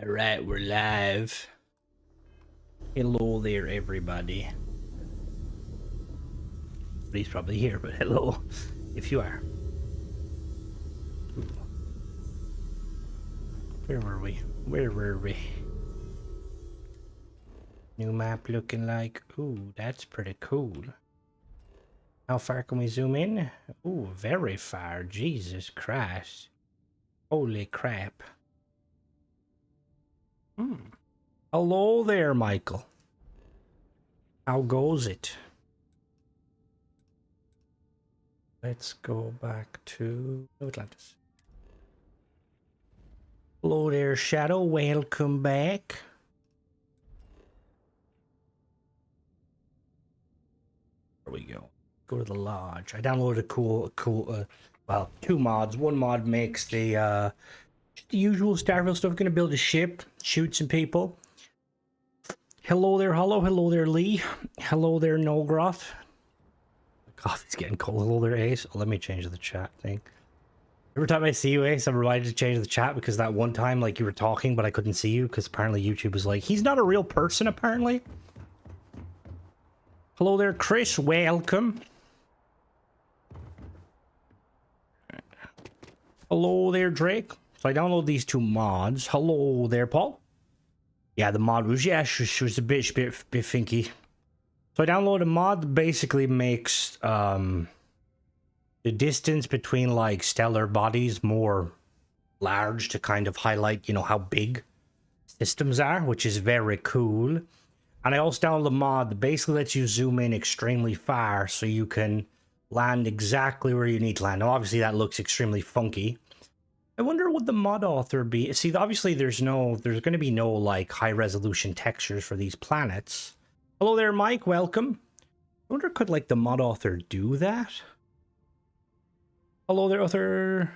Alright, we're live. Hello there, everybody. He's probably here, but hello, if you are. Ooh. Where were we? Where were we? New map looking like... Ooh, that's pretty cool. How far can we zoom in? Ooh, very far. Jesus Christ. Holy crap. Hello there, Michael. How goes it? Let's go back to Atlantis. Hello there, Shadow. Welcome back. There we go. Go to the lodge. I downloaded a well, two mods. One mod makes the usual Starfield stuff. Gonna build a ship, shoot some people. Hello there, Hollow. Hello there, Lee. Hello there, Nogroth. God, it's getting cold. Hello there, Ace. Oh, let me change the chat thing. Every time I see you, Ace, I'm reminded to change the chat because that one time, like, you were talking, but I couldn't see you because apparently YouTube was like, he's not a real person, apparently. Hello there, Chris. Welcome. Hello there, Drake. So I download these two mods. Hello there, Paul. Yeah, the mod was, yeah, she was a bit finky. So I downloaded a mod that basically makes the distance between like stellar bodies more large to kind of highlight, you know, how big systems are, which is very cool. And I also downloaded a mod that basically lets you zoom in extremely far so you can land exactly where you need to land. Now, obviously that looks extremely funky. I wonder what the mod author be. See, obviously there's going to be no like high resolution textures for these planets. Hello there, Mike. Welcome. I wonder, could like the mod author do that? Hello there, author.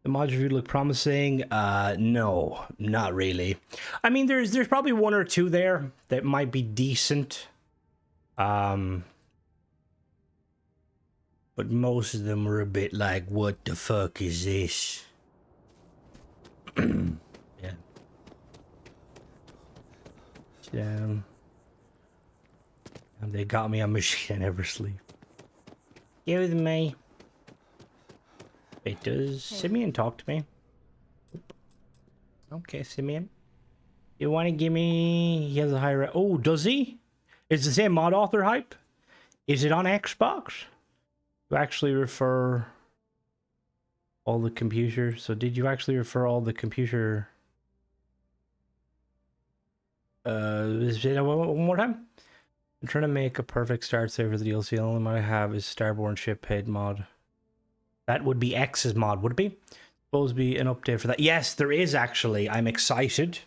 The mods review look promising. No, not really. I mean, there's probably one or two there that might be decent. But most of them were a bit like, what the fuck is this? Yeah. Down. And they got me on machine. I never sleep. Get with me. Wait, does Simeon talk to me? Okay, Simeon. You want to give me... He has a higher... Oh, does he? Is the same mod author hype? Is it on Xbox? You actually refer all the computers. So did you actually refer all the computer... one more time? I'm trying to make a perfect start save for the DLC. The only one I have is Starborn Ship Paid mod. That would be X's mod, would it be? Supposed to be an update for that. Yes, there is actually. I'm excited.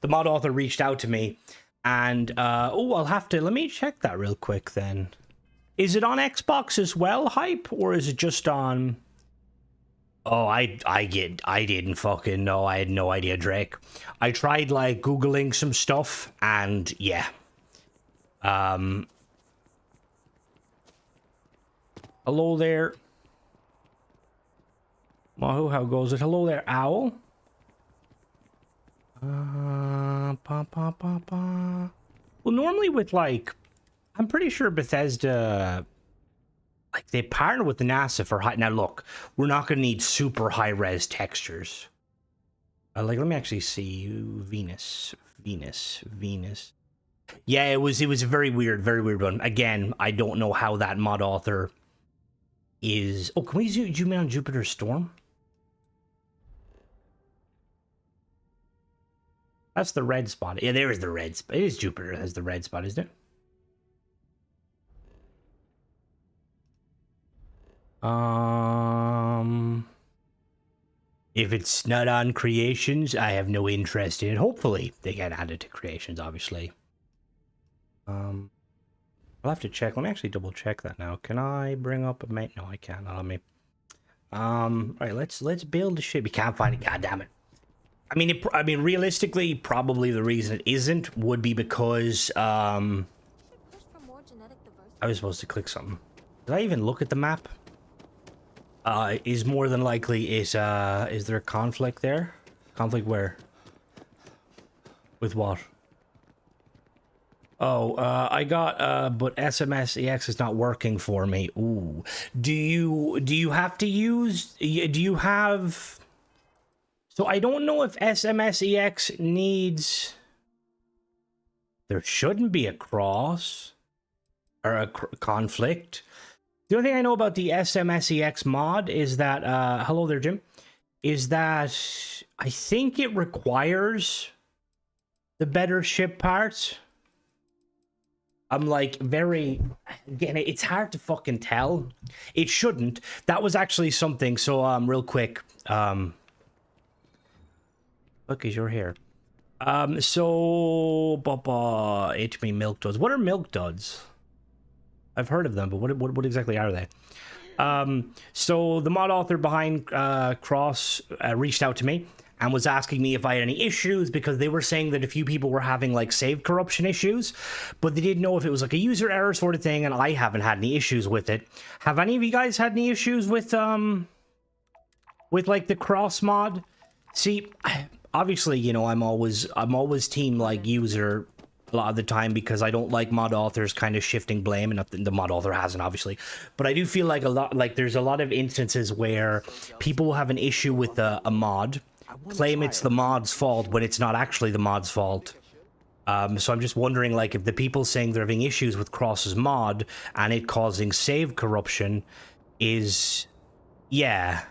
The mod author reached out to me. And, oh, I'll have to... Let me check that real quick then. Is it on Xbox as well, hype? Or is it just on... Oh, I didn't fucking know. I had no idea, Drake. I tried, like, Googling some stuff. And, yeah. Hello there. Wahoo, how goes it? Hello there, Owl. Well, normally with, like, I'm pretty sure Bethesda, like, they partner with the NASA for high... Now, look, we're not going to need super high-res textures. Like, let me actually see. Venus. Yeah, it was a very weird one. Again, I don't know how that mod author is... Oh, can we zoom in on Jupiter Storm? That's the red spot. Yeah, there is the red spot. It is Jupiter as the red spot, isn't it? If it's not on Creations, I have no interest in it. Hopefully, they get added to Creations, obviously. I'll have to check. Let me actually double check that now. Can I bring up a mate? No, I can't. Not on me. Alright, let's build the ship. We can't find it. God damn it. I mean, realistically, probably the reason it isn't would be because I was supposed to click something. Did I even look at the map? Is more than likely is there a conflict there? Conflict where? With what? Oh, I got, but SMSEX is not working for me. Ooh. Do you have to use, do you have, so I don't know if SMSEX needs, there shouldn't be a cross, or a conflict. The only thing I know about the SMSEX mod is that, hello there, Jim, is that I think it requires the better ship parts. I'm like very, again, it's hard to fucking tell. It shouldn't. That was actually something. So real quick, look, is your hair. So HP milk duds. What are milk duds? I've heard of them, but what exactly are they? So the mod author behind Cross reached out to me and was asking me if I had any issues, because they were saying that a few people were having like save corruption issues, but they didn't know if it was like a user error sort of thing, and I haven't had any issues with it. Have any of you guys had any issues with like the Cross mod? See, obviously, you know, I'm always team like user a lot of the time, because I don't like mod authors kind of shifting blame, and the mod author hasn't, obviously, but I do feel like there's a lot of instances where people will have an issue with a mod, claim it's the mod's fault when it's not actually the mod's fault. So I'm just wondering, like, if the people saying they're having issues with Cross's mod and it causing save corruption is, yeah.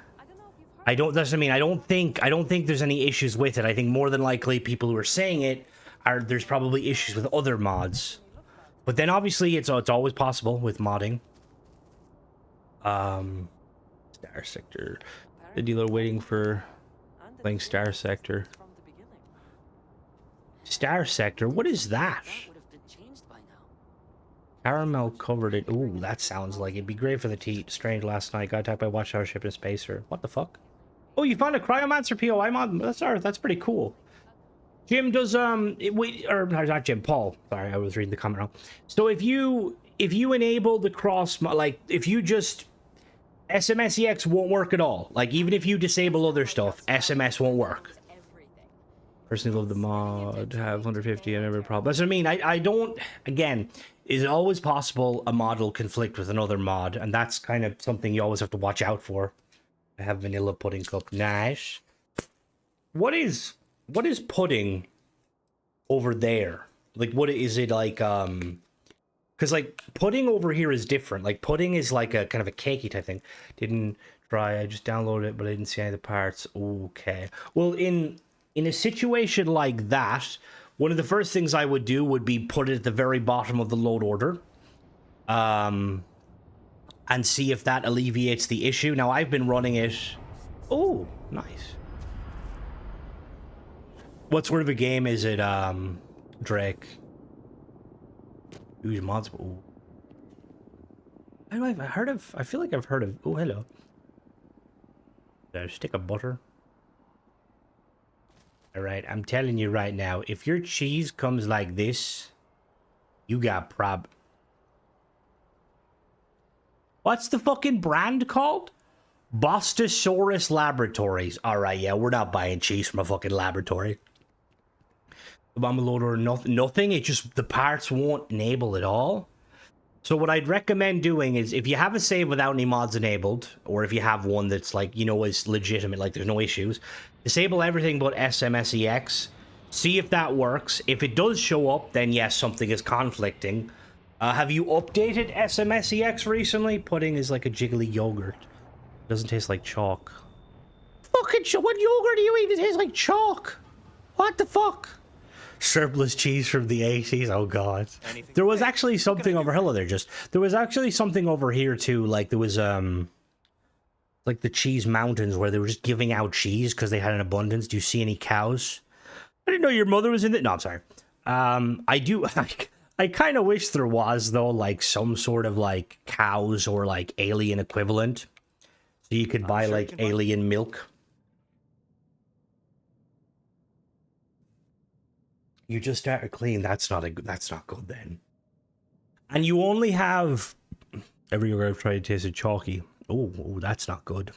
I don't think there's any issues with it. I think more than likely people who are saying it are, there's probably issues with other mods. But then obviously it's always possible with modding. Star Sector. The dealer waiting for playing Star Sector. Star Sector? What is that? Caramel covered it. Ooh, that sounds like it'd be great for the teat. Strained last night. Got attacked by Watchtower ship in Spacer. What the fuck? Oh, you found a Cryomancer POI mod? That's pretty cool. Jim does or not Jim, Paul. Sorry, I was reading the comment wrong. So if you enable the cross, like if you just SMSEX won't work at all. Like even if you disable other stuff, SMS won't work. Personally love the mod, have 150, I never problem. That's what I mean. I don't, again, is it always possible a mod will conflict with another mod, and that's kind of something you always have to watch out for. I have vanilla pudding cup. Nice. What is pudding over there? Like, what is it like, because like pudding over here is different. Like pudding is like a kind of a cakey type thing. Didn't try, I just downloaded it, but I didn't see any of the parts. Okay. Well, in a situation like that, one of the first things I would do would be put it at the very bottom of the load order. And see if that alleviates the issue. Now I've been running it. Oh, nice. What sort of a game is it, Drake? Huge mods. Ooh. I feel like I've heard of. Oh, hello. There's a stick of butter. Alright, I'm telling you right now, if your cheese comes like this, you got What's the fucking brand called? Bostosaurus Laboratories. Alright, yeah, we're not buying cheese from a fucking laboratory. The bomb loader, nothing. It just, the parts won't enable at all. So what I'd recommend doing is, if you have a save without any mods enabled, or if you have one that's like, you know, is legitimate, like there's no issues, disable everything but SMSEX, see if that works. If it does show up, then yes, something is conflicting. Have you updated SMSEX recently? Pudding is like a jiggly yogurt. It doesn't taste like chalk. Fucking what yogurt do you eat that tastes like chalk? What the fuck? Surplus cheese from the 80s. Oh god. There was actually something over hello there just. There was actually something over here too, like there was like the cheese mountains where they were just giving out cheese because they had an abundance. Do you see any cows? I didn't know your mother was in it. No, I'm sorry. I do I kind of wish there was though, like some sort of like cows or like alien equivalent. So you could buy like alien milk. You just started clean. That's not good then. And you only have every year I've tried tasted chalky. Oh, that's not good.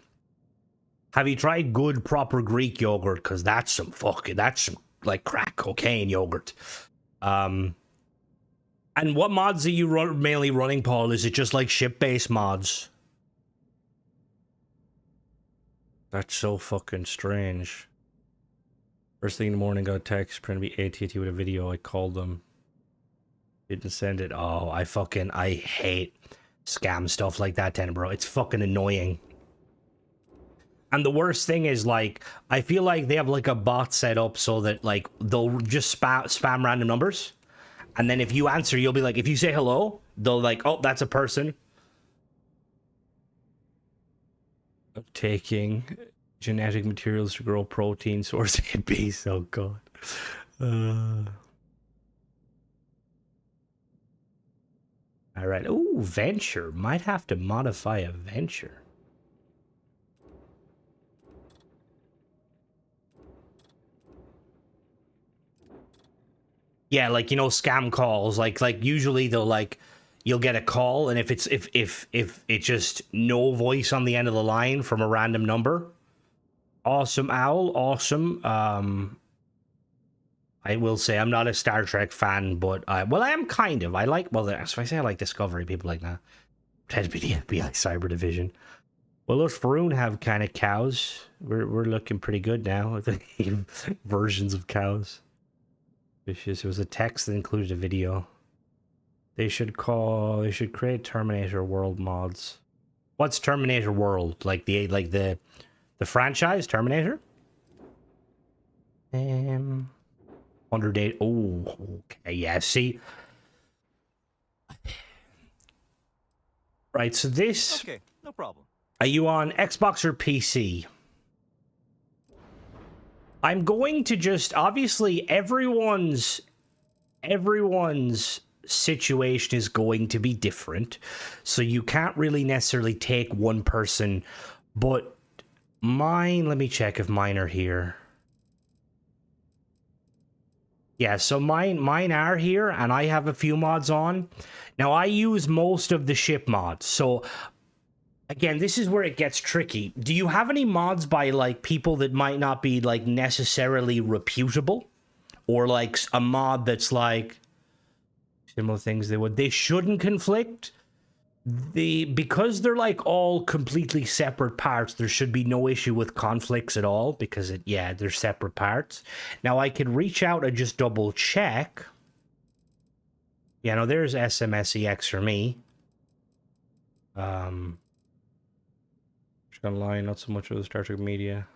Have you tried good proper Greek yogurt? Because that's some like crack cocaine yogurt. And what mods are you mainly running, Paul? Is it just like ship-based mods? That's so fucking strange. First thing in the morning, got a text, trying to be AT&T with a video. I called them. Didn't send it. Oh, I hate scam stuff like that, bro. It's fucking annoying. And the worst thing is, like, I feel like they have like a bot set up so that like they'll just spam random numbers. And then if you answer, you'll be like, if you say hello, they'll like, oh, that's a person. Taking genetic materials to grow protein source in bees. Oh god. All right. Ooh, venture. Might have to modify a venture. Yeah, like, you know, scam calls. Like usually they'll like, you'll get a call, and if it's it's just no voice on the end of the line from a random number. Awesome, Owl. Awesome. I will say I'm not a Star Trek fan, but well, I am kind of. I like, well, if I say I like Discovery, people like that. Pretend to be the FBI Cyber Division. Well, those Faroon have kind of cows. We're looking pretty good now with the versions of cows. Vicious. It was a text that included a video. They should create Terminator World mods. What's Terminator World? Like the franchise Terminator? 108. Oh, okay. Yeah, see. Right, so this. Okay, no problem. Are you on Xbox or PC? I'm going to just, obviously everyone's situation is going to be different, so you can't really necessarily take one person, but mine, let me check if mine are here. Yeah, so mine are here, and I have a few mods on. Now, I use most of the ship mods, so again, this is where it gets tricky. Do you have any mods by, like, people that might not be, like, necessarily reputable? Or, like, a mod that's, like, similar things they shouldn't conflict? Because they're, like, all completely separate parts, there should be no issue with conflicts at all, because, they're separate parts. Now, I could reach out and just double check. Yeah, no, there's SMSEX for me. Gonna lie, not so much of the Star Trek media.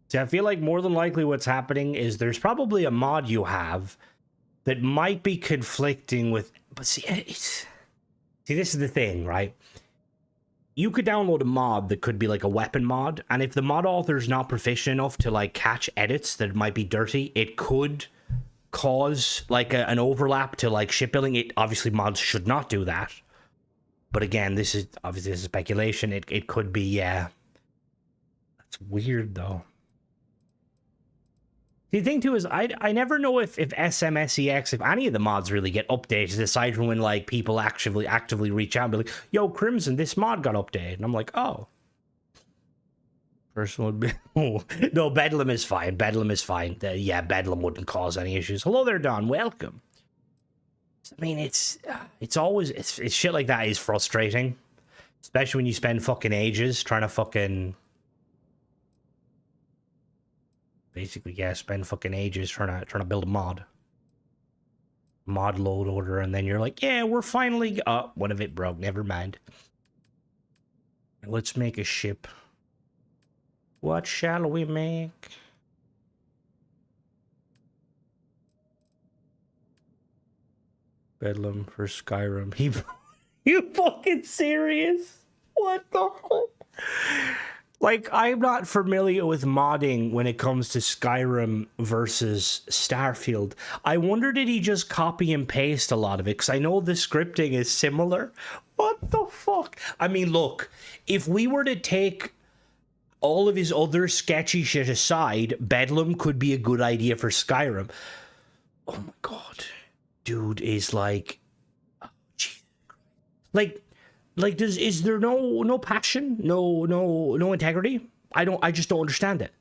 See, I feel like more than likely what's happening is there's probably a mod you have that might be conflicting with, but see, this is the thing, right? You could download a mod that could be like a weapon mod, and if the mod author is not proficient enough to like catch edits that might be dirty, it could cause like an overlap to like shipbuilding. Obviously mods should not do that. But again, this is obviously speculation. It could be, yeah. That's weird, though. The thing, too, is I never know if SMSEX, if any of the mods really get updated, aside from when, like, people actively reach out and be like, yo, Crimson, this mod got updated. And I'm like, oh. Person would be... Oh. No, Bedlam is fine. Bedlam is fine. Yeah, Bedlam wouldn't cause any issues. Hello there, Don. Welcome. I mean, it's shit like that is frustrating, especially when you spend fucking ages trying to fucking spend fucking ages trying to build a mod load order, and then you're like, yeah, we're finally one of it broke. Never mind. Let's make a ship. What shall we make? Bedlam for Skyrim. You fucking serious? What the fuck? Like, I'm not familiar with modding when it comes to Skyrim versus Starfield. I wonder, did he just copy and paste a lot of it? Because I know the scripting is similar. What the fuck? I mean, look, if we were to take all of his other sketchy shit aside, Bedlam could be a good idea for Skyrim. Oh my god. Dude is like, oh, like is there no passion, no integrity? I just don't understand it.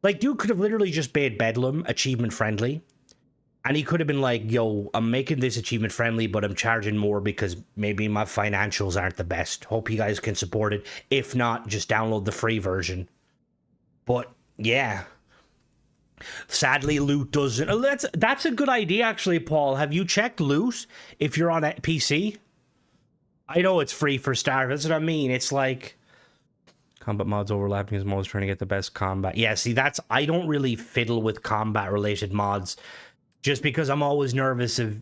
Like, dude could have literally just made Bedlam achievement friendly. And he could have been like, yo, I'm making this achievement friendly, but I'm charging more because maybe my financials aren't the best. Hope you guys can support it. If not, just download the free version. But, yeah. Sadly, loot doesn't... That's a good idea, actually, Paul. Have you checked loot if you're on a PC? I know it's free for Starfield. That's what I mean. It's like... Combat mods overlapping as mods trying to get the best combat. Yeah, see, that's... I don't really fiddle with combat-related mods. Just because I'm always nervous of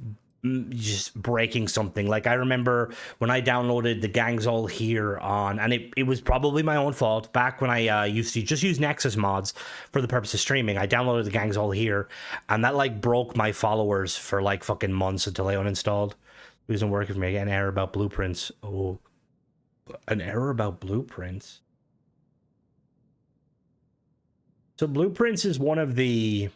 just breaking something. Like, I remember when I downloaded The Gang's All Here on... And it was probably my own fault. Back when I used to just use Nexus mods for the purpose of streaming, I downloaded The Gang's All Here. And that, like, broke my followers for, like, fucking months until I uninstalled. It wasn't working for me. I get an error about blueprints. Oh. An error about blueprints? So blueprints is one of the...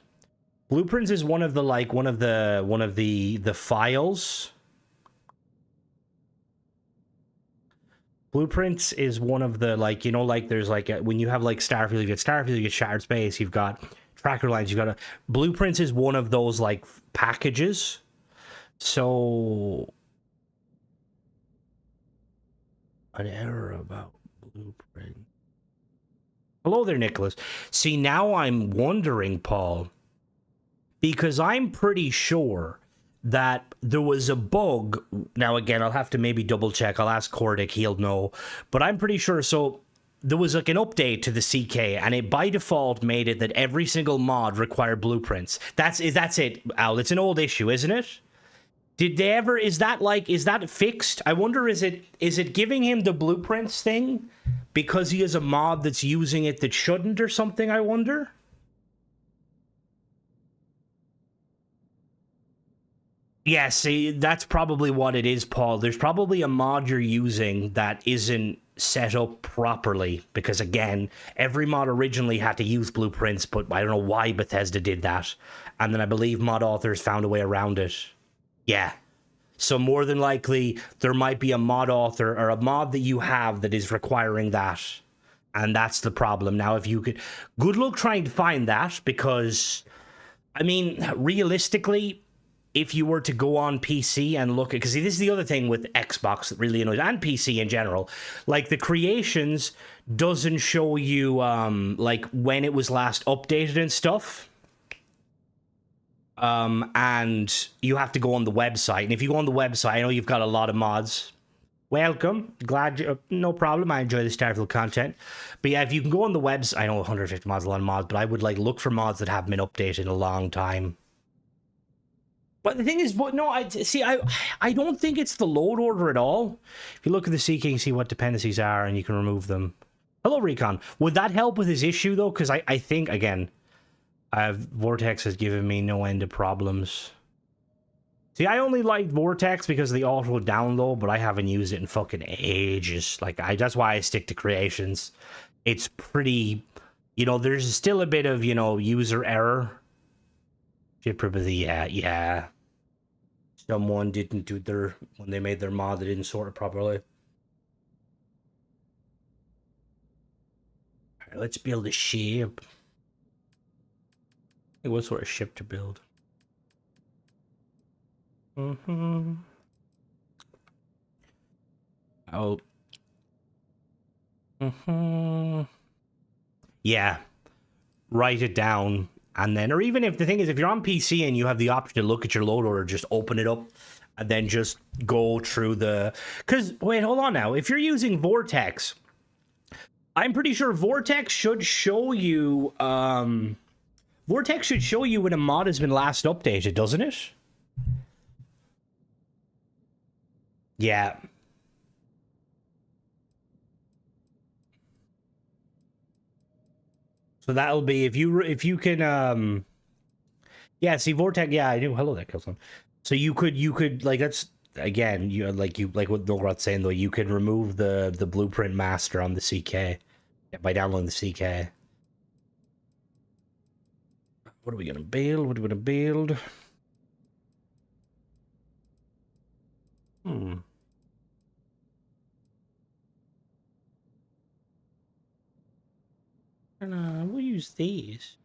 Blueprints is one of the, like, one of the files. Blueprints is one of the, like, you know, like, there's, like, when you have, like, Starfield, you get Shattered Space, you've got Tracker Lines, you've got a... Blueprints is one of those, like, packages. So... An error about blueprint. Hello there, Nicholas. See, now I'm wondering, Paul... Because I'm pretty sure that there was a bug. Now, again, I'll have to maybe double check. I'll ask Cordic, he'll know. But I'm pretty sure. So there was like an update to the CK, and it by default made it that every single mod required blueprints. That's it, Al. It's an old issue, isn't it? Did they ever... Is that fixed? I wonder, is it giving him the blueprints thing because he has a mod that's using it that shouldn't or something, I wonder? Yeah, see, that's probably what it is, Paul. There's probably a mod you're using that isn't set up properly. Because, again, every mod originally had to use blueprints, but I don't know why Bethesda did that. And then I believe mod authors found a way around it. Yeah. So more than likely, there might be a mod author or a mod that you have that is requiring that. And that's the problem. Now, if you could... Good luck trying to find that, because... I mean, realistically... If you were to go on PC and look at... Because this is the other thing with Xbox that really annoys... And PC in general. Like, the creations doesn't show you, like, when it was last updated and stuff. And you have to go on the website. And if you go on the website, I know you've got a lot of mods. Welcome. Glad you... No problem. I enjoy the Starfield content. But yeah, if you can go on the website... I know 150 mods, a lot of mods. But I would, like, look for mods that haven't been updated in a long time. But the thing is, no, I don't think it's the load order at all. If you look at the CK, you can see what dependencies are, and you can remove them. Hello, Recon. Would that help with his issue, though? Because I think, again, Vortex has given me no end of problems. See, I only like Vortex because of the auto download, but I haven't used it in fucking ages. Like, that's why I stick to creations. It's pretty, you know, there's still a bit of, you know, user error. Yeah. Someone didn't do when they made their mod, they didn't sort it properly. Alright, let's build a ship. Hey, what sort of ship to build? Oh. Yeah. Write it down. And then, or even if the thing is, if you're on PC and you have the option to look at your load order, just open it up and then just go through the... Because, wait, hold on now. If you're using Vortex, I'm pretty sure Vortex should show you... Vortex should show you when a mod has been last updated, doesn't it? Yeah. So that'll be if you can yeah, see Vortex, yeah, I do. Hello there, Killzone. So you could like, that's again, you like what Nograt's saying though, you could remove the blueprint master on the CK by downloading the CK. What are we gonna build? What are we gonna build? these?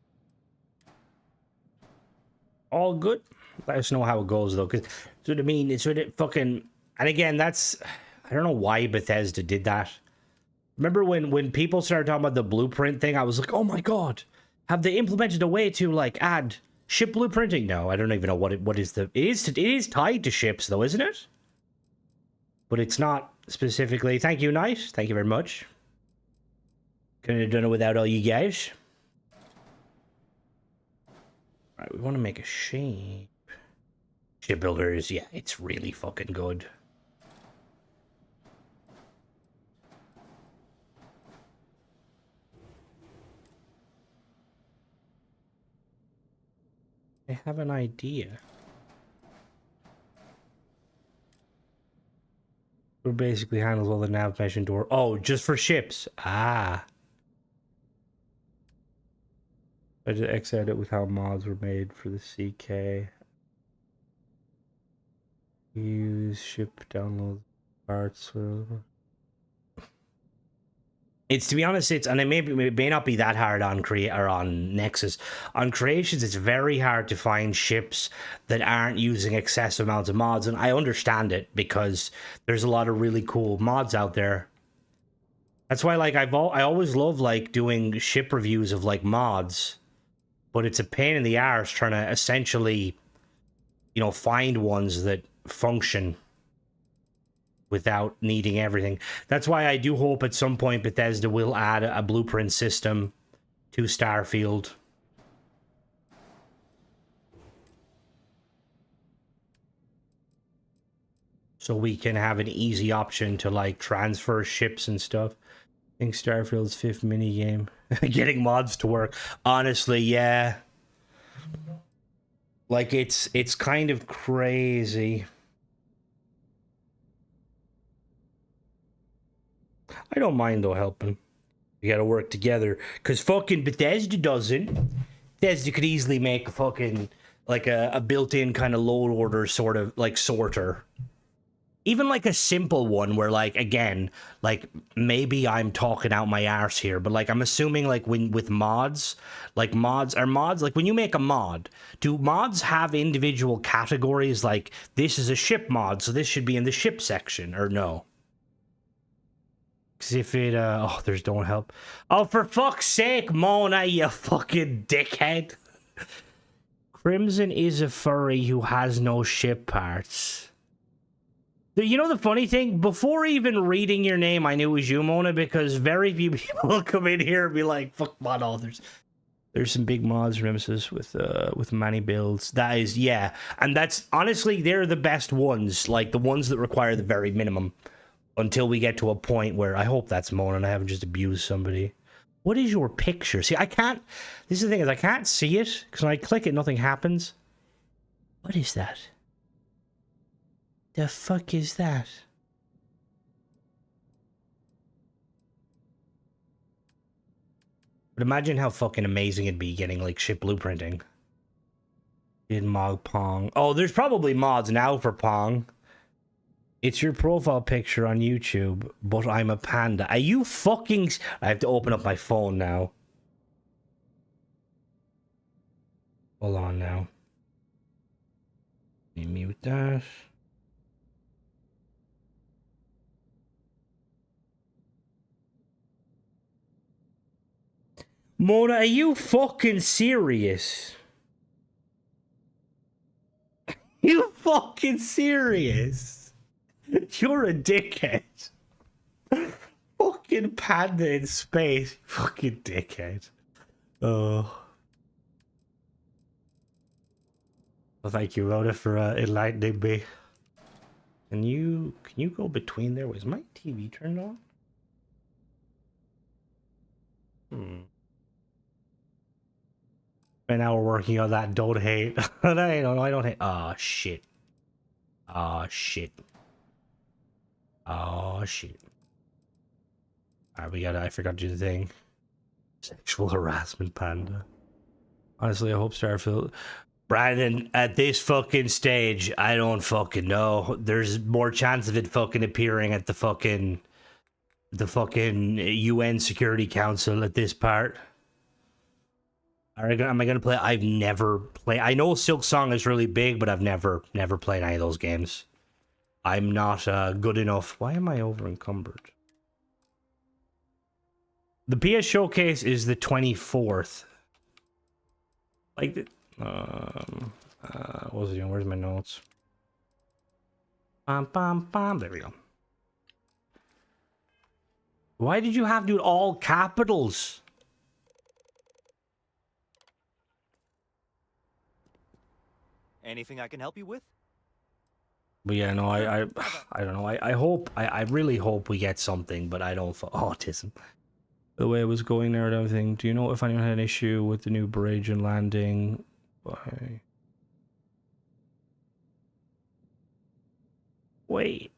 All good. Let us know how it goes though, because that's what I mean. It's what it fucking. And again, that's, I don't know why Bethesda did that. Remember when people started talking about the blueprint thing? I was like, oh my god, have they implemented a way to like add ship blueprinting? No, I don't even know what is the. It is tied to ships though, isn't it? But it's not specifically. Thank you, Knight. Thank you very much. Couldn't have done it without all you guys. All right, we want to make a shape. Shipbuilders, yeah, it's really fucking good. I have an idea. Who basically handles all the navigation door. Oh, just for ships. Ah. I just X-ed it with how mods were made for the CK. Use ship download parts. It's, to be honest, it's, and it may not be that hard on on Nexus. On Creations, it's very hard to find ships that aren't using excessive amounts of mods, and I understand it because there's a lot of really cool mods out there. That's why, like, I always love like doing ship reviews of like mods, but it's a pain in the arse trying to essentially, you know, find ones that function without needing everything. That's why I do hope at some point Bethesda will add a blueprint system to Starfield. So we can have an easy option to like transfer ships and stuff. I think Starfield's 5th minigame. Getting mods to work. Honestly, yeah. Like it's kind of crazy. I don't mind though helping. We gotta work together. Cause fucking Bethesda doesn't. Bethesda could easily make a fucking like a built-in kind of load order sort of like sorter. Even like a simple one where like, again, like maybe I'm talking out my arse here, but like I'm assuming like with mods, like like when you make a mod, do mods have individual categories like this is a ship mod, so this should be in the ship section, or no? Because if it, oh, there's don't help. Oh, for fuck's sake, Mona, you fucking dickhead. Crimson is a furry who has no ship parts. You know the funny thing? Before even reading your name, I knew it was you, Mona, because very few people come in here and be like, fuck mod authors. There's some big mods, Nemesis, with many builds. That is, yeah. And that's, honestly, they're the best ones. Like, the ones that require the very minimum. Until we get to a point where, I hope that's Mona and I haven't just abused somebody. What is your picture? See, I can't, this is the thing, is I can't see it, because when I click it, nothing happens. What is that? The fuck is that? But imagine how fucking amazing it'd be getting like ship blueprinting. In mod Pong. Oh, there's probably mods now for Pong. It's your profile picture on YouTube, but I'm a panda. Are you fucking... I have to open up my phone now. Hold on now. Let me mute that. Mona, are you fucking serious? You fucking serious? You're a dickhead. Fucking panda in space. Fucking dickhead. Oh. Well, thank you, Rhoda, for enlightening me. Can you go between there? Was my TV turned on? And now we're working on that. Don't hate. I don't hate. Oh shit. Oh shit. Oh shit. Alright, we gotta. I forgot to do the thing. Sexual harassment panda. Honestly, I hope Starfield. Brandon, at this fucking stage, I don't fucking know. There's more chance of it fucking appearing at the fucking UN Security Council at this part. Am I gonna play? I've never played. I know Silk Song is really big, but I've never played any of those games. I'm not good enough. Why am I over encumbered? The PS Showcase is the 24th. Like, what was it doing? Where's my notes? Bam, bam, bam. There we go. Why did you have to do all capitals? Anything I can help you with? But yeah, no, I don't know. I hope, I really hope we get something, but I don't. Autism. The way it was going there and everything. Do you know if anyone had an issue with the new bridge and landing? Why? Wait,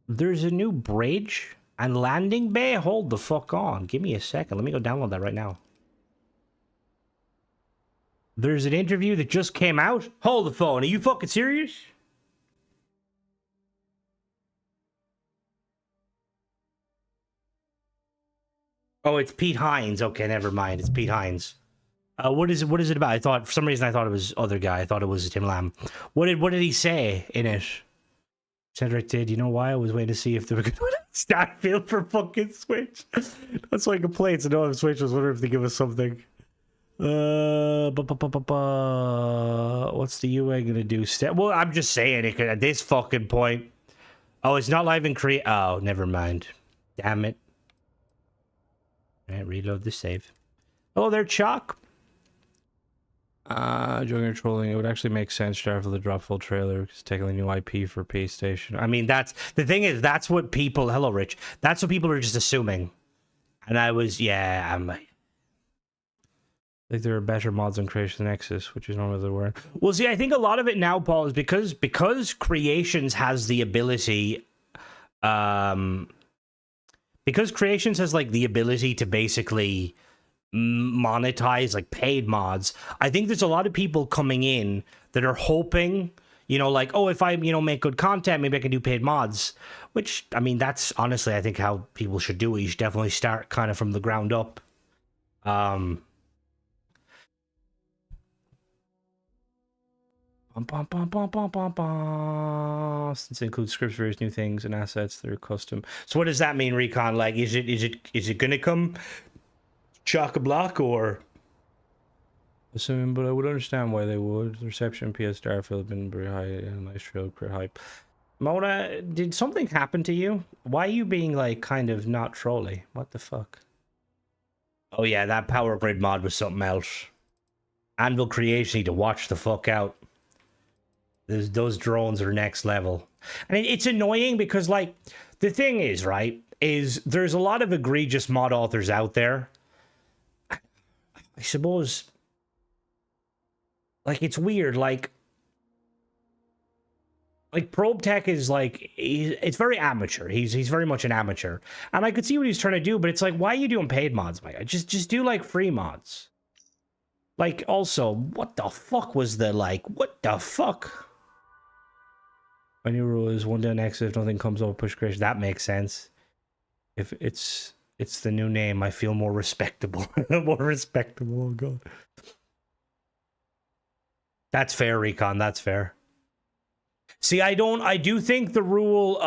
there's a new bridge and landing bay? Hold the fuck on. Give me a second. Let me go download that right now. There's an interview that just came out? Hold the phone. Are you fucking serious? Oh, it's Pete Hines. Okay, never mind. It's Pete Hines. What is it about? I thought, for some reason, I thought it was other guy. I thought it was Tim Lamb. What did he say in it? Cedric did. You know why? I was waiting to see if they were going to Starfield for fucking Switch. That's why I complained. So no, on Switch. I was wondering if they give us something. What's the UA gonna do? Well, I'm just saying it at this fucking point. Oh, it's not live in Korea. Oh, never mind. Damn it. Alright, reload the save. Oh, they're Chalk. Joking trolling. It would actually make sense for the drop full trailer because technically new IP for PlayStation. I mean, that's the thing is that's what people. Hello, Rich. That's what people are just assuming. And I was, yeah, I'm like there are better mods on Creation Nexus, which is normally the word. Well, see, I think a lot of it now, Paul, is because Creations has the ability, because Creations has like the ability to basically monetize like paid mods. I think there's a lot of people coming in that are hoping, you know, like, oh, if I, you know, make good content, maybe I can do paid mods. Which, I mean, that's honestly, I think how people should do it. You should definitely start kind of from the ground up. Since it includes scripts, various new things and assets that are custom. So what does that mean, Recon? Like, is it gonna come chock-a-block or? Assuming, but I would understand why they would. The reception PS Starfield have been very high and nice trail crit hype. Mona, did something happen to you? Why are you being like kind of not trolly? What the fuck? Oh yeah, that power grid mod was something else. Anvil Creation need to watch the fuck out. Those drones are next level. And it's annoying because, like, the thing is, right, is there's a lot of egregious mod authors out there. I suppose, like, it's weird, like Probe Tech is, like, it's very amateur. He's very much an amateur. And I could see what he's trying to do, but it's like, why are you doing paid mods, my guy? Just do, like, free mods. Like, also, what the fuck was the, like, what the fuck? My new rule is one down exit if nothing comes up, push creation. That makes sense. If it's the new name, I feel more respectable. More respectable, oh god. That's fair, Recon, that's fair. See, I do think the rule,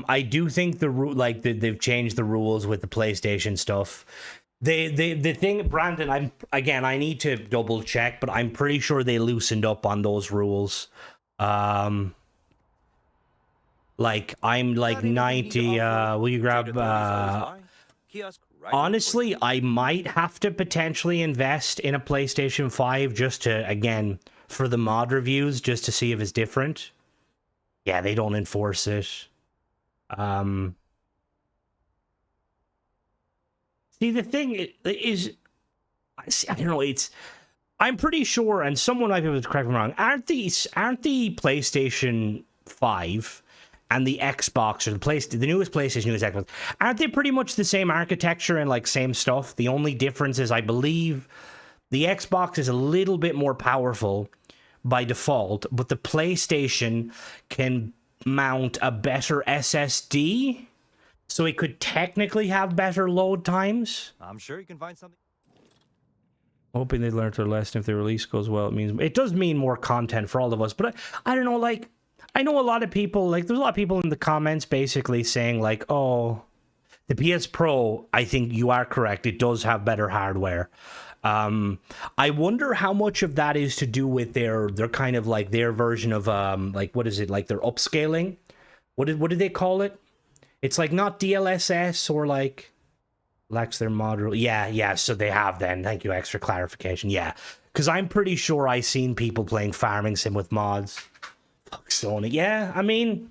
like, they've changed the rules with the PlayStation stuff. The thing, Brandon, I need to double check, but I'm pretty sure they loosened up on those rules. Like, I'm like 90, will you grab, honestly, I might have to potentially invest in a PlayStation 5 just to, again, for the mod reviews, just to see if it's different. Yeah, they don't enforce it. See, the thing is, I don't know, I'm pretty sure, and someone might be able to correct me wrong, aren't the PlayStation 5 and the Xbox, or the newest PlayStation, newest Xbox, aren't they pretty much the same architecture and, like, same stuff? The only difference is, I believe, the Xbox is a little bit more powerful by default, but the PlayStation can mount a better SSD, so it could technically have better load times. I'm sure you can find something. Hoping they learned their lesson. If the release goes well, it does mean more content for all of us. But I don't know, like, I know a lot of people, like, there's a lot of people in the comments basically saying, like, oh, the PS Pro, I think you are correct. It does have better hardware. I wonder how much of that is to do with their kind of like their version of like, what is it, like their upscaling? What did they call it? It's like not DLSS or like lacks their model. Yeah, so they have then. Thank you, extra clarification. Yeah, because I'm pretty sure I seen people playing Farming Sim with mods. Fuck Sony. Yeah, I mean,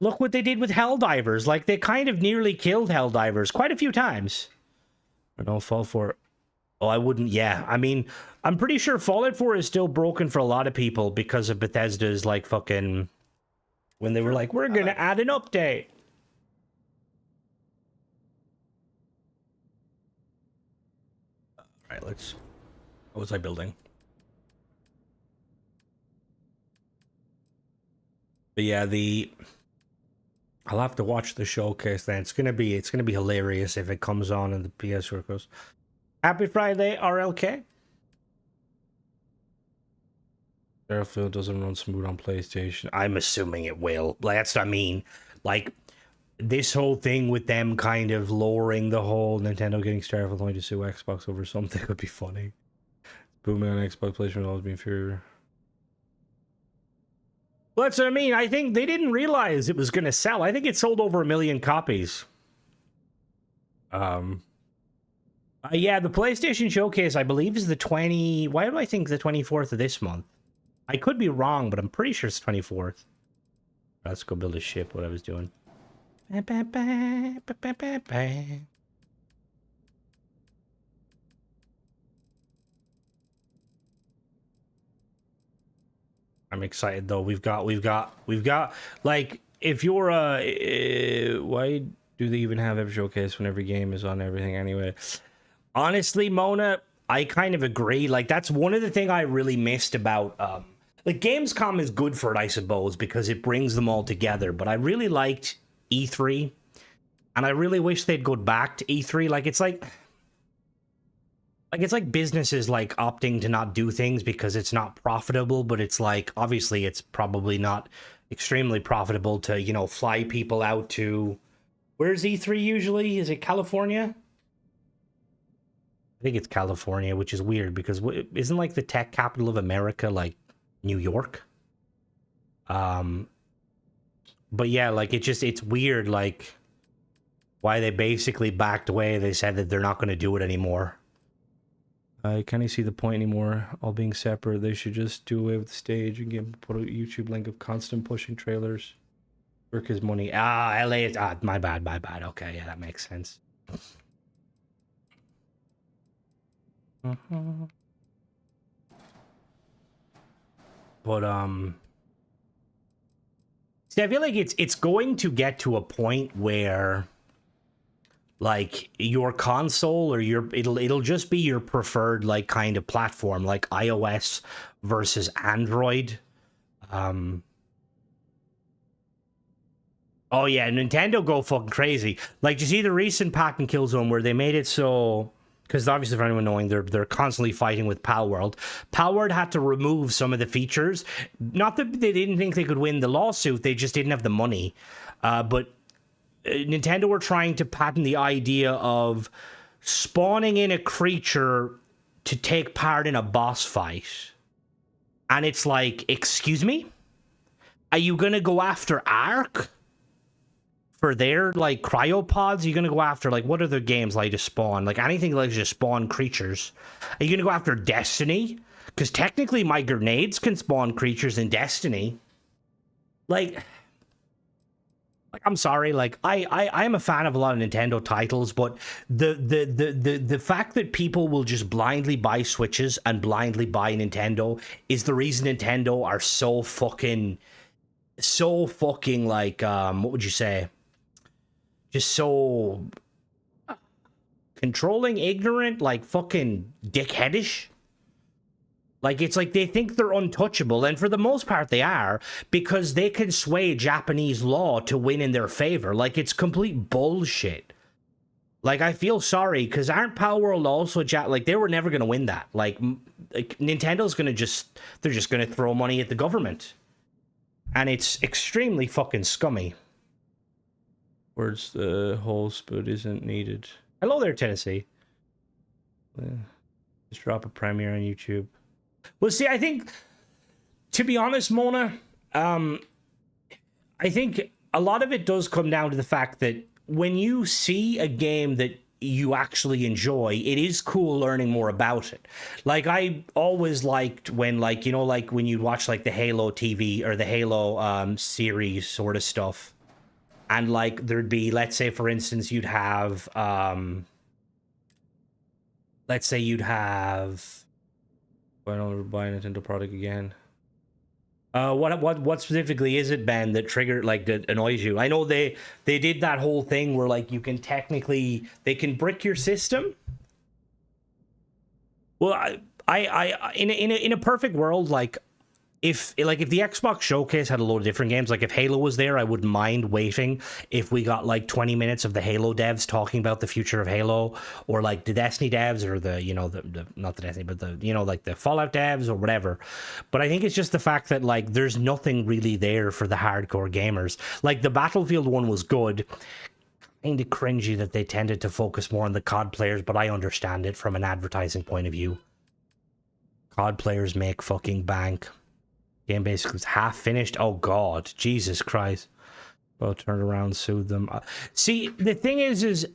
look what they did with Helldivers. Like, they kind of nearly killed Helldivers quite a few times. I don't fall for it. Oh, I wouldn't. Yeah, I mean, I'm pretty sure Fallout 4 is still broken for a lot of people because of Bethesda's, like, fucking... When they were like, we're going to add an update. All right, let's... What was I building? But yeah, I'll have to watch the showcase then. It's gonna be hilarious if it comes on and the PS goes. Happy Friday, RLK. Starfield doesn't run smooth on PlayStation. I'm assuming it will. Like, that's what I mean. Like, this whole thing with them kind of lowering the whole Nintendo getting Starfield only to sue Xbox over something would be funny. Booming on Xbox, PlayStation will always be inferior. Well, that's what I mean. I think they didn't realize it was going to sell. I think it sold over 1 million copies. Yeah, the PlayStation Showcase, I believe, is the 20... Why do I think the 24th of this month? I could be wrong, but I'm pretty sure it's 24th. Let's go build a ship, what I was doing. I'm excited though. We've got like, if you're why do they even have every showcase when every game is on everything anyway? Honestly, Mona, I kind of agree. Like, that's one of the things I really missed about like, Gamescom is good for it, I suppose, because it brings them all together, but I really liked E3 and I really wish they'd go back to E3. Like, it's like businesses like opting to not do things because it's not profitable, but it's like, obviously it's probably not extremely profitable to, you know, fly people out to, where's E3 usually? Is it California? I think it's California, which is weird because isn't like the tech capital of America like New York? But yeah, like, it's weird, like, why they basically backed away. They said that they're not going to do it anymore. I can't see the point anymore. All being separate, they should just do away with the stage and put a YouTube link of constant pushing trailers. Work his money. LA is... my bad. Okay, yeah, that makes sense. But, see, I feel like it's going to get to a point where, like, your console or it'll just be your preferred, like, kind of platform, like iOS versus Android. Oh yeah, Nintendo go fucking crazy. Like, you see the recent Pack and Kill Zone where they made it so, because obviously, for anyone knowing, they're constantly fighting with Palworld. Palworld had to remove some of the features. Not that they didn't think they could win the lawsuit, they just didn't have the money. But Nintendo were trying to patent the idea of spawning in a creature to take part in a boss fight. And it's like, excuse me? Are you going to go after Ark? For their, like, cryopods? Are you going to go after, like, what other games like to spawn? Like, anything like to spawn creatures. Are you going to go after Destiny? Because technically my grenades can spawn creatures in Destiny. Like, I'm sorry, like, I'm a fan of a lot of Nintendo titles, but the fact that people will just blindly buy Switches and blindly buy Nintendo is the reason Nintendo are so fucking, like, what would you say? Just so controlling, ignorant, like fucking dickheadish. Like, it's like they think they're untouchable, and for the most part they are, because they can sway Japanese law to win in their favor. Like, it's complete bullshit. Like, I feel sorry, because aren't Pal World also like, they were never going to win that. Like Nintendo's going to they're just going to throw money at the government. And it's extremely fucking scummy. Words, the whole spoon isn't needed. Hello there, Tennessee. Just drop a premiere on YouTube. Well, see, I think, to be honest, Mona, I think a lot of it does come down to the fact that when you see a game that you actually enjoy, it is cool learning more about it. Like, I always liked when, like, you know, like when you watch like the Halo TV or the Halo series sort of stuff, and like there'd be, let's say for instance, you'd have let's say you'd have, I don't buy a Nintendo product again. What specifically is it, Ben, that triggered, like, that annoys you? I know they did that whole thing where, like, you can technically, they can brick your system. Well, I in a perfect world, like, if the Xbox showcase had a load of different games, like if Halo was there, I wouldn't mind waiting if we got like 20 minutes of the Halo devs talking about the future of Halo, or like the Destiny devs, or the, you know, the not the Destiny, but the, you know, like the Fallout devs or whatever. But I think it's just the fact that, like, there's nothing really there for the hardcore gamers. Like, the Battlefield one was good. Kind of cringy that they tended to focus more on the COD players, but I understand it from an advertising point of view. COD players make fucking bank. Game basically was half finished. Oh god, Jesus Christ. Well, turned around, sued them. See, the thing is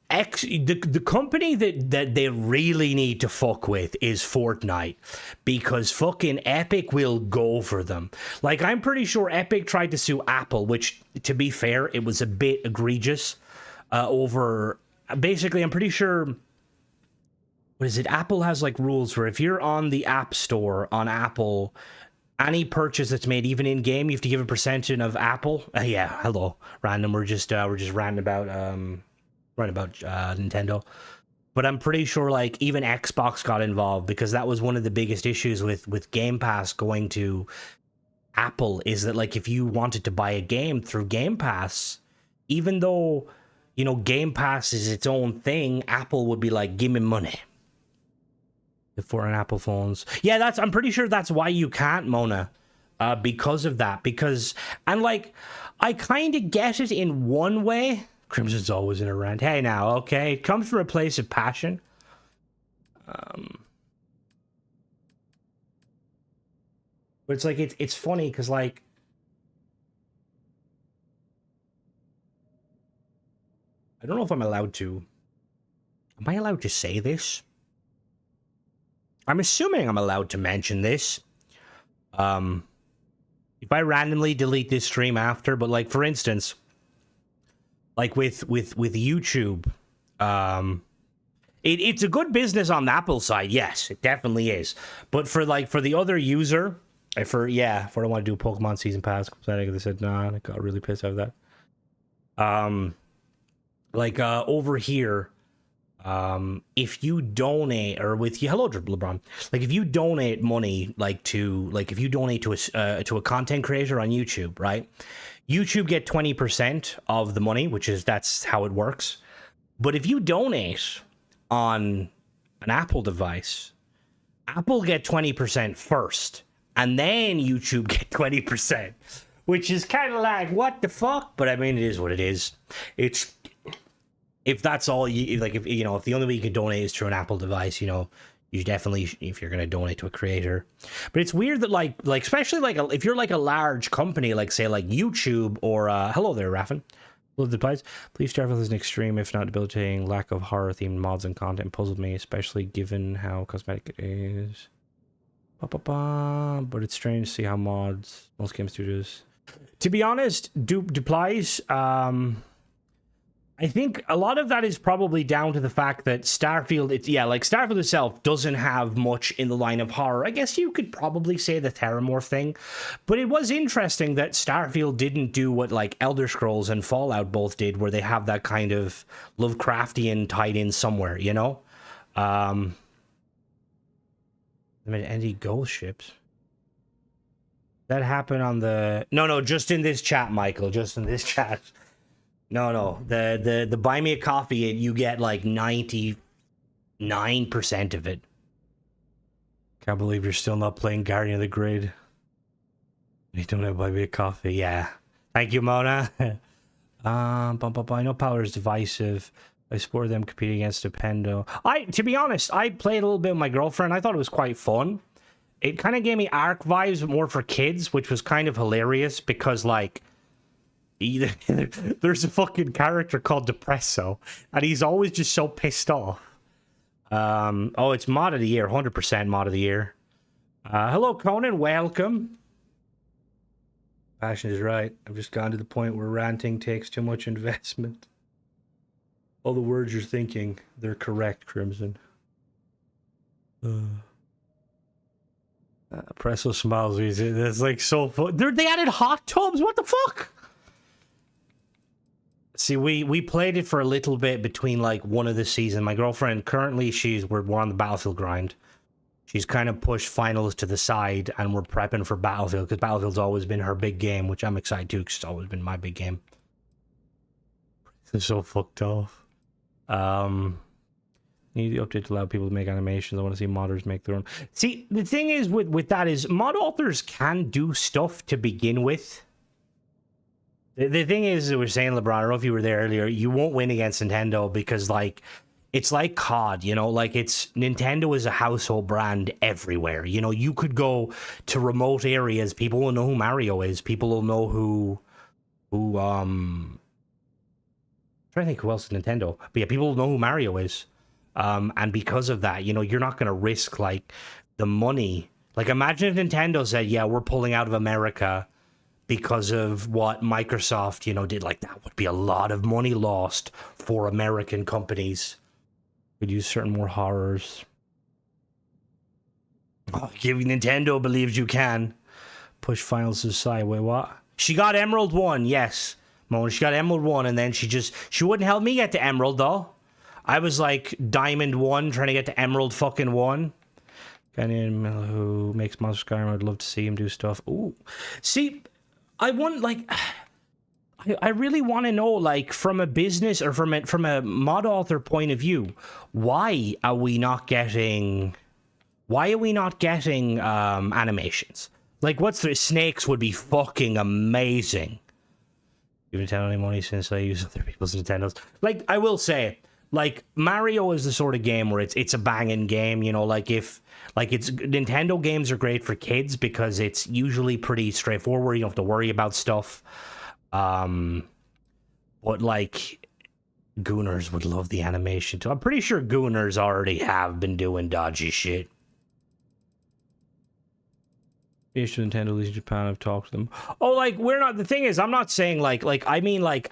the company that they really need to fuck with is Fortnite, because fucking Epic will go for them. Like, I'm pretty sure Epic tried to sue Apple, which, to be fair, it was a bit egregious, over, basically, I'm pretty sure, what is it, Apple has like rules where if you're on the App Store on Apple, any purchase that's made, even in game, you have to give a percentage of Apple. Yeah, hello, random. We're just ranting about Nintendo, but I'm pretty sure like even Xbox got involved, because that was one of the biggest issues with Game Pass going to Apple, is that, like, if you wanted to buy a game through Game Pass, even though, you know, Game Pass is its own thing, Apple would be like, give me money. For an Apple phones. Yeah, I'm pretty sure that's why you can't, Mona. Because of that. Because, and like, I kind of get it in one way. Crimson's always in a rant. Hey now, okay? It comes from a place of passion. But it's like, it's funny, because, like, I don't know if I'm allowed to. Am I allowed to say this? I'm assuming I'm allowed to mention this. If I randomly delete this stream after, but like, for instance, like with YouTube, it's a good business on the Apple side. Yes, it definitely is. But for the other user, if I don't want to do Pokemon Season Pass, they said nah, and I got really pissed out of that. Over here, if you donate, or with you, hello LeBron, like if you donate money, if you donate to a content creator on YouTube, right, YouTube get 20% of the money, that's how it works. But if you donate on an Apple device, Apple get 20% first, and then YouTube get 20%, which is kind of like, what the fuck? But I mean, it is what it is. If that's all you like, if you know, if the only way you can donate is through an Apple device, you know, you definitely, if you're going to donate to a creator. But it's weird that like especially like if you're like a large company, like say like YouTube or hello there, Raffin. Love the plays. Please, Starfield is an extreme, if not debilitating, lack of horror themed mods and content puzzled me, especially given how cosmetic it is. But it's strange to see how most game studios. To be honest, Duplies, I think a lot of that is probably down to the fact that Starfield, Starfield itself doesn't have much in the line of horror. I guess you could probably say the Terramorph thing, but it was interesting that Starfield didn't do what like Elder Scrolls and Fallout both did, where they have that kind of Lovecraftian tied in somewhere, you know? Any ghost ships? That happened on the... No, just in this chat, Michael, just in this chat. No. The buy me a coffee, you get like 99% of it. Can't believe you're still not playing Guardian of the Grid. You don't have buy me a coffee. Yeah. Thank you, Mona. I know power is divisive. I support them competing against Dependo. To be honest, I played a little bit with my girlfriend. I thought it was quite fun. It kind of gave me Ark vibes, but more for kids, which was kind of hilarious because, like, there's a fucking character called Depresso, and he's always just so pissed off. Oh, it's mod of the year, 100% mod of the year. Hello, Conan, welcome. Passion is right. I've just gone to the point where ranting takes too much investment. All the words you're thinking, they're correct, Crimson. Presso smiles. It's like so fun. They added hot tubs. What the fuck? See, we played it for a little bit between like one of the season. My girlfriend currently we're on the Battlefield grind. She's kind of pushed finals to the side, and we're prepping for Battlefield because Battlefield's always been her big game, which I'm excited to because it's always been my big game. It's so fucked off. Need the update to allow people to make animations. I want to see modders make their own. See, the thing is with that is mod authors can do stuff to begin with. The thing is, we're saying, LeBron, I don't know if you were there earlier, you won't win against Nintendo because, like, it's like COD, you know, like Nintendo is a household brand everywhere. You know, you could go to remote areas, people will know who Mario is, people will know who I'm trying to think who else is Nintendo. But yeah, people will know who Mario is. And because of that, you know, you're not going to risk, like, the money. Like, imagine if Nintendo said, yeah, we're pulling out of America because of what Microsoft, you know, did. Like, that would be a lot of money lost for American companies. Could use certain more horrors. Oh, Nintendo believes you can. Push finals to the side. Wait, what? She got Emerald 1, yes. Mona, she got Emerald 1, and then she wouldn't help me get to Emerald, though. I was like Diamond 1 trying to get to Emerald fucking 1. Guy named who makes Monster Skyrim. I'd love to see him do stuff. Ooh. See, I want, like, I really want to know, like, from a business or from a mod author point of view, why are we not getting animations? Like, snakes would be fucking amazing. You haven't had any money since I use other people's Nintendos. Like, I will say, like, Mario is the sort of game where it's a banging game, you know, like Nintendo games are great for kids because it's usually pretty straightforward, you don't have to worry about stuff. But like, Gooners would love the animation too. I'm pretty sure Gooners already have been doing dodgy shit. Issue Nintendo, at least in Japan, I've talked to them. Oh, like, we're not, the thing is, I'm not saying like, I mean, like,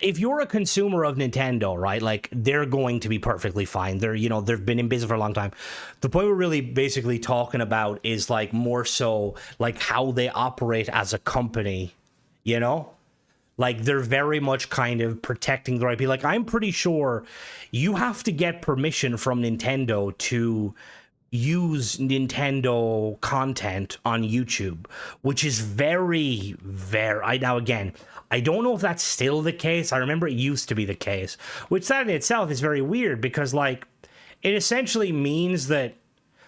if you're a consumer of Nintendo, right, like, they're going to be perfectly fine. They're, you know, they've been in business for a long time. The point we're really basically talking about is, like, more so, like, how they operate as a company, you know? Like, they're very much kind of protecting the right people. Like, I'm pretty sure you have to get permission from Nintendo to use Nintendo content on YouTube, which is very, now again, I don't know if that's still the case. I remember it used to be the case, which that in itself is very weird because, like, it essentially means that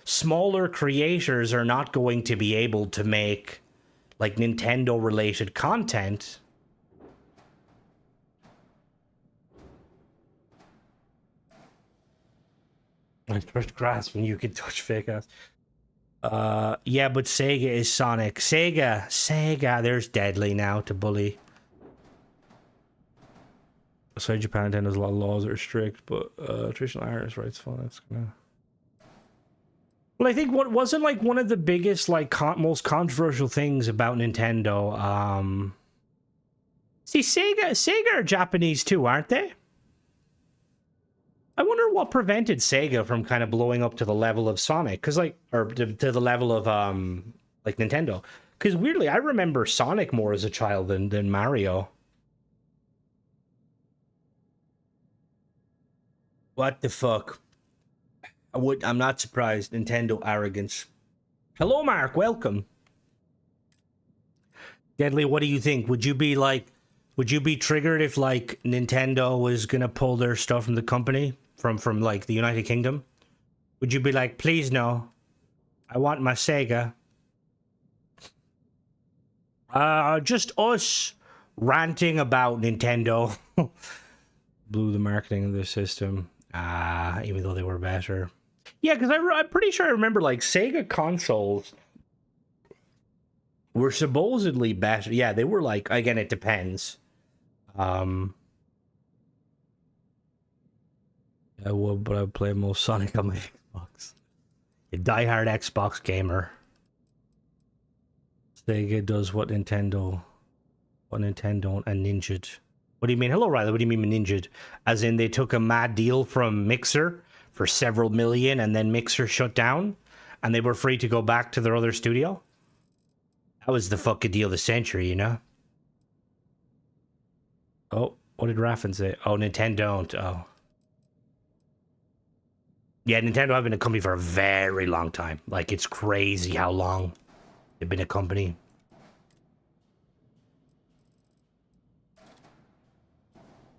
smaller creators are not going to be able to make, like, Nintendo related content. I touched grass when you could touch fake ass. Yeah, but Sega is Sonic. Sega, there's Deadly now to bully. Aside Japan, Nintendo's a lot of laws that are strict, but traditional artists' rights fun. That's gonna. Well, I think what wasn't like one of the biggest, like, most controversial things about Nintendo. See, Sega are Japanese too, aren't they? I wonder what prevented Sega from kind of blowing up to the level of Sonic, because, like, or to the level of like Nintendo. Because weirdly, I remember Sonic more as a child than Mario. What the fuck? I'm not surprised. Nintendo arrogance. Hello, Mark. Welcome. Deadly, what do you think? Would you be like Would you be triggered if like Nintendo was gonna pull their stuff from the company from like the United Kingdom? Would you be like, please no, I want my Sega? Just us ranting about Nintendo blew the marketing of the system. Even though they were better. Yeah, because I'm pretty sure I remember like Sega consoles were supposedly better. Yeah, they were like, again, it depends. I would, but I would play most Sonic on my Xbox. A diehard Xbox gamer. Sega does what Nintendo and ninja'd. What do you mean? Hello, Riley. What do you mean ninja'd? As in they took a mad deal from Mixer for several million and then Mixer shut down and they were free to go back to their other studio? That was the fucking deal of the century, you know? Oh, what did Raffin say? Oh, Nintendo don't. Oh. Yeah, Nintendo have been a company for a very long time. Like, it's crazy how long they've been a company.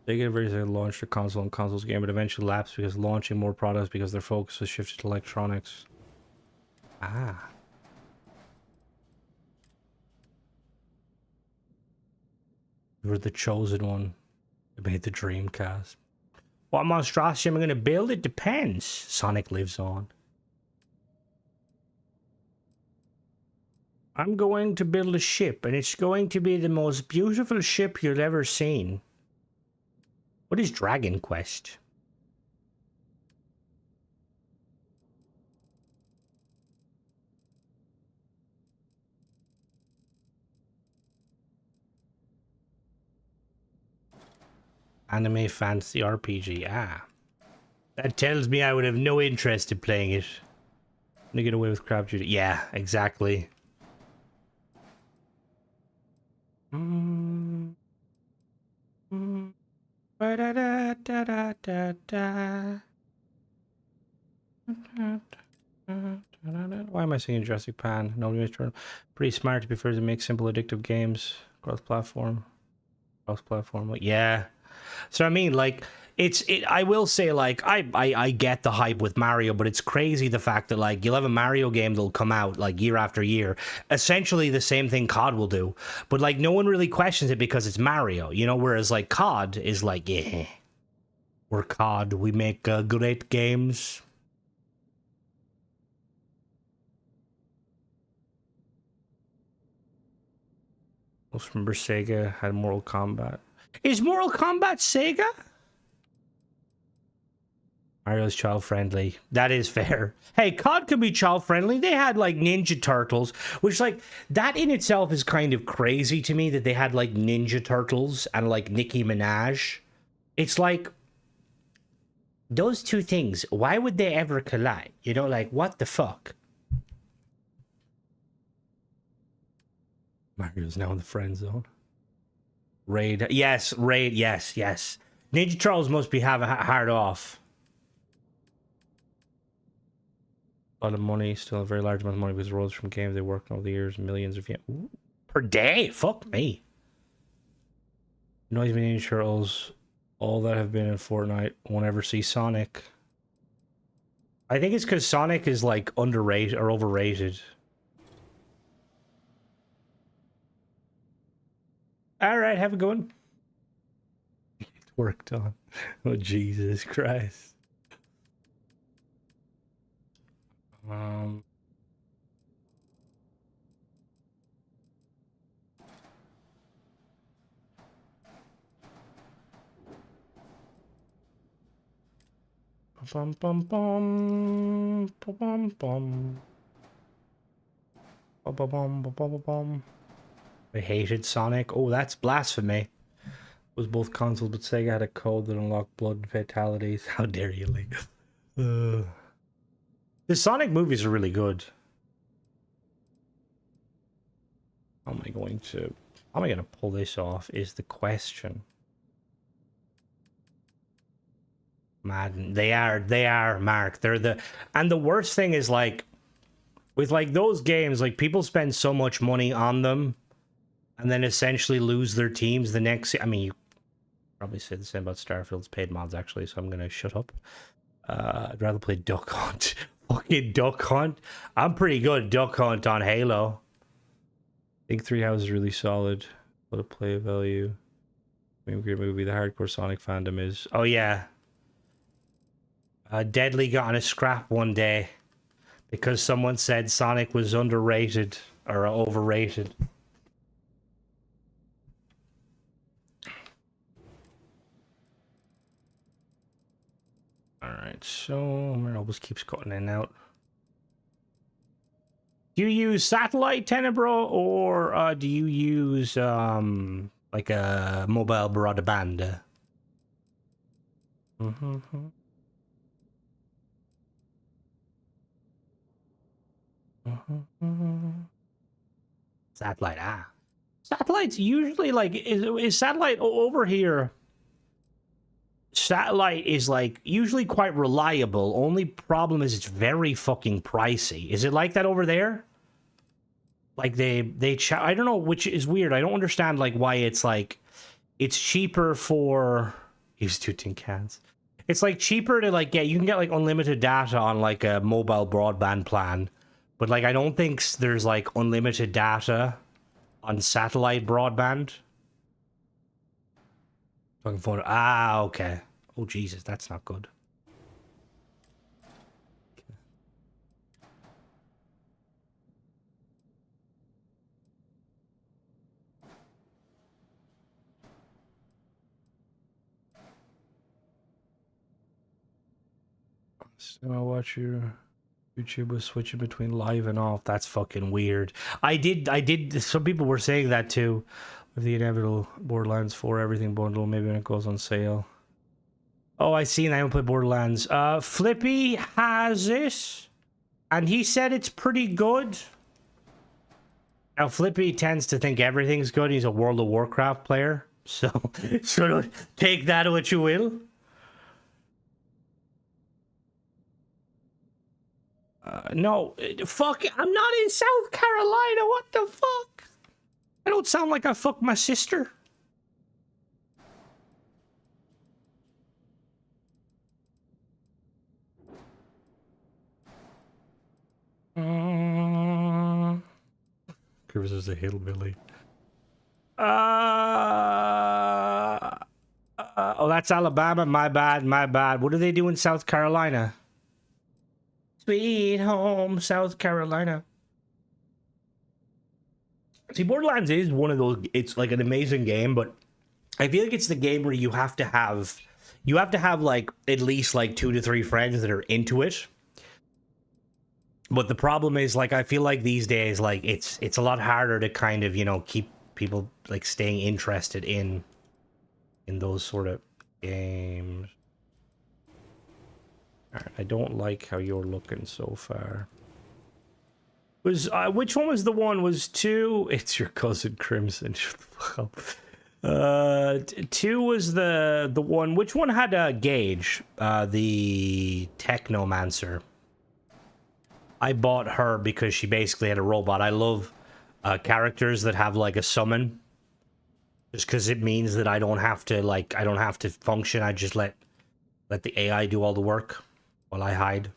They get ready to launch the console and consoles game, but eventually lapsed because launching more products because their focus was shifted to electronics. Ah. You were the chosen one. They made the Dreamcast. What monstrosity am I going to build? It depends. Sonic lives on. I'm going to build a ship, and it's going to be the most beautiful ship you've ever seen. What is Dragon Quest? Anime fantasy RPG. Ah. That tells me I would have no interest in playing it. I'm gonna get away with crap duty. Yeah, exactly. Why am I singing Jurassic Pan? Nobody turn. Pretty smart to be fair to make simple addictive games. Cross-platform. Cross-platform. Yeah. So I mean, like, I will say, like, I get the hype with Mario, but it's crazy the fact that, like, you'll have a Mario game that'll come out, like, year after year. Essentially the same thing COD will do. But, like, no one really questions it because it's Mario, you know? Whereas, like, COD is like, yeah, we're COD. We make great games. I remember Sega had Mortal Kombat. Is Mortal Kombat Sega? Mario's child friendly. That is fair. Hey, COD could be child friendly. They had like Ninja Turtles, which like that in itself is kind of crazy to me that they had like Ninja Turtles and like Nicki Minaj. It's like those two things. Why would they ever collide? You know, like what the fuck? Mario's now in the friend zone. Raid. Yes, Raid. Yes, yes. Ninja Turtles must be having hard off. A lot of money, still a very large amount of money because royalties from games they worked on over the years, millions of yen per day. Fuck me. Noise Ninja Turtles, all that have been in Fortnite won't ever see Sonic. I think it's because Sonic is like underrated or overrated. All right, have a good one. It's worked on. Oh Jesus Christ. Bum bum bum bum bum bum bum bum bum bum bum. I hated Sonic. Oh, that's blasphemy. It was both consoles, but Sega had a code that unlocked blood and fatalities. How dare you, Lee? The Sonic movies are really good. How am I going to pull this off is the question. Madden. They are, Mark. And the worst thing is like with like those games, like people spend so much money on them and then essentially lose their teams the next. I mean, you probably say the same about Starfield's paid mods actually, so I'm gonna shut up. I'd rather play Duck Hunt. Fucking Duck Hunt. I'm pretty good at Duck Hunt on Halo. I think 3 Houses is really solid. What a play value. Great movie. The hardcore Sonic fandom is. Oh yeah. Deadly got on a scrap one day because someone said Sonic was underrated or overrated. Alright, so Marbles keeps cutting in and out. Do you use satellite, Tenebro, or do you use like a mobile broadband? Satellite, satellite's usually like is satellite over here. Satellite is like usually quite reliable. Only problem is it's very fucking pricey. Is it like that over there? Like I don't know, which is weird. I don't understand like why it's like it's cheaper for use 2 tin cans. It's like cheaper to like you can get like unlimited data on like a mobile broadband plan, but like I don't think there's like unlimited data on satellite broadband. Talking phone. Okay. Oh Jesus, that's not good. So I watch your YouTube was switching between live and off. That's fucking weird. I did. Some people were saying that too. With the inevitable Borderlands 4 everything bundle, maybe when it goes on sale. Oh, I see. I haven't played Borderlands. Flippy has it, and he said it's pretty good. Now, Flippy tends to think everything's good. He's a World of Warcraft player, so sort of take that what you will. No, fuck, I'm not in South Carolina. What the fuck? I don't sound like I fucked my sister. Chris is a hillbilly. Oh, that's Alabama. My bad, my bad. What do they do in South Carolina? Sweet home, South Carolina. See, Borderlands is one of those. It's like an amazing game, but I feel like it's the game where you have to have like at least like 2 to 3 friends that are into it. But the problem is, like, I feel like these days, like it's a lot harder to kind of, you know, keep people like staying interested in those sort of games. I don't like how you're looking so far. Was which one was the one? Was 2? It's your cousin Crimson. Shut the fuck up. 2 was the one. Which one had a Gauge? The Technomancer. I bought her because she basically had a robot. I love characters that have like a summon. Just because it means that I don't have to function. I just let the AI do all the work while I hide.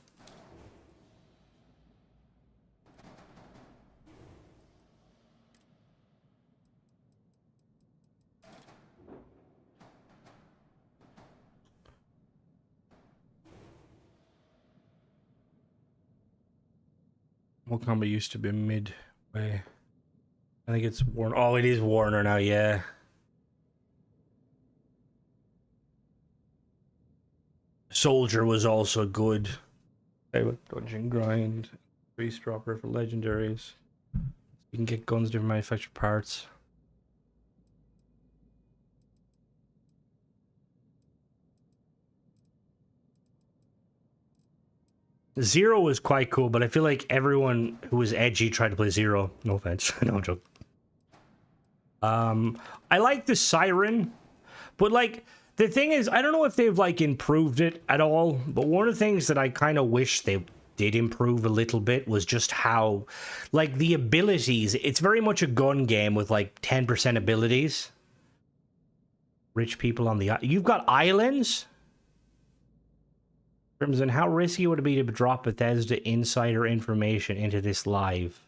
What combat used to be midway? I think it's Warner. Oh, it is Warner now, yeah. Soldier was also good. Dungeon Grind. Beast Dropper for legendaries. You can get guns, different manufactured parts. Zero was quite cool, but I feel like everyone who was edgy tried to play Zero. No offense. No joke. I like the Siren, but like the thing is, I don't know if they've like improved it at all. But one of the things that I kind of wish they did improve a little bit was just how, like, the abilities. It's very much a gun game with like 10% abilities. Rich people on the you've got islands. Crimson, how risky would it be to drop Bethesda insider information into this live?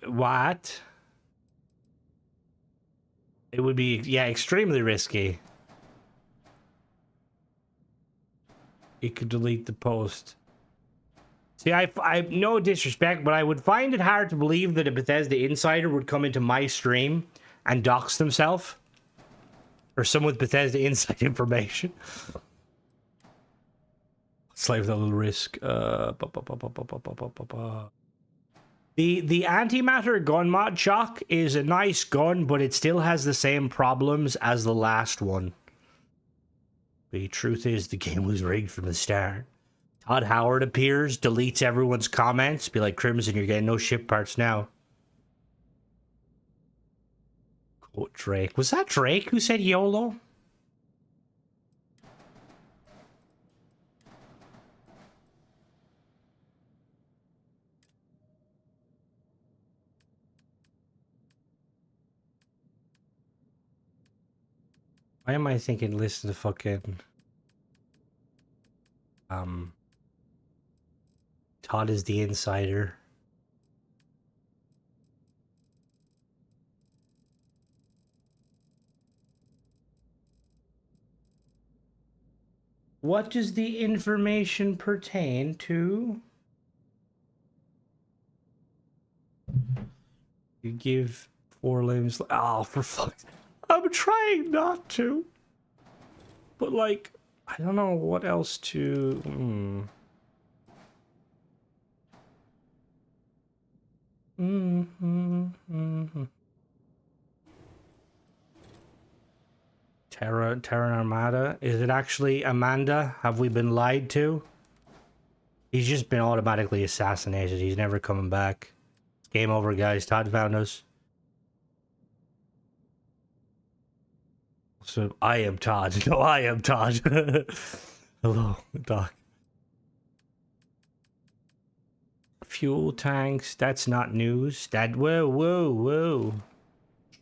What? It would be, yeah, extremely risky. You could delete the post. See, I no disrespect, but I would find it hard to believe that a Bethesda insider would come into my stream and dox themselves. Or someone with Bethesda inside information. Slave that little risk. The antimatter gun mod shock is a nice gun, but it still has the same problems as the last one. The truth is, the game was rigged from the start. Todd Howard appears, deletes everyone's comments, be like, Crimson, you're getting no ship parts now. Quote Drake. Was that Drake who said YOLO? Why am I thinking listen to fucking Todd is the insider. What does the information pertain to? You give 4 limbs. Oh, for fuck's sake. I'm trying not to. But, like, I don't know what else to... Terra Armada. Is it actually Amanda? Have we been lied to? He's just been automatically assassinated. He's never coming back. Game over, guys. Todd found us. So, I am Todd. No, I am Todd. Hello, Doc. Fuel tanks. That's not news. That... Whoa.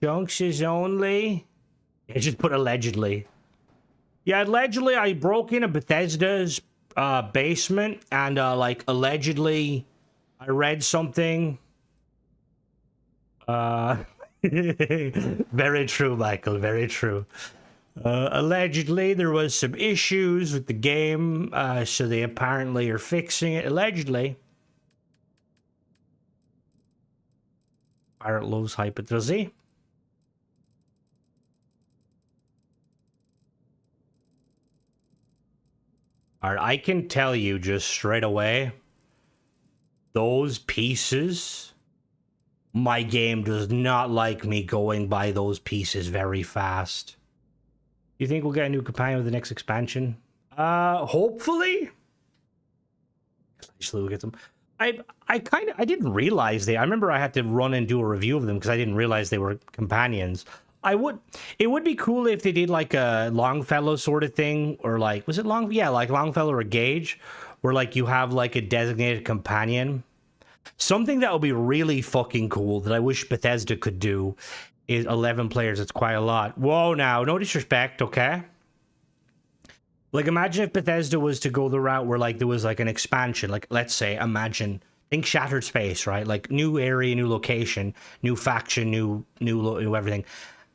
Chunks is only... I just put allegedly. Yeah, allegedly I broke into Bethesda's basement and like allegedly I read something. Very true, Michael, very true. Allegedly there was some issues with the game, so they apparently are fixing it. Allegedly. Pirate loves hyper, does he? Alright, I can tell you just straight away, those pieces, my game does not like me going by those pieces very fast. You think we'll get a new companion with the next expansion? Hopefully. Actually, we'll get them. I didn't realize I remember I had to run and do a review of them because I didn't realize they were companions. It would be cool if they did like a Longfellow sort of thing, or like, was it like Longfellow or Gage, where like you have like a designated companion. Something that would be really fucking cool that I wish Bethesda could do is 11 players. It's quite a lot. Whoa, now, no disrespect, okay? Like, imagine if Bethesda was to go the route where like there was like an expansion, like let's say, think Shattered Space, right? Like new area, new location, new faction, new everything.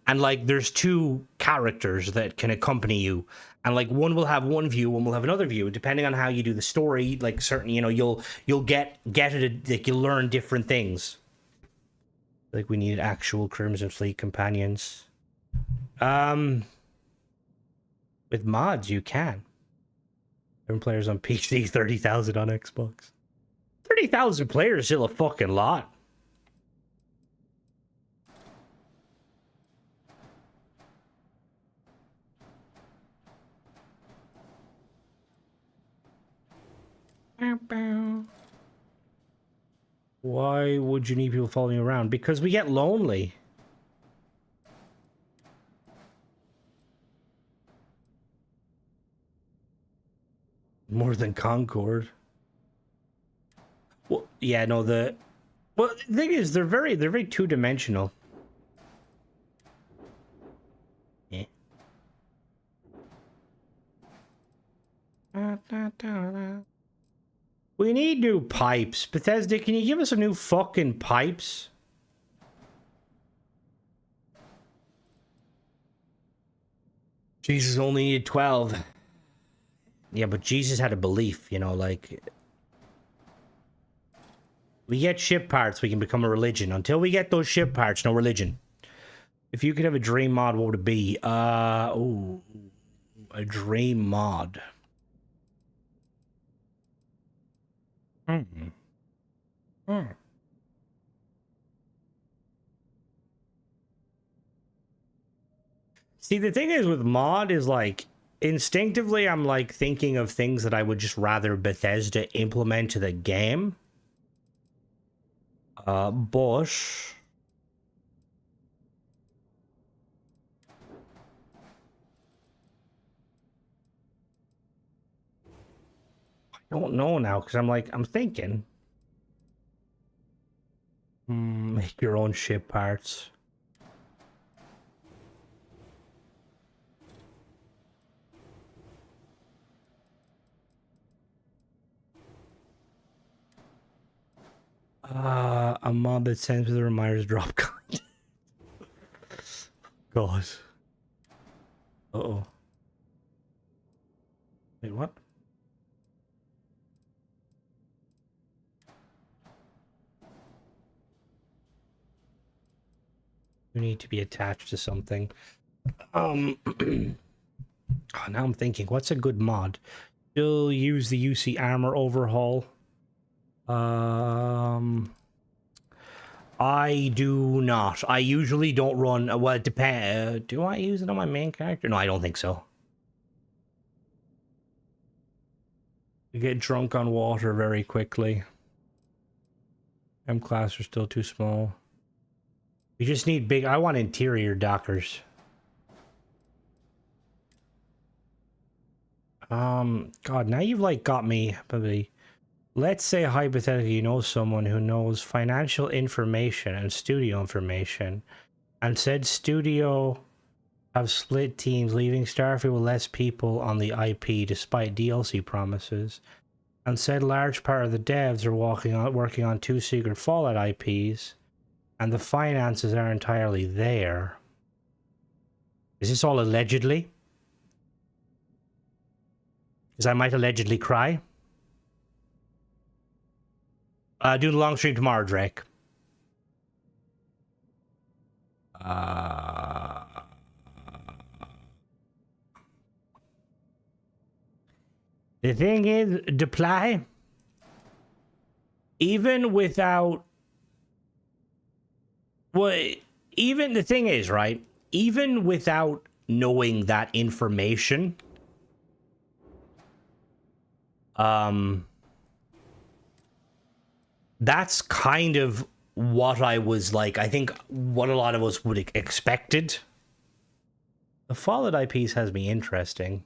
And like there's 2 characters that can accompany you, and like one will have one view, one will have another view, depending on how you do the story. Like certain, you know, you'll get it, like you'll learn different things. Like we need actual Crimson Fleet companions. With mods you can. 7 players on PC, 30,000 on Xbox. 30,000 players is still a fucking lot. Why would you need people following you around? Because we get lonely. More than Concord. Well, yeah, no, the thing is, they're very two-dimensional. Yeah. We need new pipes. Bethesda, can you give us some new fucking pipes? Jesus only needed 12. Yeah, but Jesus had a belief, you know, like... We get ship parts, we can become a religion. Until we get those ship parts, no religion. If you could have a dream mod, what would it be? Ooh, a dream mod. See, the thing is with mod is like, instinctively, I'm like thinking of things that I would just rather Bethesda implement to the game. But... I don't know now, because I'm thinking. Make your own ship parts. A mod that sends with the reminders drop content. God. Uh-oh. Wait, what? You need to be attached to something. Oh, now I'm thinking, what's a good mod? Still use the UC armor overhaul. I do not. I usually don't run. Well, it depends. Do I use it on my main character? No, I don't think so. You get drunk on water very quickly. M class are still too small. We just need big. I want interior dockers. God, now you've like got me. Probably. Let's say hypothetically you know someone who knows financial information and studio information, and said studio have split teams, leaving Starfield with less people on the IP despite DLC promises, and said large part of the devs are working on 2 secret Fallout IPs, and the finances are entirely there. Is this all allegedly? Because I might allegedly cry. Do the long stream tomorrow, Drake. The thing is, Deply, even without... Well, even the thing is, right? Even without knowing that information, that's kind of what I was like, I think what a lot of us would expected. The Fallout IPs has me interesting.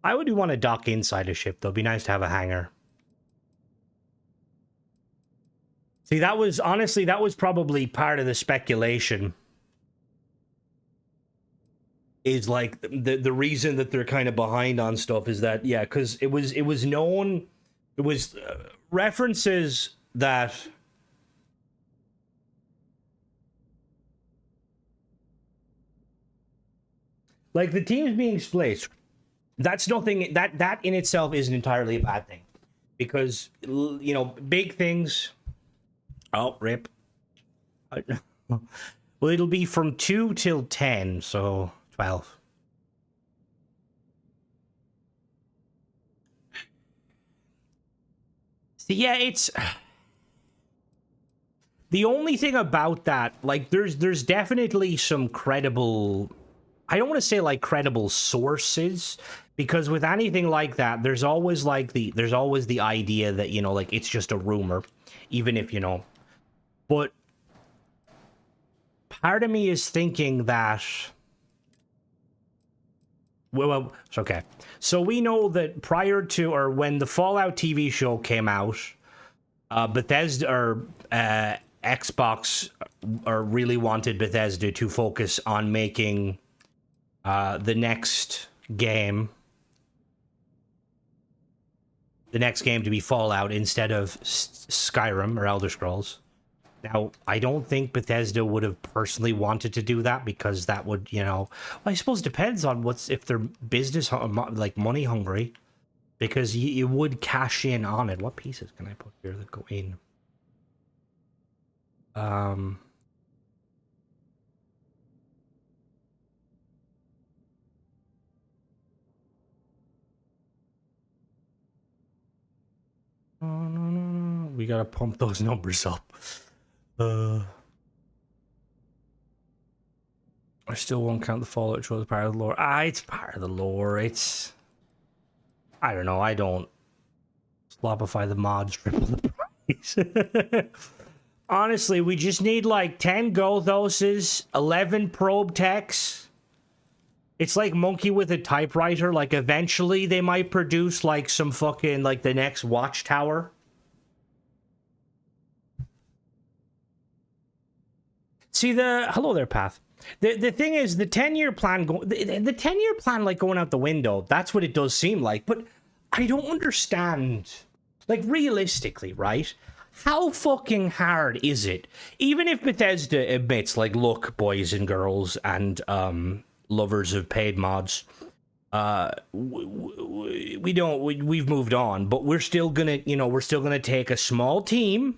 I would want to dock inside a ship, though. It'd be nice to have a hangar. See, that was, honestly, that was probably part of the speculation. Is like, the reason that they're kind of behind on stuff is that, yeah, because it was known, it was references that... Like, the teams being split, that's nothing, that in itself isn't entirely a bad thing. Because, you know, big things... Oh, rip. Well, it'll be from 2 till 10, so 12. See, yeah, it's... The only thing about that, like, there's definitely some credible... I don't want to say, like, credible sources, Because with anything like that, there's always the idea that, you know, like, it's just a rumor, even if, you know. But part of me is thinking that, well, it's okay. So we know that prior to, or when the Fallout TV show came out, Bethesda or Xbox really wanted Bethesda to focus on making the next game to be Fallout instead of Skyrim or Elder Scrolls. Now, I don't think Bethesda would have personally wanted to do that, because that would, you know, well, I suppose it depends on if they're business, like, money hungry, because you would cash in on it. What pieces can I put here that go in? No. We gotta pump those numbers up. I still won't count the Fallout show as part of the lore. It's part of the lore. It's... I don't know. I don't slopify the mods, triple the price. Honestly, we just need like 10 Gothoses, 11 probe techs. It's like Monkey with a typewriter. Like, eventually they might produce like some fucking, like, the next Watchtower. See, hello there, Path. The thing is, the 10-year plan the 10-year plan, like, going out the window. That's what it does seem like. But I don't understand, like, realistically, right? How fucking hard is it? Even if Bethesda admits, like, look, boys and girls and lovers of paid mods, we've moved on, but we're still gonna take a small team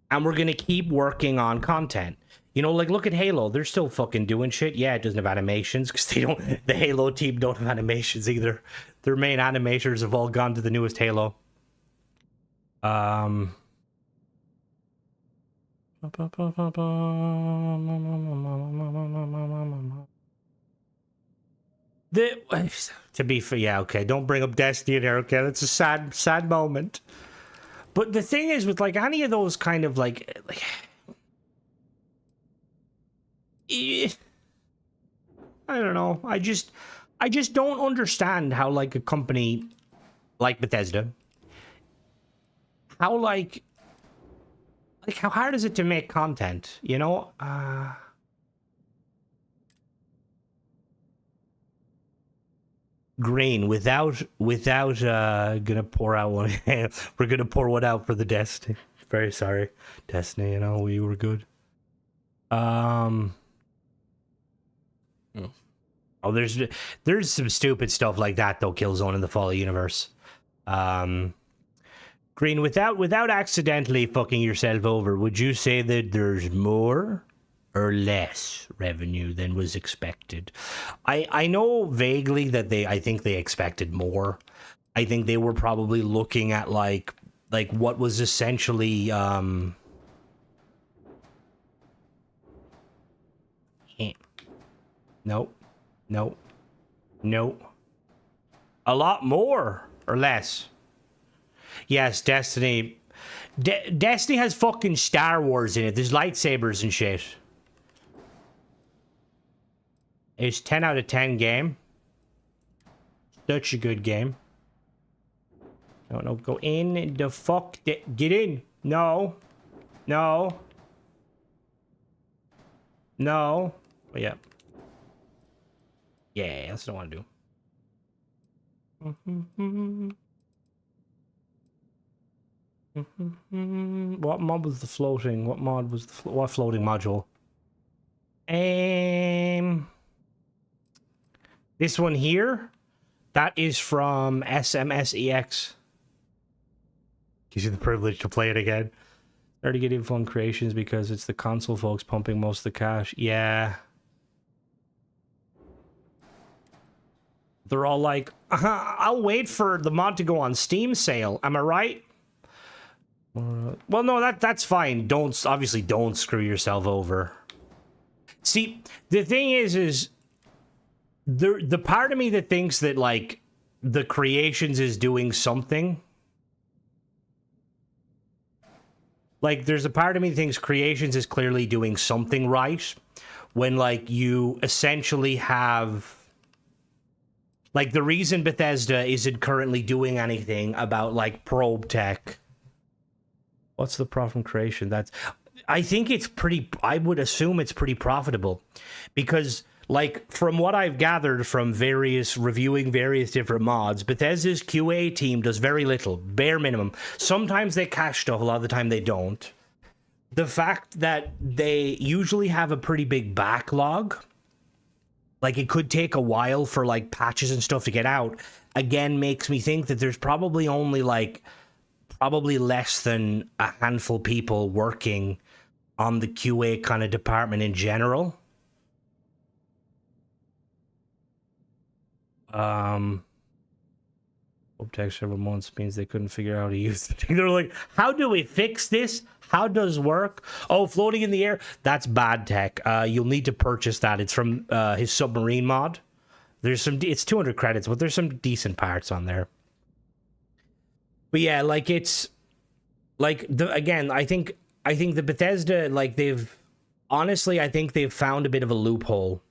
and we're gonna keep working on content. You know, like, look at Halo. They're still fucking doing shit. Yeah, it doesn't have animations, because the Halo team don't have animations either. Their main animators have all gone to the newest Halo. To be fair, yeah, okay, don't bring up Destiny there, okay? That's a sad moment. But the thing is, with, like, any of those kind of, like I don't know. I just don't understand how, like, a company like Bethesda, how hard is it to make content, you know? Green, without gonna pour out one. We're gonna pour one out for the Destiny. Very sorry, Destiny, you know, we were good. Oh, there's some stupid stuff like that, though. Killzone in the Fallout universe. Green, without accidentally fucking yourself over, would you say that there's more or less revenue than was expected? I know vaguely that I think they expected more. I think they were probably looking at like what was essentially Nope. A lot more or less. Yes, Destiny. Destiny has fucking Star Wars in it. There's lightsabers and shit. It's 10 out of 10 game. Such a good game. No, go in the fuck. Get in. No. Oh, yeah. Yeah, that's what I want to do. What mod was the floating? What mod was what floating module? This one here, that is from SMSEX. Gives you the privilege to play it again. Already get info on creations because it's the console folks pumping most of the cash. Yeah. They're all like, I'll wait for the mod to go on Steam sale. Am I right? Well, no, that's fine. Obviously don't screw yourself over. See, the thing is the part of me that thinks that like the creations is doing something. Like, there's a part of me that thinks creations is clearly doing something right when, like, you essentially have... Like, the reason Bethesda isn't currently doing anything about, like, probe tech... What's the profit from creation? That's... I think it's pretty... I would assume it's pretty profitable. Because, like, from what I've gathered from reviewing various different mods, Bethesda's QA team does very little, bare minimum. Sometimes they cache stuff, a lot of the time they don't. The fact that they usually have a pretty big backlog, like it could take a while for like patches and stuff to get out, again makes me think that there's probably only like, probably less than a handful of people working on the QA kind of department in general. Take several months means they couldn't figure out how to use the thing. They're like, how do we fix this? How does work? Oh, floating in the air? That's bad tech. You'll need to purchase that. It's from his submarine mod. There's some, it's 200 credits, but there's some decent parts on there. But yeah, like it's like again, I think the Bethesda, like honestly, I think they've found a bit of a loophole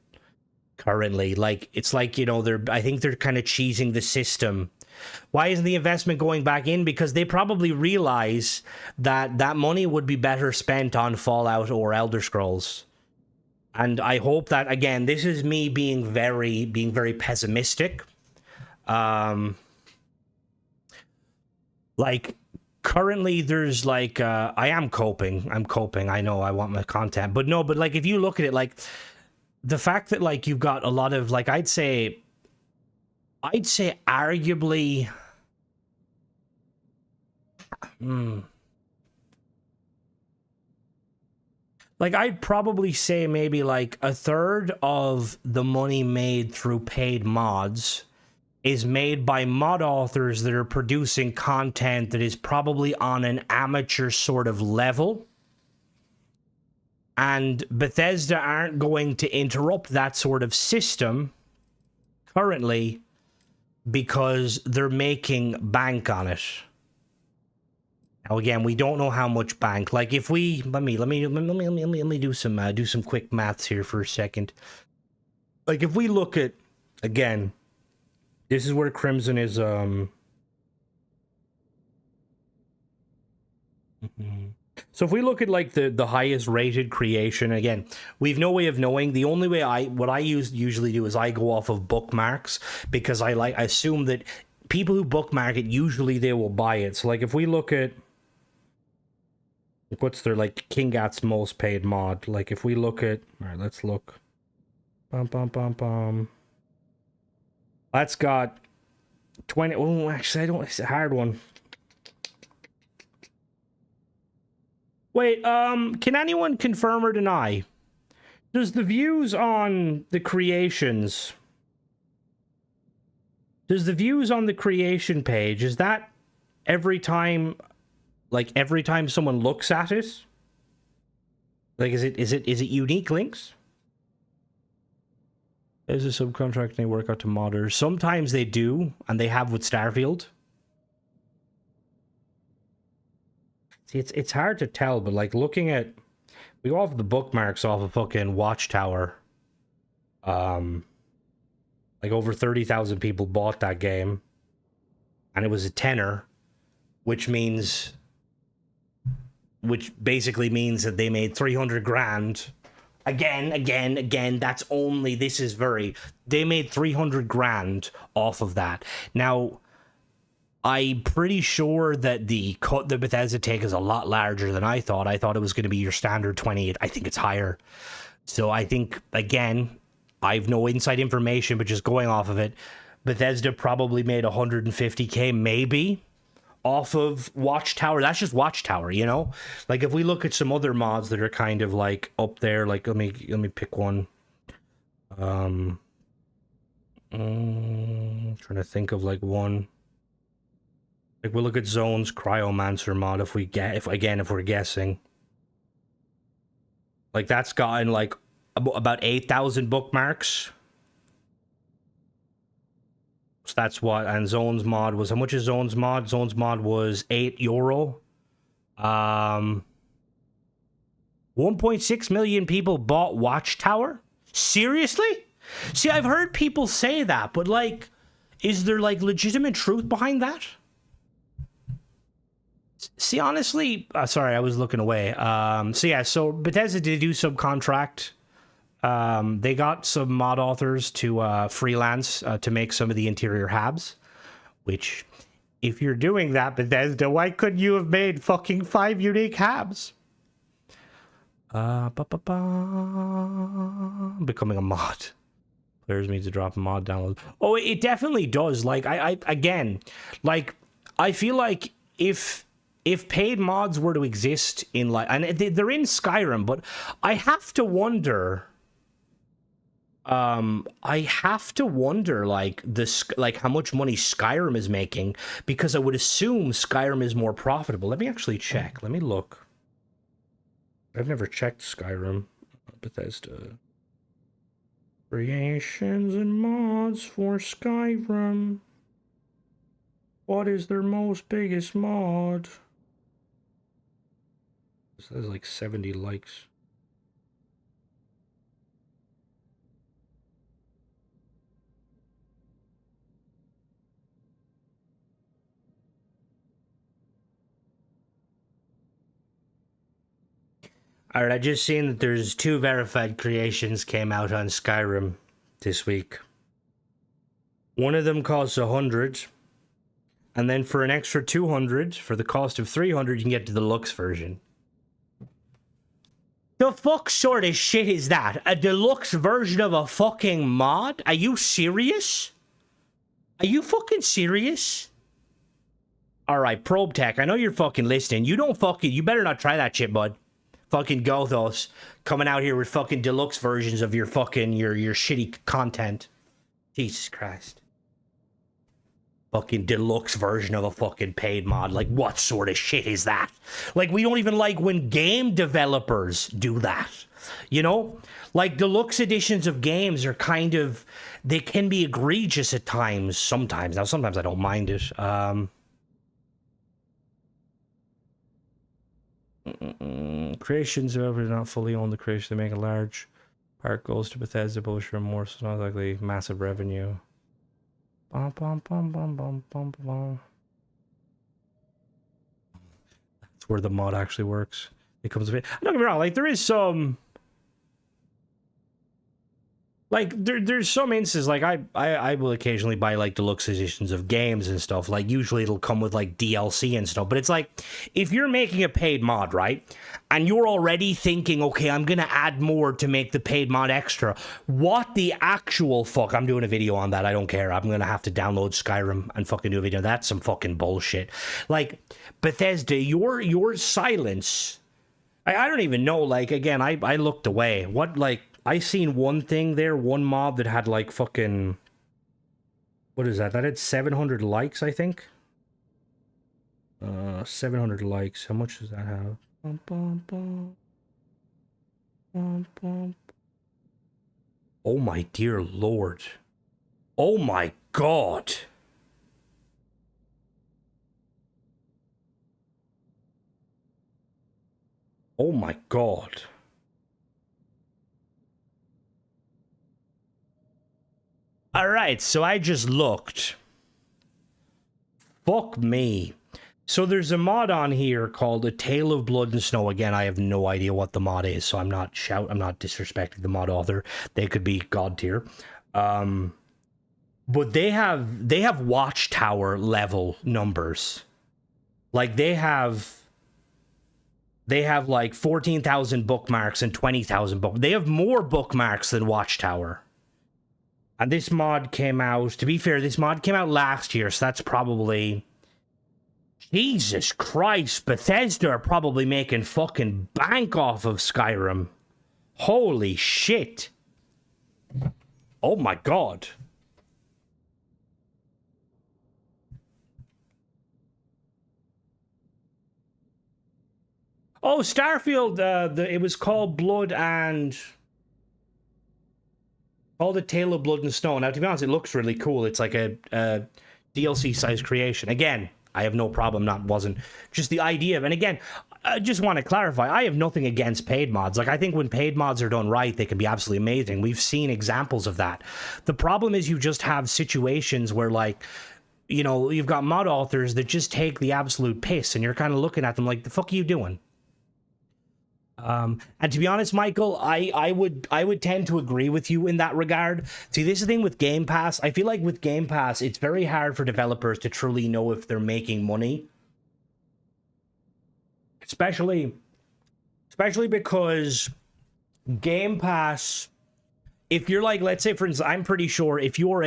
currently. Like it's like, you know, I think they're kind of cheesing the system. Why isn't the investment going back in? Because they probably realize that that money would be better spent on Fallout or Elder Scrolls. And I hope that, again, this is me being very pessimistic. Like currently there's like I'm coping. I know I want my content, but no, but like if you look at it, like the fact that like you've got a lot of like I'd say arguably like I'd probably say maybe like a third of the money made through paid mods is made by mod authors that are producing content that is probably on an amateur sort of level. And Bethesda aren't going to interrupt that sort of system currently because they're making bank on it. Now again, we don't know how much bank. Like if we let me do some quick maths here for a second. Like if we look at, again, this is where Crimson is So if we look at like the highest rated creation, again, we've no way of knowing. The only way what I usually do is I go off of bookmarks, because I assume that people who bookmark it, usually they will buy it. So like if we look at what's their like Kingat's most paid mod, like if we look at, all right, let's look. That's got 20. Oh, actually, I don't. It's a hard one. Wait, can anyone confirm or deny? Does the views on the creations... Does the views on the creation page, is that every time... Like, every time someone looks at it? Like, is it unique links? Is a subcontract they work out to modders? Sometimes they do, and they have with Starfield. See, it's hard to tell, but like looking at, we go off the bookmarks off a fucking Watchtower. Like over 30,000 people bought that game, and it was a tenner, which basically means that they made 300 grand. Again, that's only, they made 300 grand off of that. Now, I'm pretty sure that the cut that Bethesda take is a lot larger than I thought. I thought it was going to be your standard 28. I think it's higher. So I think, again, I have no inside information, but just going off of it, Bethesda probably made 150K maybe off of Watchtower. That's just Watchtower, you know? Like if we look at some other mods that are kind of like up there, like let me pick one. Trying to think of like one. Like we'll look at Zone's Cryomancer mod if we're guessing. Like that's gotten like about 8,000 bookmarks. So that's what, and Zone's mod was, how much is Zone's mod? Zone's mod was €8. 1.6 million people bought Watchtower? Seriously? See, I've heard people say that, but like, is there like legitimate truth behind that? See, honestly, sorry, I was looking away. So Bethesda did do subcontract. They got some mod authors to freelance to make some of the interior habs, which, if you're doing that, Bethesda, why couldn't you have made fucking 5 unique habs? Becoming a mod. Players need to drop a mod download. Oh, it definitely does. Like, I feel like if paid mods were to exist in, like, and they're in Skyrim, but I have to wonder, like, how much money Skyrim is making, because I would assume Skyrim is more profitable. Let me actually check. Let me look. I've never checked Skyrim. Bethesda. Creations and mods for Skyrim. What is their most biggest mod? This has like 70 likes. Alright, I just seen that there's 2 verified creations came out on Skyrim this week. One of them costs 100, and then for an extra 200, for the cost of 300, you can get to the deluxe version. The fuck sort of shit is that? A deluxe version of a fucking mod? Are you serious? Are you fucking serious? Alright, Probe Tech, I know you're fucking listening. You better not try that shit, bud. Fucking Gothos coming out here with fucking deluxe versions of your fucking, your shitty content. Jesus Christ. Fucking deluxe version of a fucking paid mod. Like, what sort of shit is that? Like, we don't even like when game developers do that. You know? Like, deluxe editions of games are kind of, they can be egregious at times, sometimes. Now, sometimes I don't mind it. Creations, however, do not fully own the creation. They make a large part goes to Bethesda, publisher, more so not likely massive revenue. Bum, bum, bum, bum, bum, bum, bum. That's where the mod actually works. It comes with it. Don't get me wrong, like, there is some, like, there's some instances, like, I will occasionally buy, like, deluxe editions of games and stuff. Like, usually it'll come with, like, DLC and stuff. But it's like, if you're making a paid mod, right? And you're already thinking, okay, I'm gonna add more to make the paid mod extra. What the actual fuck? I'm doing a video on that. I don't care. I'm gonna have to download Skyrim and fucking do a video. That's some fucking bullshit. Like, Bethesda, your silence. I don't even know. Like, again, I looked away. What, like, I seen one thing there, one mob that had like fucking, what is that? That had 700 likes, I think. 700 likes. How much does that have? Bum, bum, bum. Bum, bum. Oh my dear Lord. Oh my God. Oh my God. Alright, so I just looked. Fuck me. So there's a mod on here called A Tale of Blood and Snow. Again, I have no idea what the mod is, so I'm not disrespecting the mod author. They could be god tier. But they have Watchtower level numbers. Like, they have like 14,000 bookmarks and 20,000 book. They have more bookmarks than Watchtower. And this mod came out, to be fair, this mod came out last year, so that's probably, Jesus Christ, Bethesda are probably making fucking bank off of Skyrim. Holy shit. Oh my God. Oh, Starfield, it was called Blood and... Called it Tale of Blood and Snow. Now, to be honest, it looks really cool. It's like a DLC-sized creation. Again, I have no problem. Wasn't just the idea of, and again, I just want to clarify, I have nothing against paid mods. Like, I think when paid mods are done right, they can be absolutely amazing. We've seen examples of that. The problem is you just have situations where, like, you know, you've got mod authors that just take the absolute piss, and you're kind of looking at them like, the fuck are you doing? And to be honest, Michael, I would tend to agree with you in that regard. See, this is the thing with Game Pass. I feel like with Game Pass, it's very hard for developers to truly know if they're making money. Especially because Game Pass, if you're like, let's say for instance, I'm pretty sure if you're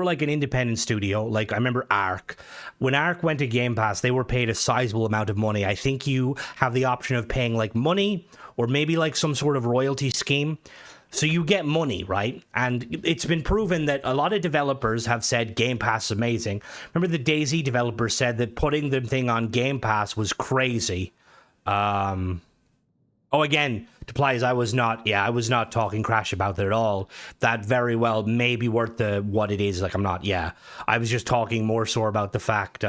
like an independent studio, like I remember Ark, when Ark went to Game Pass, they were paid a sizable amount of money. I think you have the option of paying like money or maybe like some sort of royalty scheme. So you get money, right? And it's been proven that a lot of developers have said Game Pass is amazing. Remember the DayZ developers said that putting the thing on Game Pass was crazy. Oh, again, to Plies, I was not talking crash about it at all. That very well may be worth what it is. Like, I was just talking more so about the fact,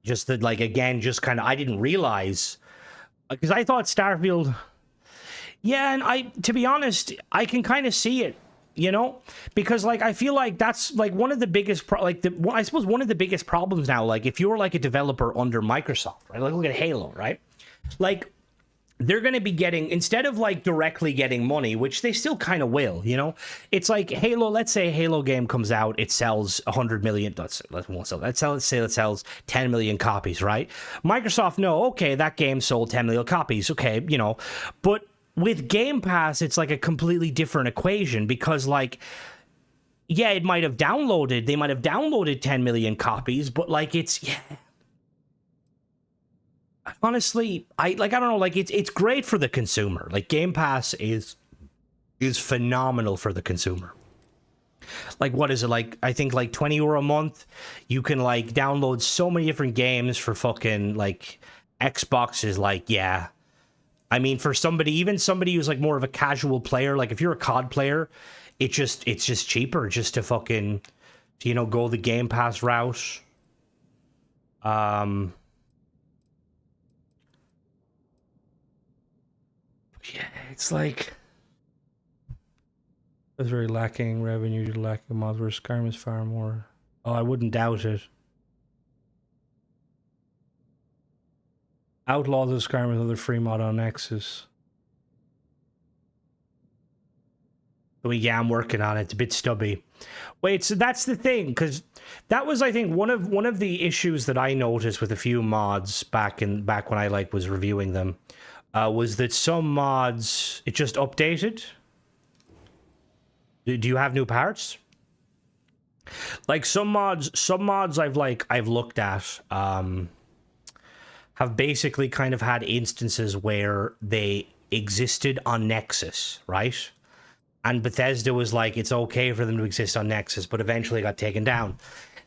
just that, like, again, just kind of, I didn't realize, because I thought Starfield, yeah, and to be honest, I can kind of see it, you know, because, like, I feel like that's, like, one of the biggest, I suppose one of the biggest problems now, like, if you're, like, a developer under Microsoft, right, like, look at Halo, right, like, they're going to be getting, instead of like directly getting money, which they still kind of will, you know, it's like Halo, let's say a Halo game comes out, it sells 100 million, let's say it sells 10 million copies, right? Microsoft, no, okay, that game sold 10 million copies, okay, you know, but with Game Pass, it's like a completely different equation because, like, yeah, they might have downloaded 10 million copies, but like honestly, I don't know, like it's great for the consumer. Like Game Pass is phenomenal for the consumer. Like, what is it, like, I think like €20 a month, you can like download so many different games for fucking, like, Xbox is like, yeah. I mean, for even somebody who's like more of a casual player, like if you're a COD player, it's just cheaper just to fucking, you know, go the Game Pass route. Yeah, it's like it's very lacking revenue due to lack of mods, where Skyrim is far more. Oh, I wouldn't doubt it. Outlaws of Skyrim with another free mod on Nexus. So yeah, I'm working on it. It's a bit stubby. Wait, so that's the thing, because that was, I think, one of the issues that I noticed with a few mods back when I like was reviewing them. Was that some mods, it just updated? Do you have new parts? Like some mods I've looked at have basically kind of had instances where they existed on Nexus, right? And Bethesda was like, it's okay for them to exist on Nexus, but eventually got taken down.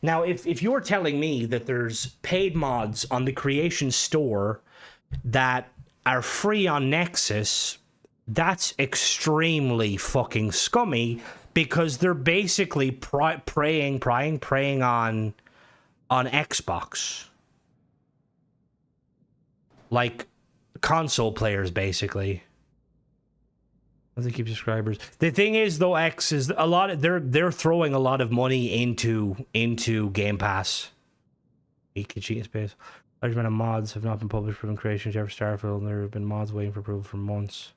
Now, if you're telling me that there's paid mods on the Creation Store that are free on Nexus, that's extremely fucking scummy, because they're basically preying on Xbox, like console players, basically. They keep subscribers. The thing is, though, X is a lot of, they're throwing a lot of money into Game Pass. Cheating space. Large amount of mods have not been published from creation to ever Starfield, and there have been mods waiting for approval for months.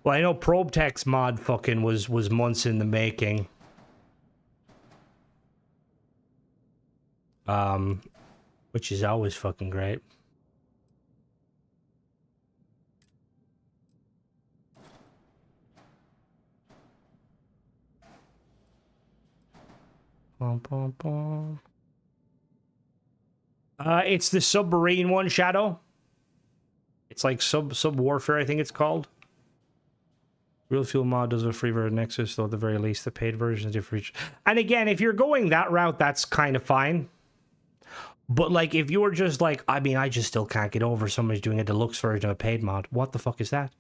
Well, I know ProbeTech's mod fucking was months in the making. Which is always fucking great. Bum, bum, bum. It's the submarine one, Shadow. It's like sub warfare, I think it's called. Real Fuel mod does a free version of Nexus, though at the very least the paid version is different. And again, if you're going that route, that's kind of fine. But like, if you're just like, I mean, I just still can't get over somebody's doing a deluxe version of a paid mod. What the fuck is that?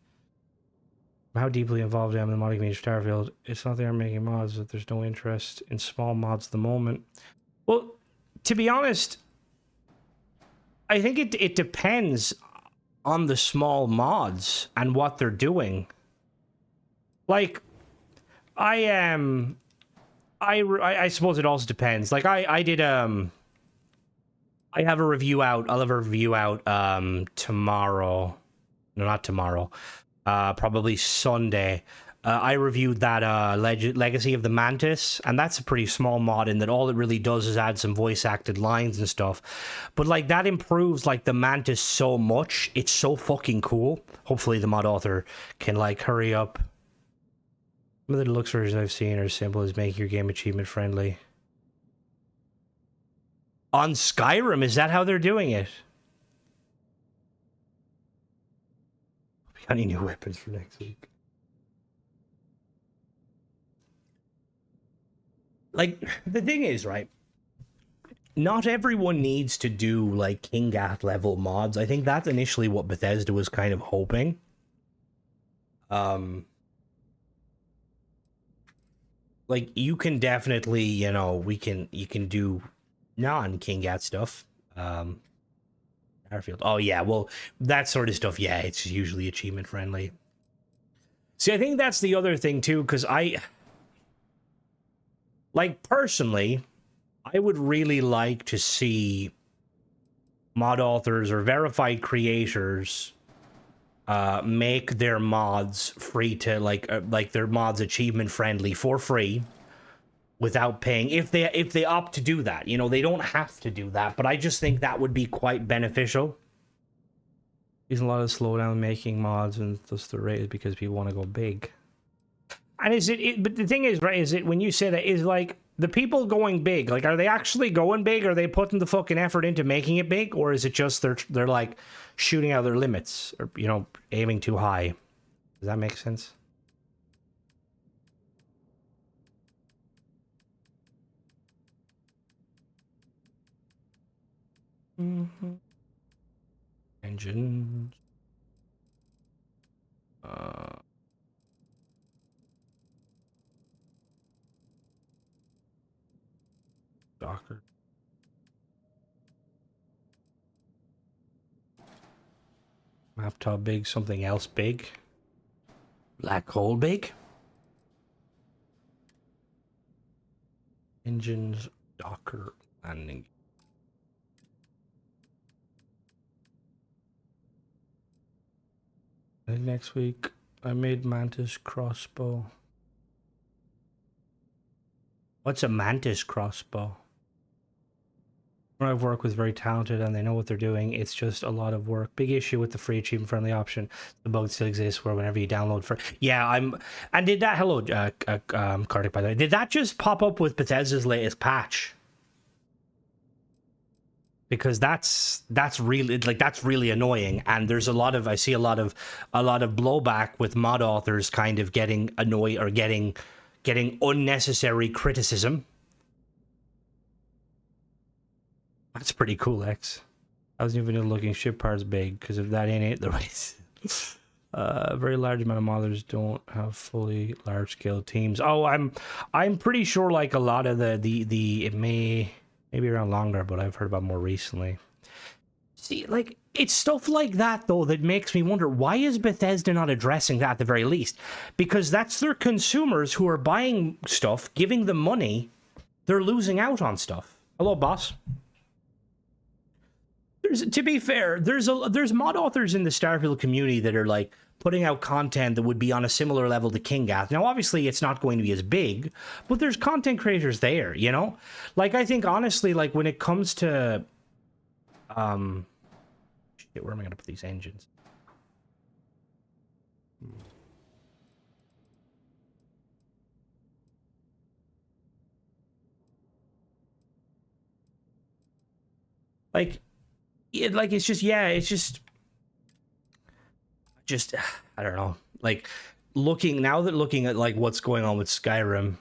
How deeply involved I am in the modding community of Starfield. It's not they aren't making mods, that there's no interest in small mods at the moment. Well, to be honest, I think it depends on the small mods and what they're doing. Like, I suppose it also depends. Like, I did, I have a review out. I'll have a review out, tomorrow. No, not tomorrow. Probably Sunday. I reviewed that Legacy of the Mantis, and that's a pretty small mod in that all it really does is add some voice acted lines and stuff. But like that improves like the Mantis so much. It's so fucking cool. Hopefully the mod author can like hurry up. Some of the deluxe versions I've seen are as simple as making your game achievement friendly. On Skyrim, is that how they're doing it? Any new weapons for next week? Like, the thing is, right? Not everyone needs to do, like, King Gath level mods. I think that's initially what Bethesda was kind of hoping. Like, you can definitely, you know, you can do non-King Gath stuff. Starfield. Oh, yeah, well, that sort of stuff, yeah, it's usually achievement friendly. See, I think that's the other thing, too, because like, personally, I would really like to see mod authors or verified creators make their mods free to, like their mods achievement friendly for free without paying, if they opt to do that. You know, they don't have to do that, but I just think that would be quite beneficial. There's a lot of slowdown making mods, and thus the rate is because people want to go big. And is it, but the thing is, right, is it, when you say that, is like, the people going big, like, are they actually going big? Are they putting the fucking effort into making it big? Or is it just they're like, shooting out their limits, or, you know, aiming too high? Does that make sense? Mm-hmm. Engines. Docker. Laptop big, something else big. Black hole big. Engines, Docker, landing. I think next week I made Mantis crossbow. What's a Mantis crossbow? I've worked with very talented and they know what they're doing. It's just a lot of work. Big issue with the free achievement friendly option. The bug still exists where whenever you download for, yeah, and did that, hello, Kartik, by the way, did that just pop up with Bethesda's latest patch? Because that's really, like, that's really annoying, and there's a lot of, I see a lot of blowback with mod authors kind of getting annoyed or getting unnecessary criticism. That's pretty cool, X. I was even looking ship parts big, because if that ain't the race. A very large amount of modders don't have fully large scale teams. Oh, I'm pretty sure like a lot of the it may maybe around longer, but I've heard about more recently. See, like, it's stuff like that though that makes me wonder, why is Bethesda not addressing that at the very least? Because that's their consumers who are buying stuff, giving them money. They're losing out on stuff. Hello, boss. To be fair, there's mod authors in the Starfield community that are like putting out content that would be on a similar level to King Gath. Now, obviously, it's not going to be as big, but there's content creators there, you know? Like, I think, honestly, like, when it comes to... Shit, where am I going to put these engines? Like... it's just, yeah, it's just I don't know, like, looking at like what's going on with Skyrim,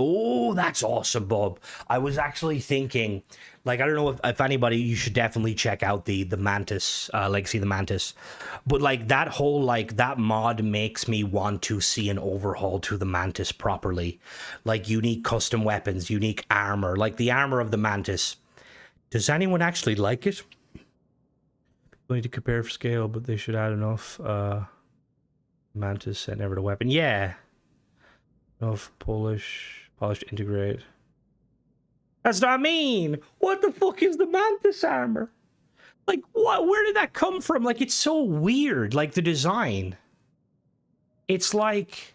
Oh, that's awesome, Bob. I was actually thinking, like, I don't know if anybody, you should definitely check out the Mantis, Legacy of the Mantis. But, like, that whole, like, that mod makes me want to see an overhaul to the Mantis properly. Like, unique custom weapons, unique armor, like the armor of the Mantis. Does anyone actually like it? We need to compare for scale, but they should add enough, Mantis set never to weapon. Yeah. Enough polished integrate. That's what I mean. What the fuck is the Mantis armor? Like, what? Where did that come from? Like, it's so weird. Like, the design. It's like...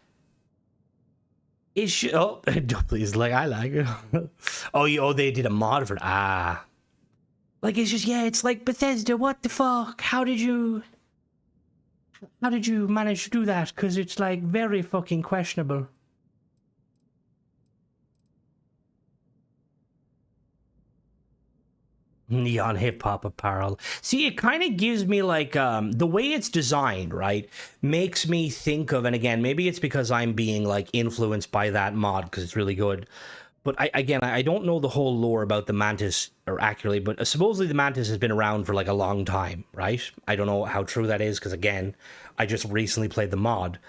oh, please, like, I like it. Oh, they did a mod for it. Ah. Like, it's just, yeah, it's like, Bethesda, what the fuck? How did you manage to do that? Because it's, like, very fucking questionable. Neon hip-hop apparel. See, it kind of gives me, like, the way it's designed, right, makes me think of, and again, maybe it's because I'm being, like, influenced by that mod, because it's really good, but I don't know the whole lore about the Mantis, or accurately, but supposedly the Mantis has been around for, like, a long time, right? I don't know how true that is, because, again, I just recently played the mod.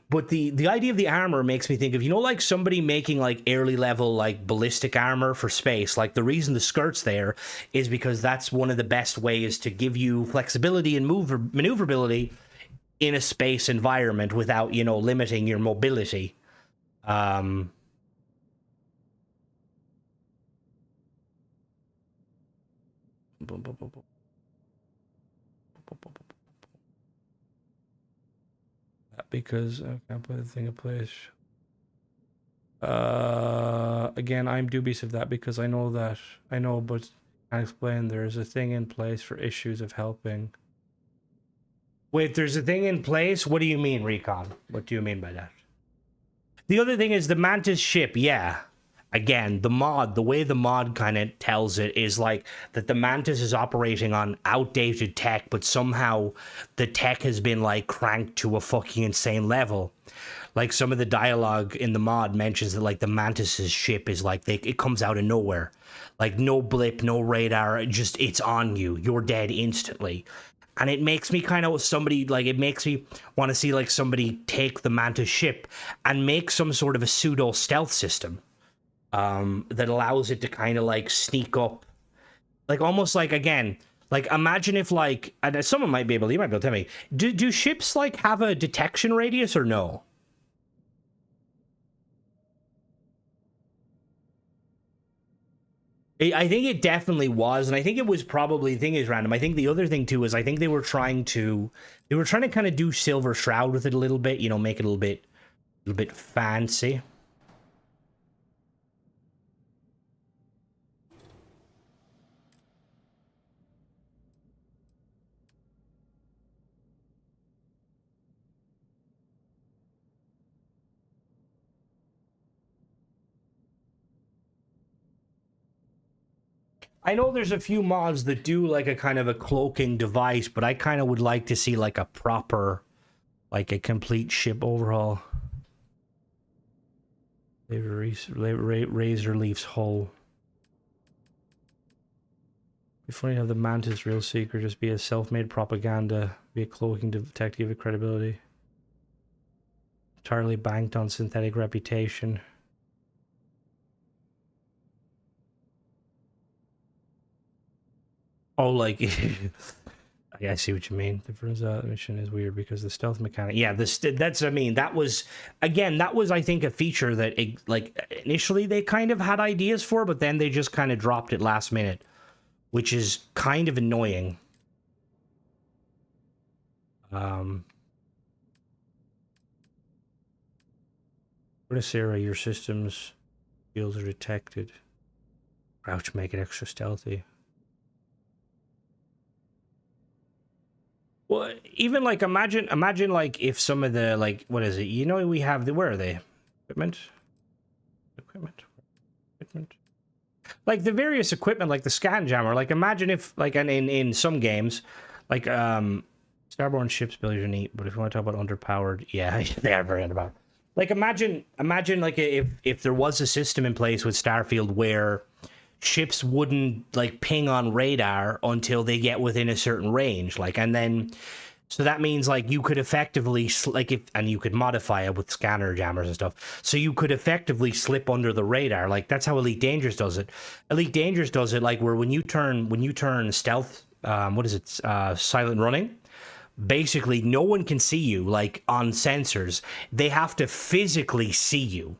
But the idea of the armor makes me think of, you know, like somebody making like early level like ballistic armor for space. Like the reason the skirt's there is because that's one of the best ways to give you flexibility and maneuverability in a space environment without, you know, limiting your mobility. Because I can't put the thing in place. Again, I'm dubious of that because I know, but I explain there's a thing in place for issues of helping. Wait, there's a thing in place? What do you mean, Recon? What do you mean by that? The other thing is the Mantis ship, yeah. Again, the way the mod kind of tells it is like that the Mantis is operating on outdated tech, but somehow the tech has been like cranked to a fucking insane level. Like some of the dialogue in the mod mentions that like the Mantis's ship is like it comes out of nowhere. Like no blip, no radar, it's on you. You're dead instantly. And it makes me kind of it makes me want to see like somebody take the Mantis ship and make some sort of a pseudo stealth system. That allows it to kind of like sneak up, like almost like, again, like imagine if like, and someone might be able to tell me, do ships like have a detection radius or no? I think it definitely was, and I think it was probably, the thing is random. I think the other thing too is I think they were trying to kind of do Silver Shroud with it a little bit, you know, make it a little bit fancy. I know there's a few mods that do like a kind of a cloaking device, but I kind of would like to see like a proper, like a complete ship overhaul. Razor Leaf's hull. It'd be funny to have the Mantis real secret just be a self-made propaganda, be a cloaking tech to give it credibility. Entirely banked on synthetic reputation. Oh, like, I see what you mean. The first mission is weird because the stealth mechanic. Yeah, that was, again, that was, I think, a feature that, initially they kind of had ideas for, but then they just kind of dropped it last minute, which is kind of annoying. For this era, your system's fields are detected. Crouch, make it extra stealthy. Well, even like imagine like if some of the like, what is it? You know, we have where are they? Equipment. Like the various equipment, like the scan jammer. Like imagine if like in some games, like starborn ships builders are neat, but if you want to talk about underpowered, yeah, they are very underpowered. Like imagine like if there was a system in place with Starfield where ships wouldn't like ping on radar until they get within a certain range, like, and then so that means like you could effectively like if and you could modify it with scanner jammers and stuff, so you could effectively slip under the radar. Like that's how Elite Dangerous does it. Elite Dangerous does it like where when you turn stealth, what is it, silent running, basically no one can see you like on sensors. They have to physically see you,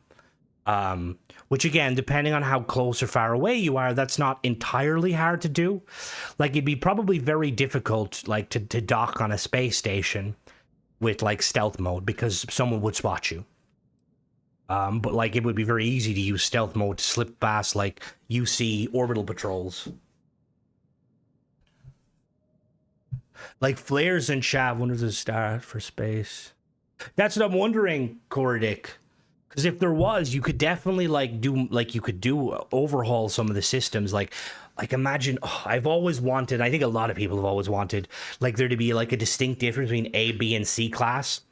which again, depending on how close or far away you are, that's not entirely hard to do. Like it'd be probably very difficult like to dock on a space station with like stealth mode because someone would spot you. But like it would be very easy to use stealth mode to slip past like UC orbital patrols. Like flares and chav, when does it start for space? That's what I'm wondering, Cordic. Because if there was, you could definitely like do overhaul some of the systems. Like imagine, I've always wanted, I think a lot of people have always wanted, like there to be like a distinct difference between A, B, and C class.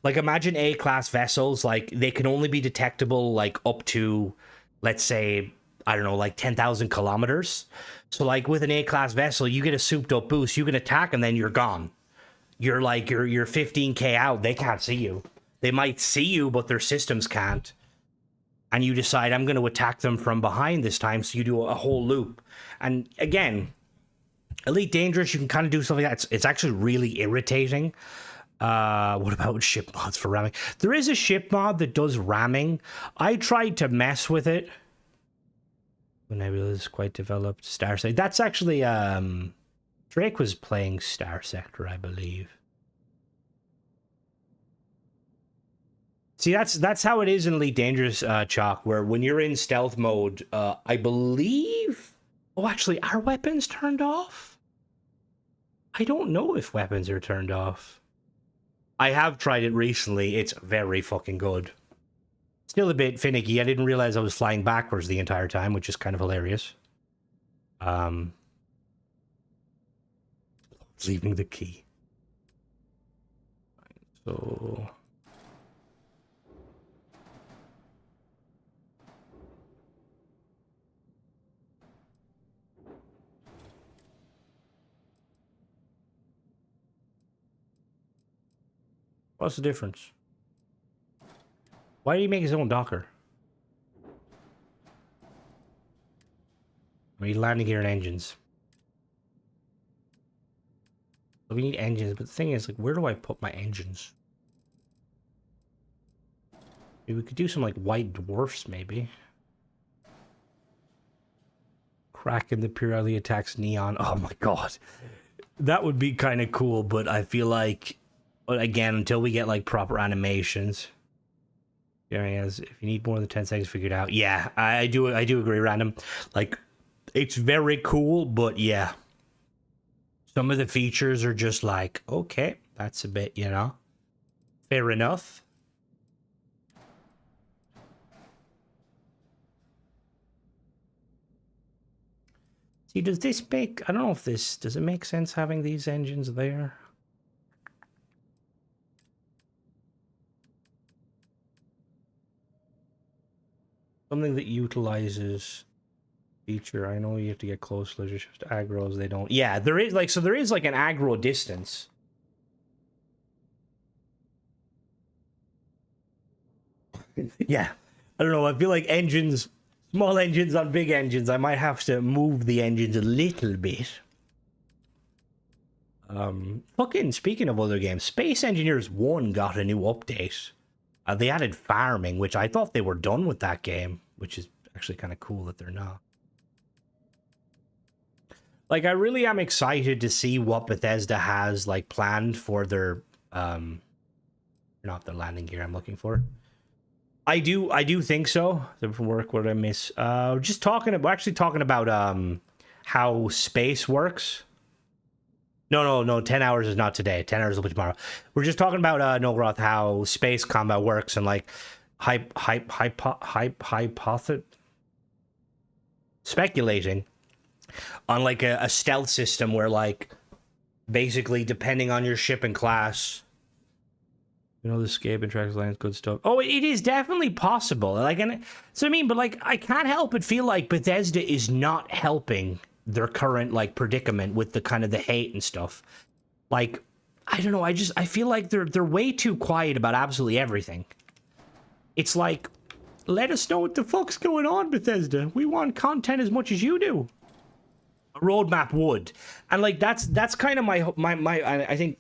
Like imagine A class vessels, like they can only be detectable like up to, let's say, I don't know, like 10,000 kilometers. So like with an A class vessel, you get a souped up boost, you can attack and then you're gone. You're like, you're 15k out, they can't see you. They might see you, but their systems can't. And you decide, I'm going to attack them from behind this time, so you do a whole loop. And again, Elite Dangerous, you can kind of do something like that. It's actually really irritating. What about ship mods for ramming? There is a ship mod that does ramming. I tried to mess with it. Nebula is quite developed. Star Sector. That's actually, Drake was playing Star Sector, I believe. See, that's how it is in Elite Dangerous, Chalk, where when you're in stealth mode, I believe... Oh, actually, are weapons turned off? I don't know if weapons are turned off. I have tried it recently. It's very fucking good. Still a bit finicky. I didn't realize I was flying backwards the entire time, which is kind of hilarious. Leaving the key. So... What's the difference? Why did he make his own docker? I mean, landing gear and engines. We need engines, but the thing is, like, where do I put my engines? Maybe we could do some, like, white dwarfs, maybe. Kraken that periodically attacks Neon. Oh my god. That would be kind of cool, but I feel like... But again, until we get like proper animations, if you need more than 10 seconds figured out, yeah, I do agree, Random. Like, it's very cool, but yeah, some of the features are just like, okay, that's a bit, you know, fair enough. See, does this make? I don't know if this does it make sense having these engines there. Something that utilizes feature. I know you have to get close. They're just aggros. They don't. Yeah, there is like, so there is like an aggro distance. Yeah, I don't know. I feel like engines, small engines on big engines, I might have to move the engines a little bit. Fucking speaking of other games, Space Engineers 1 got a new update. They added farming, which I thought they were done with that game, which is actually kind of cool that they're not. Like, I really am excited to see what Bethesda has, like, planned for their, not the landing gear I'm looking for. I do think so. The work, what did I miss? We're actually talking about, how space works. No, 10 hours is not today. 10 hours will be tomorrow. We're just talking about, Nolgroth, how space combat works and, like, speculating on, like, a stealth system where, like, basically, depending on your ship and class, You know, the escape and tracks lines, good stuff. Oh, it is definitely possible. Like, and so I mean, but like, I can't help but feel like Bethesda is not helping their current like predicament with the kind of the hate and stuff. Like, I don't know. I feel like they're way too quiet about absolutely everything. It's like, let us know what the fuck's going on, Bethesda. We want content as much as you do. A roadmap would, and like that's kind of my I think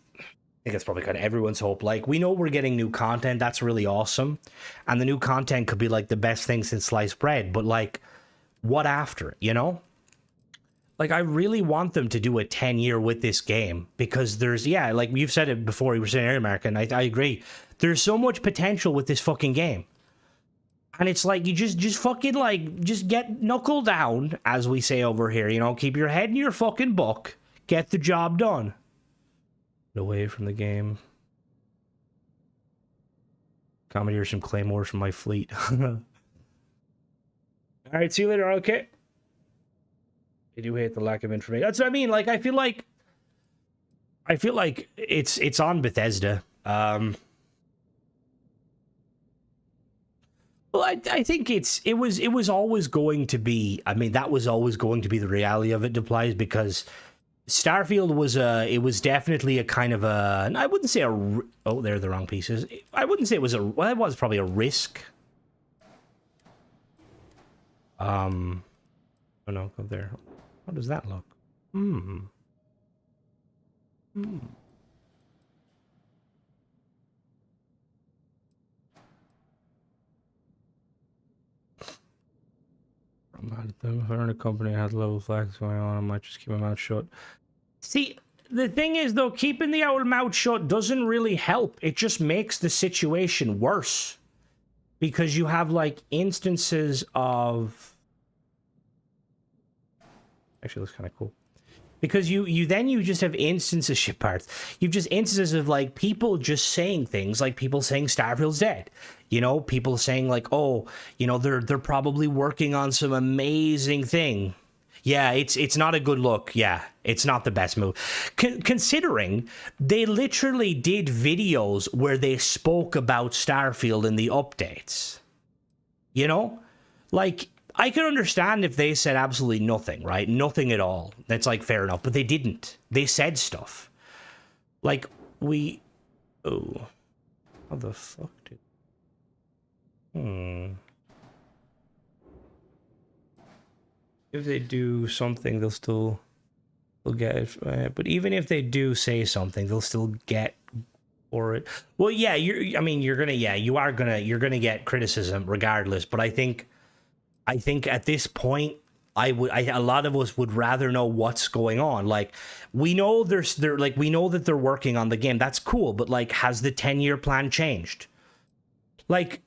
that's probably kind of everyone's hope. Like, we know we're getting new content. That's really awesome. And the new content could be like the best thing since sliced bread. But like, what after, you know? Like, I really want them to do a 10-year with this game because there's, yeah, like you've said it before, you were saying earlier, Mark, and I agree. There's so much potential with this fucking game. And it's like, you just fucking like, just get knuckle down, as we say over here, you know, keep your head in your fucking book, get the job done. Away from the game. Commandeer some claymores from my fleet. All right, see you later. Okay. I do hate the lack of information. That's what I mean. Like, I feel like it's on Bethesda. Well, I think it was always going to be. I mean, that was always going to be the reality of it, applies, because Starfield was definitely a kind of a, I wouldn't say oh, they're the wrong pieces. I wouldn't say it was it was probably a risk. Oh no, go there. How does that look? I'm mad at them. If I run a company that has level flags going on, I might just keep my mouth shut. See, the thing is, though, keeping the old mouth shut doesn't really help. It just makes the situation worse. Because you have, like, instances of... Actually, looks kind of cool. Because you just have instances, ship parts. You've just instances of, like, people just saying things, like people saying Starfield's dead. You know, people saying, like, oh, you know, they're probably working on some amazing thing. Yeah, it's not a good look. Yeah, it's not the best move. Considering they literally did videos where they spoke about Starfield in the updates. You know? Like, I could understand if they said absolutely nothing, right? Nothing at all. That's, like, fair enough. But they didn't. They said stuff. Like, oh. How the fuck did... If they do something, they'll get it. But even if they do say something, they'll still get for it. Well, yeah, you're gonna get criticism regardless. But I think at this point, a lot of us would rather know what's going on. Like, we know we know that they're working on the game. That's cool. But like, has the 10-year plan changed? Like,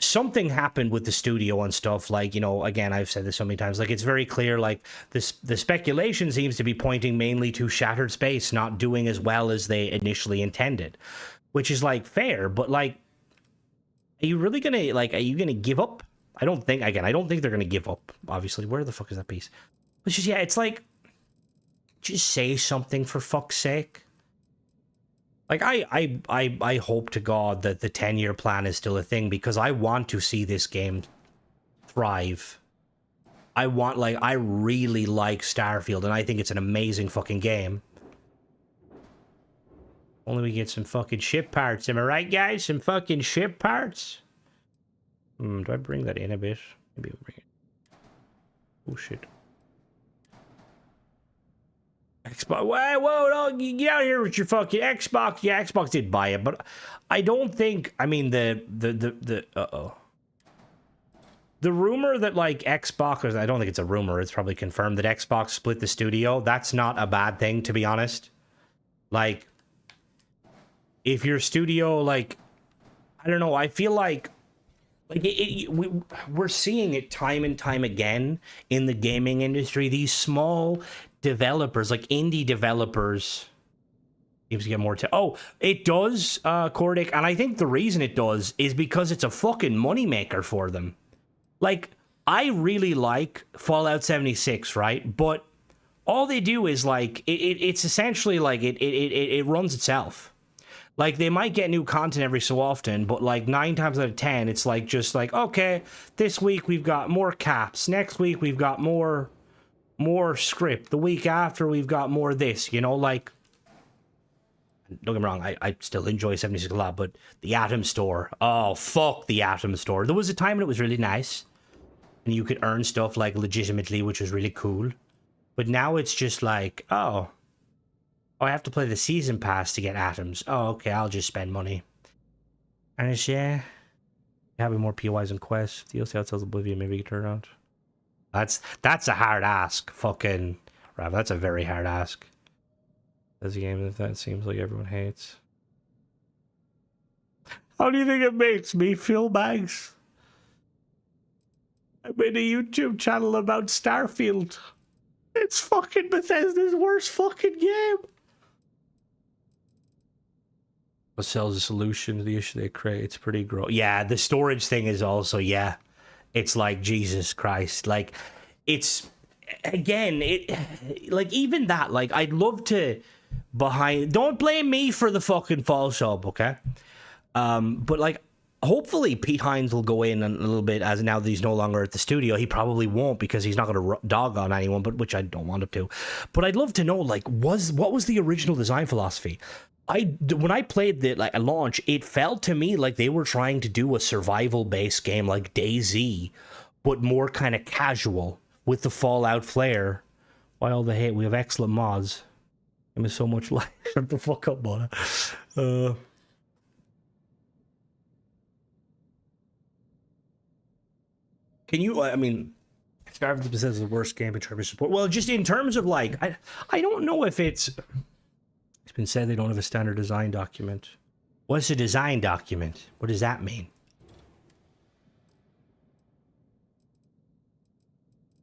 something happened with the studio and stuff. Like, you know, again, I've said this so many times, like, it's very clear, like, the speculation seems to be pointing mainly to Shattered Space not doing as well as they initially intended, which is, like, fair, but, like, are you really gonna, like, are you gonna give up? I don't think they're gonna give up, obviously. Where the fuck is that piece? It's just, yeah, it's like, just say something for fuck's sake. Like, I hope to God that the 10-year plan is still a thing, because I want to see this game thrive. I really like Starfield, and I think it's an amazing fucking game. Only we get some fucking ship parts, am I right, guys? Some fucking ship parts? Do I bring that in a bit? Maybe we'll bring it. Oh, shit. Xbox, whoa, no, get out of here with your fucking Xbox. Yeah, Xbox did buy it, but I don't think, I mean, the rumor that, like, Xbox, I don't think it's a rumor, it's probably confirmed that Xbox split the studio. That's not a bad thing, to be honest. Like, if your studio, like, I don't know, I feel like we're seeing it time and time again in the gaming industry. These small developers, like indie developers, seems to get more it does, Cordic, and I think the reason it does is because it's a fucking moneymaker for them. Like, I really like Fallout 76, right? But all they do is, like, it's essentially like it runs itself. Like, they might get new content every so often, but like 9 times out of 10, it's like just like, okay, this week we've got more caps. Next week we've got more script. The week after we've got more this, you know, like, don't get me wrong, I still enjoy 76 a lot, but the Atom Store, oh, fuck the Atom Store. There was a time when it was really nice, and you could earn stuff, like, legitimately, which was really cool. But now it's just like, oh, I have to play the season pass to get atoms. Oh, okay, I'll just spend money. And it's, yeah, having more POIs and quests. DLC outsells Oblivion, maybe you can turn around. That's a hard ask, fucking, Rav, that's a very hard ask. As a game that seems like everyone hates. How do you think it makes me feel, Max? I made a YouTube channel about Starfield. It's fucking Bethesda's worst fucking game. What sells a solution to the issue they create? It's pretty gross. Yeah, the storage thing is also, yeah. It's like, Jesus Christ. Like, it's, again, like, even that, like, I'd love to don't blame me for the fucking fall sub, okay? But, like, hopefully Pete Hines will go in a little bit, as now that he's no longer at the studio. He probably won't, because he's not going to dog on anyone, but which I don't want him to. But I'd love to know, like, what was the original design philosophy? When I played the at launch, it felt to me like they were trying to do a survival-based game like DayZ, but more kind of casual with the Fallout flair. Why all the hate? We have excellent mods. It was so much like shut the fuck up, Mona. Can you? I mean, Starfield says the worst game in terms of support. Well, just in terms of like, I don't know if it's. It's been said they don't have a standard design document. What's a design document? What does that mean?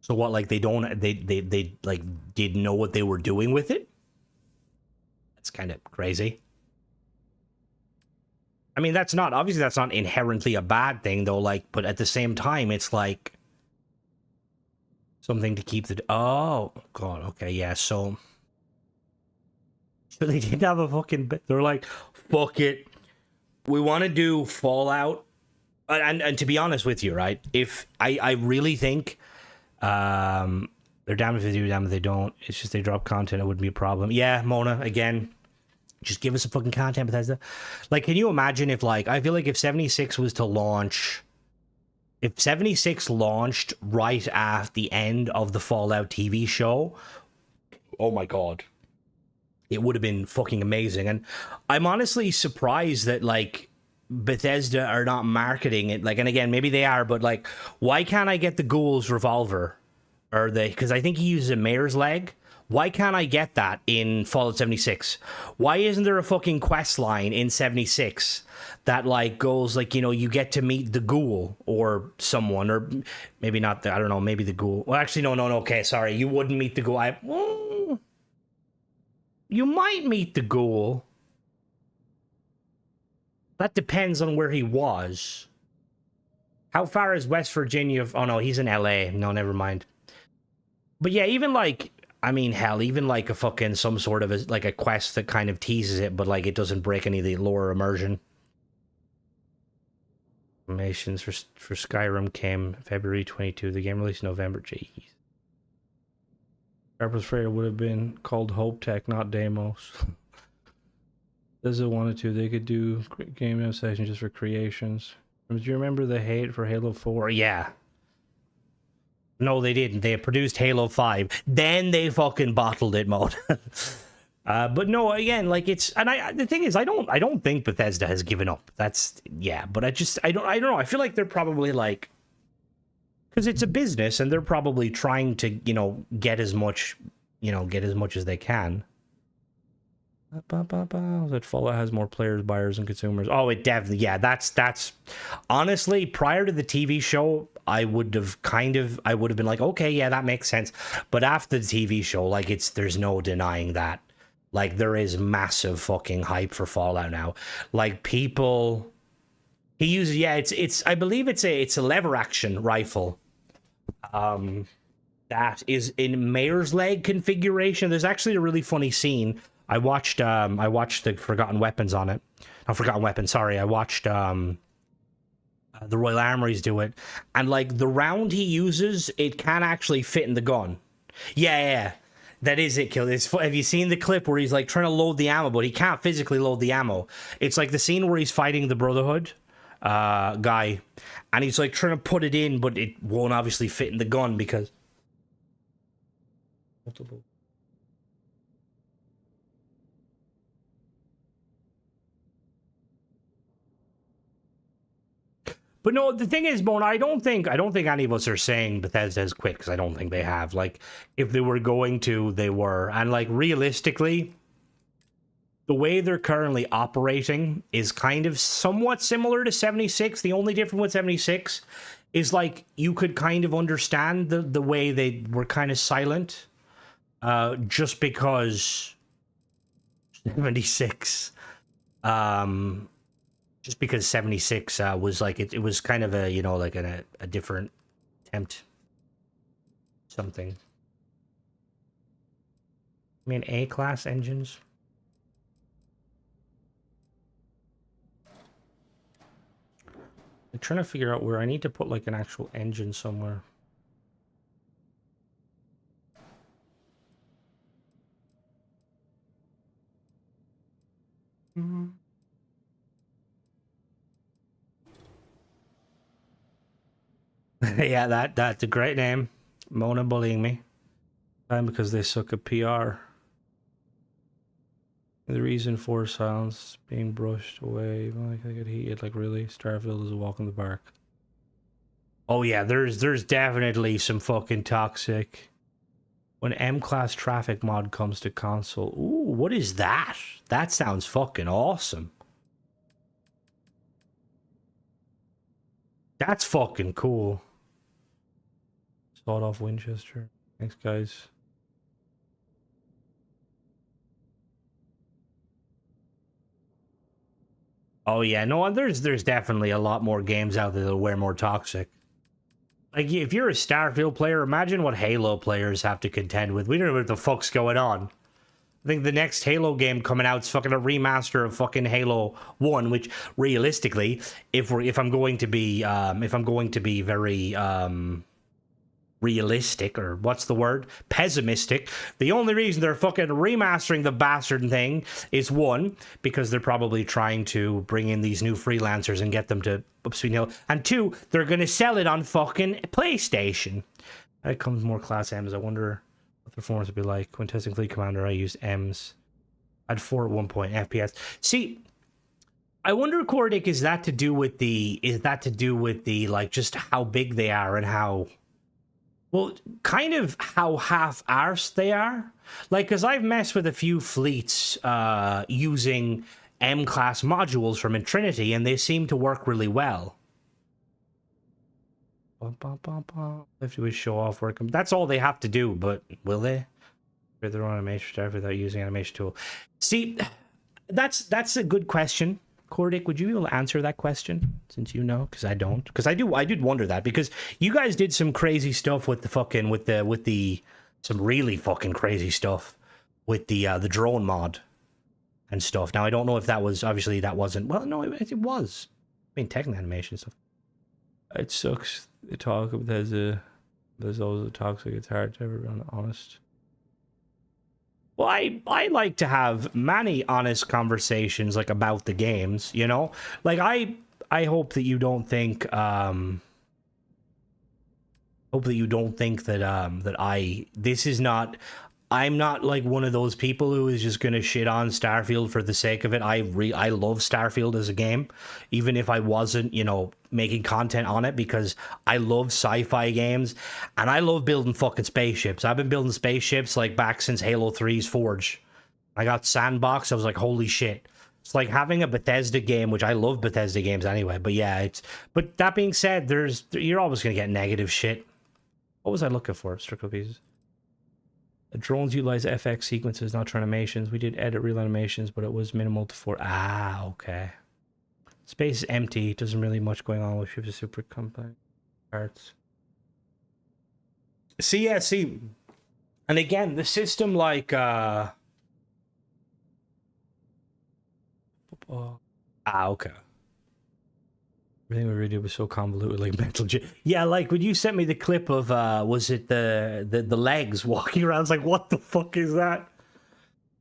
So what, like they don't, they like didn't know what they were doing with it? That's kind of crazy. I mean, that's not, obviously that's not inherently a bad thing though, like, but at the same time, it's like something to keep the, oh, God, okay, yeah, so they didn't have a fucking bit. They're like, fuck it. We want to do Fallout. And to be honest with you, right? If I really think they're damned if they do, damned if they don't. It's just they drop content, it wouldn't be a problem. Yeah, Mona, again, just give us some fucking content, Bethesda. Like, can you imagine if, like, I feel like if 76 was to launch, if 76 launched right at the end of the Fallout TV show, oh my God. It would have been fucking amazing. And I'm honestly surprised that, like, Bethesda are not marketing it. Like, and again, maybe they are, but, like, why can't I get the Ghoul's revolver? Or because I think he uses a mare's leg. Why can't I get that in Fallout 76? Why isn't there a fucking quest line in 76 that, like, goes, like, you know, you get to meet the Ghoul or someone, or maybe not, I don't know, maybe the Ghoul. Well, actually, no, okay, sorry. You wouldn't meet the Ghoul. You might meet the Ghoul. That depends on where he was. How far is West Virginia? Oh, no, he's in LA. No, never mind. But yeah, even like, I mean, hell, even like a fucking some sort of like a quest that kind of teases it, but like it doesn't break any of the lore immersion. Informations for Skyrim came February 22. The game released November. Jeez. I was afraid it would have been called Hope Tech, not Deimos. Does it wanted to? They could do game dev session just for creations. Do you remember the hate for Halo 4? Yeah. No, they didn't. They produced Halo 5. Then they fucking bottled it, mode. But no, again, like it's, and the thing is, I don't think Bethesda has given up. That's, yeah, but I don't know. I feel like they're probably like, because it's a business and they're probably trying to, you know, get as much as they can. That Fallout has more players, buyers, and consumers. Oh, it definitely, yeah, that's honestly, prior to the TV show, I would have been like, okay, yeah, that makes sense. But after the TV show, like, there's no denying that. Like, there is massive fucking hype for Fallout now. Like, people, he uses, yeah, it's I believe it's a lever action rifle. That is in mare's leg configuration. There's actually a really funny scene I watched the Forgotten Weapons on it. Not Forgotten Weapons, sorry. I watched the Royal Armories do it, and like the round he uses, it can actually fit in the gun. Yeah. That is it, Kill. Have you seen the clip where he's like trying to load the ammo, but he can't physically load the ammo? It's like the scene where he's fighting the Brotherhood guy, and he's like trying to put it in, but it won't obviously fit in the gun because multiple. But no, the thing is, Mona, I don't think any of us are saying Bethesda has quit, because I don't think they have. Like, if they were going to, they were. And like, realistically, the way they're currently operating is kind of somewhat similar to 76. The only difference with 76 is like you could kind of understand the way they were kind of silent, just because 76 just because 76 was like it was kind of a, you know, like a different attempt something. I mean, A-class engines. I'm trying to figure out where I need to put like an actual engine somewhere. Yeah, that's a great name. Mona bullying me. Time because they suck at PR. The reason for silence being brushed away, even like I get heated, like really, Starfield is a walk in the park. Oh yeah, there's definitely some fucking toxic. When M-class traffic mod comes to console. Ooh, what is that? That sounds fucking awesome. That's fucking cool. Sawed off Winchester. Thanks, guys. Oh yeah, no, there's definitely a lot more games out there that are way more toxic. Like, if you're a Starfield player, imagine what Halo players have to contend with. We don't know what the fuck's going on. I think the next Halo game coming out is fucking a remaster of fucking Halo 1, which realistically, if I'm going to be very realistic, or what's the word? Pessimistic. The only reason they're fucking remastering the bastard thing is, one, because they're probably trying to bring in these new freelancers and get them to up speed hill, and two, they're gonna sell it on fucking PlayStation. It comes more class M's. I wonder what the performance would be like. When testing Fleet Commander, I used M's. I had 4 at one point FPS. See, I wonder, Cordic, is that to do with the like just how big they are and how, well, kind of how half-arsed they are. Like, because I've messed with a few fleets using M-class modules from Trinity, and they seem to work really well. They have to show off work. That's all they have to do, but will they? Create their own animation stuff without using animation tool. See, that's a good question. Cordic, would you be able to answer that question, since you know? Because I don't. Because I did wonder that, because you guys did some crazy stuff with the fucking some really fucking crazy stuff with the drone mod and stuff. Now I don't know if that was, obviously that wasn't, well, no, it was. I mean, technical animation stuff. It sucks. The talk of there's always a toxic. It's hard to ever be honest. Well, I like to have many honest conversations, like, about the games, you know? Like, I hope that you don't think, that I'm not like one of those people who is just gonna shit on Starfield for the sake of it. I love Starfield as a game, even if I wasn't, you know, making content on it, because I love sci-fi games and I love building fucking spaceships. I've been building spaceships like back since Halo 3's Forge. I got Sandbox. I was like, holy shit. It's like having a Bethesda game, which I love Bethesda games anyway. But yeah, but that being said, you're always gonna get negative shit. What was I looking for? Strictly pieces. The drones utilize FX sequences, not true animations. We did edit real animations, but it was minimal to 4. Ah, okay. Space is empty. Doesn't really much going on with ships are super complex parts. See, and again, the system like Ah, okay. Everything we really did was so convoluted, like mental. Yeah, like when you sent me the clip of, was it the legs walking around? It's like, what the fuck is that?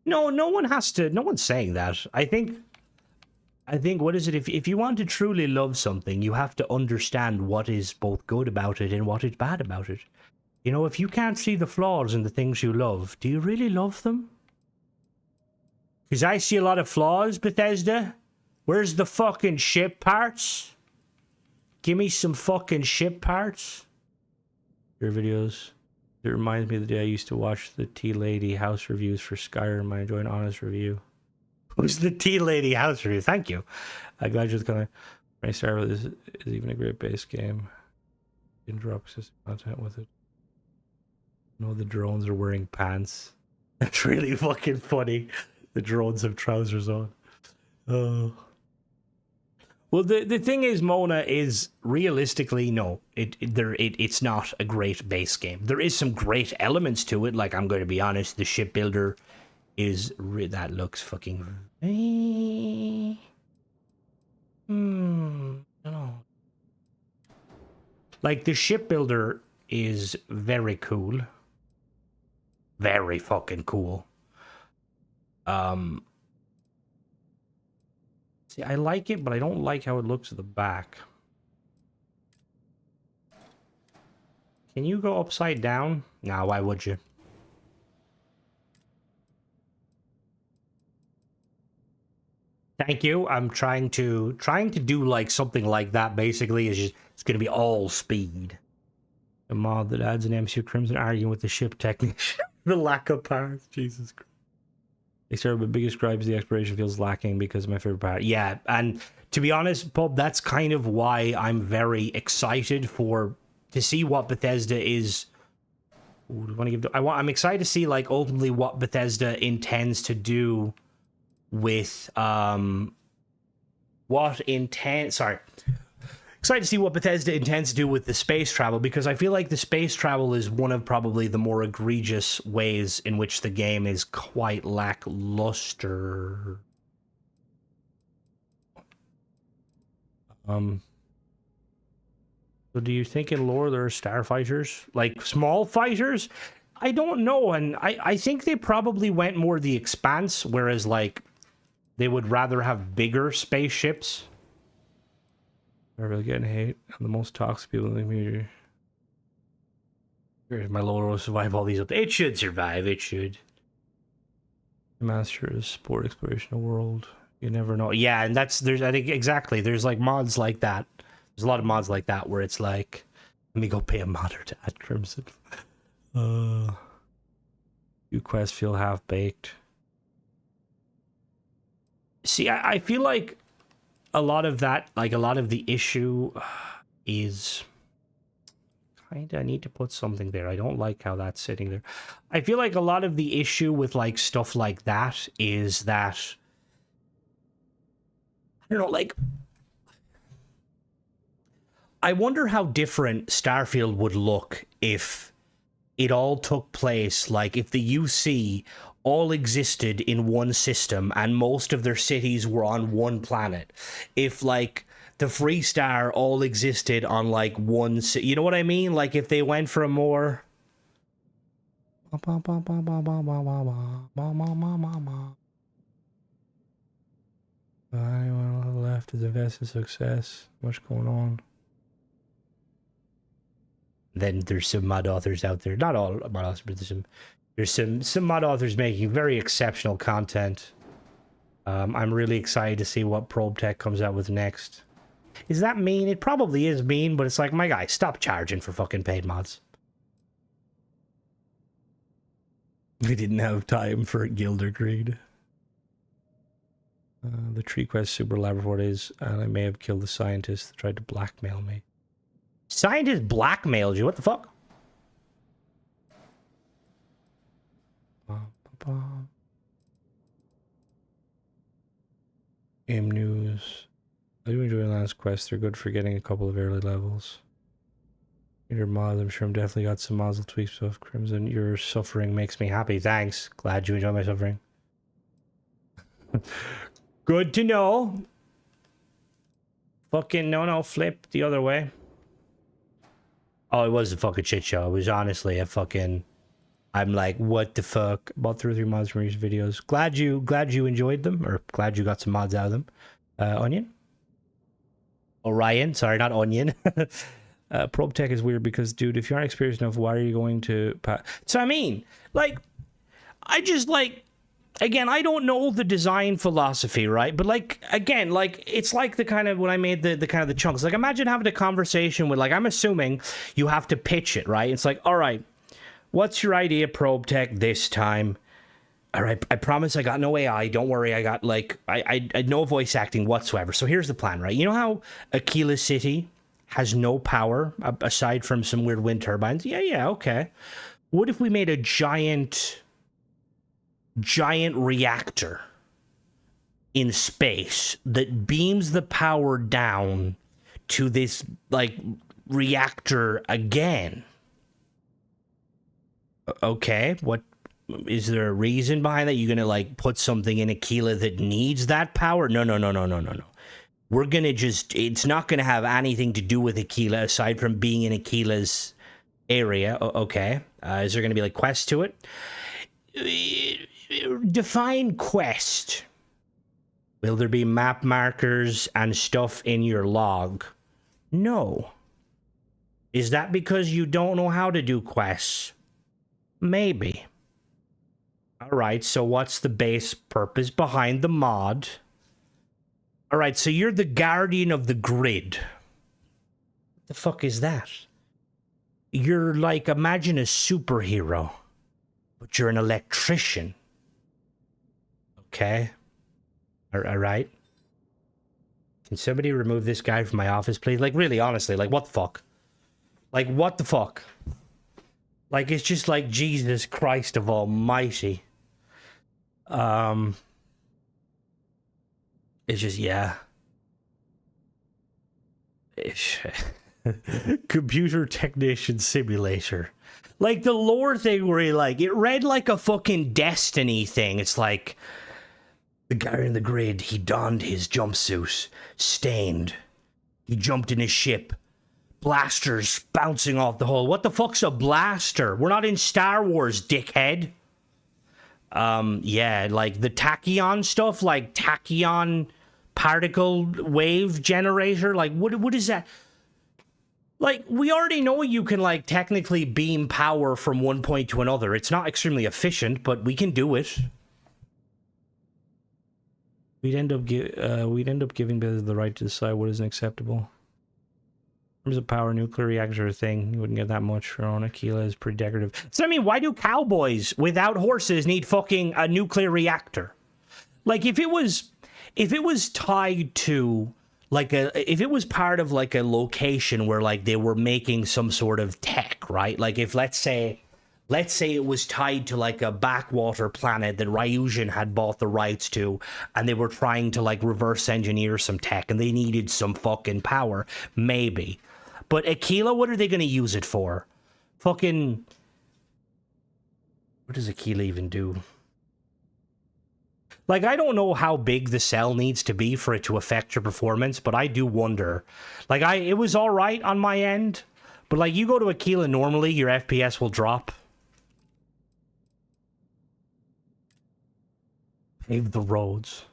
No, no one has to. No one's saying that. I think. What is it? If you want to truly love something, you have to understand what is both good about it and what is bad about it. You know, if you can't see the flaws in the things you love, do you really love them? Because I see a lot of flaws, Bethesda. Where's the fucking ship parts? Give me some fucking ship parts. Your videos. It reminds me of the day I used to watch the Tea Lady house reviews for Skyrim. I enjoy an honest review. Who's the Tea Lady house review? Thank you. I'm glad you're kind of. When I start with this, is even a great base game. You can drop system content with it. No, the drones are wearing pants. That's really fucking funny. The drones have trousers on. Oh. Well, the thing is, Mona, is realistically, no, it's not a great base game. There is some great elements to it. Like, I'm going to be honest, the shipbuilder is that looks fucking. I don't know. Like, the shipbuilder is very cool. Very fucking cool. See, I like it, but I don't like how it looks at the back. Can you go upside down? No, why would you? Thank you. I'm trying to do like something like that. Basically, is just it's going to be all speed. The mod that adds an MCU Crimson arguing with the ship technician. The lack of parts. Jesus Christ. They started with biggest gripes. The exploration feels lacking because of my favorite part. Yeah, and to be honest, Pub, that's kind of why I'm very excited to see what Bethesda is. Ooh, do I want to give? I'm excited to see like ultimately what Bethesda intends to do with excited to see what Bethesda intends to do with the space travel, because I feel like the space travel is one of probably the more egregious ways in which the game is quite lackluster. So do you think in lore there are starfighters? Like small fighters? I don't know, and I think they probably went more the Expanse, whereas like they would rather have bigger spaceships. They're really getting hate. I'm the most toxic people in the community. Here's my lower will survive all these. It should survive. It should. Master of sport exploration of world. You never know. Yeah, and I think exactly. There's like mods like that. There's a lot of mods like that where it's like, let me go pay a modder to add Crimson. You quests feel half baked. See, I feel like a lot of that, like a lot of the issue is kind of, I need to put something there. I don't like how that's sitting there. I feel like a lot of the issue with like stuff like that is that, I don't know, like, I wonder how different Starfield would look if it all took place, like if the UC all existed in one system and most of their cities were on one planet. If like the Freestar all existed on like one, you know what I mean? Like if they went for a more. Anyone on the left is invest in success. What's going on? Then there's some mod authors out there. Not all mod authors, but there's some mod authors making very exceptional content. I'm really excited to see what Probe Tech comes out with next. Is that mean? It probably is mean, but it's like, my guy, stop charging for fucking paid mods. We didn't have time for a Gilder Greed. The Tree Quest Super Laboratory is, and I may have killed the scientist that tried to blackmail me. Scientist blackmailed you? What the fuck? Game news. I do enjoy Last Quest. They're good for getting a couple of early levels. Your mod, I'm sure I'm definitely got some muzzle tweaks stuff. Crimson, your suffering makes me happy. Thanks. Glad you enjoy my suffering. Good to know. Fucking no, flip the other way. Oh, it was a fucking shit show. It was honestly a fucking... I'm like, what the fuck? Bought 2 or 3 mods from recent videos. Glad you enjoyed them, or glad you got some mods out of them. Onion? Orion, sorry, not Onion. Probe tech is weird because, dude, if you aren't experienced enough, why are you going to... So, I mean, like, I just, like... Again, I don't know the design philosophy, right? But, like, again, like, it's like the kind of, when I made the kind of the chunks. Like, imagine having a conversation with, like, I'm assuming you have to pitch it, right? It's like, all right, what's your idea, Probe Tech, this time? All right, I promise I got no AI. Don't worry, I got, like, I no voice acting whatsoever. So here's the plan, right? You know how Aquila City has no power, aside from some weird wind turbines? Yeah, okay. What if we made a giant reactor in space that beams the power down to this, like, reactor again? Okay, what is there a reason behind that? You're gonna, like, put something in Aquila that needs that power? No. We're gonna just, it's not gonna have anything to do with Aquila aside from being in Aquila's area. Okay, is there gonna be, like, quests to it? Define quest. Will there be map markers and stuff in your log? No. Is that because you don't know how to do quests? Maybe. Alright, so what's the base purpose behind the mod? Alright, so you're the guardian of the grid. What the fuck is that? You're like, imagine a superhero, but you're an electrician. Okay. Alright. Can somebody remove this guy from my office, please? Like, really, honestly, like, what the fuck? Like, what the fuck? Like, it's just like, Jesus Christ of Almighty. It's just, yeah. Computer technician simulator. Like, the lore thing where he, like, it read like a fucking Destiny thing. It's like, the guy in the grid, he donned his jumpsuit, stained. He jumped in his ship. Blasters bouncing off the hull. What the fuck's a blaster? We're not in Star Wars, dickhead. Yeah, like the tachyon stuff, like tachyon particle wave generator. Like, what is that? Like, we already know you can, like, technically beam power from one point to another. It's not extremely efficient, but we can do it. We'd end up giving Bethesda the right to decide what is acceptable. In terms of power, nuclear reactor thing, you wouldn't get that much for on Aquila. Is pretty decorative. So I mean, why do cowboys without horses need fucking a nuclear reactor? Like, if it was tied to, like, if it was part of, like, a location where, like, they were making some sort of tech, right? Like, if let's say it was tied to, like, a backwater planet that Ryujin had bought the rights to, and they were trying to, like, reverse engineer some tech, and they needed some fucking power, maybe. But Aquila, what are they going to use it for? Fucking... What does Aquila even do? Like, I don't know how big the cell needs to be for it to affect your performance, but I do wonder. Like, it was alright on my end, but, like, you go to Aquila normally, your FPS will drop. Pave the roads.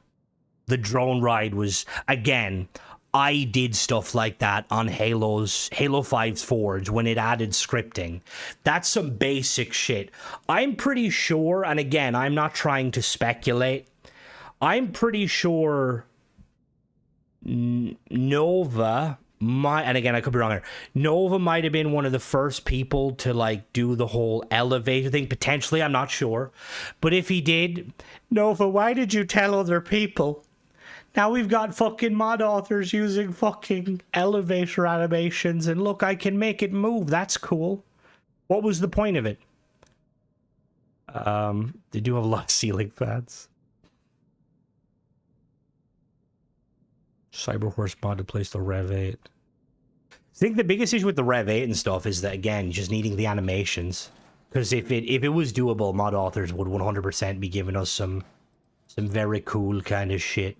The drone ride was, again, I did stuff like that on Halo 5's Forge when it added scripting. That's some basic shit. I'm pretty sure, and again, I'm not trying to speculate, I'm pretty sure Nova might, and again, I could be wrong here, Nova might have been one of the first people to, like, do the whole elevator thing, potentially, I'm not sure. But if he did, Nova, why did you tell other people? Now we've got fucking mod authors using fucking elevator animations, and look, I can make it move. That's cool. What was the point of it? They do have a lot of ceiling fans. Cyberhorse mod to place the Rev 8. I think the biggest issue with the Rev 8 and stuff is that, again, just needing the animations. Because if it was doable, mod authors would 100% be giving us some very cool kind of shit.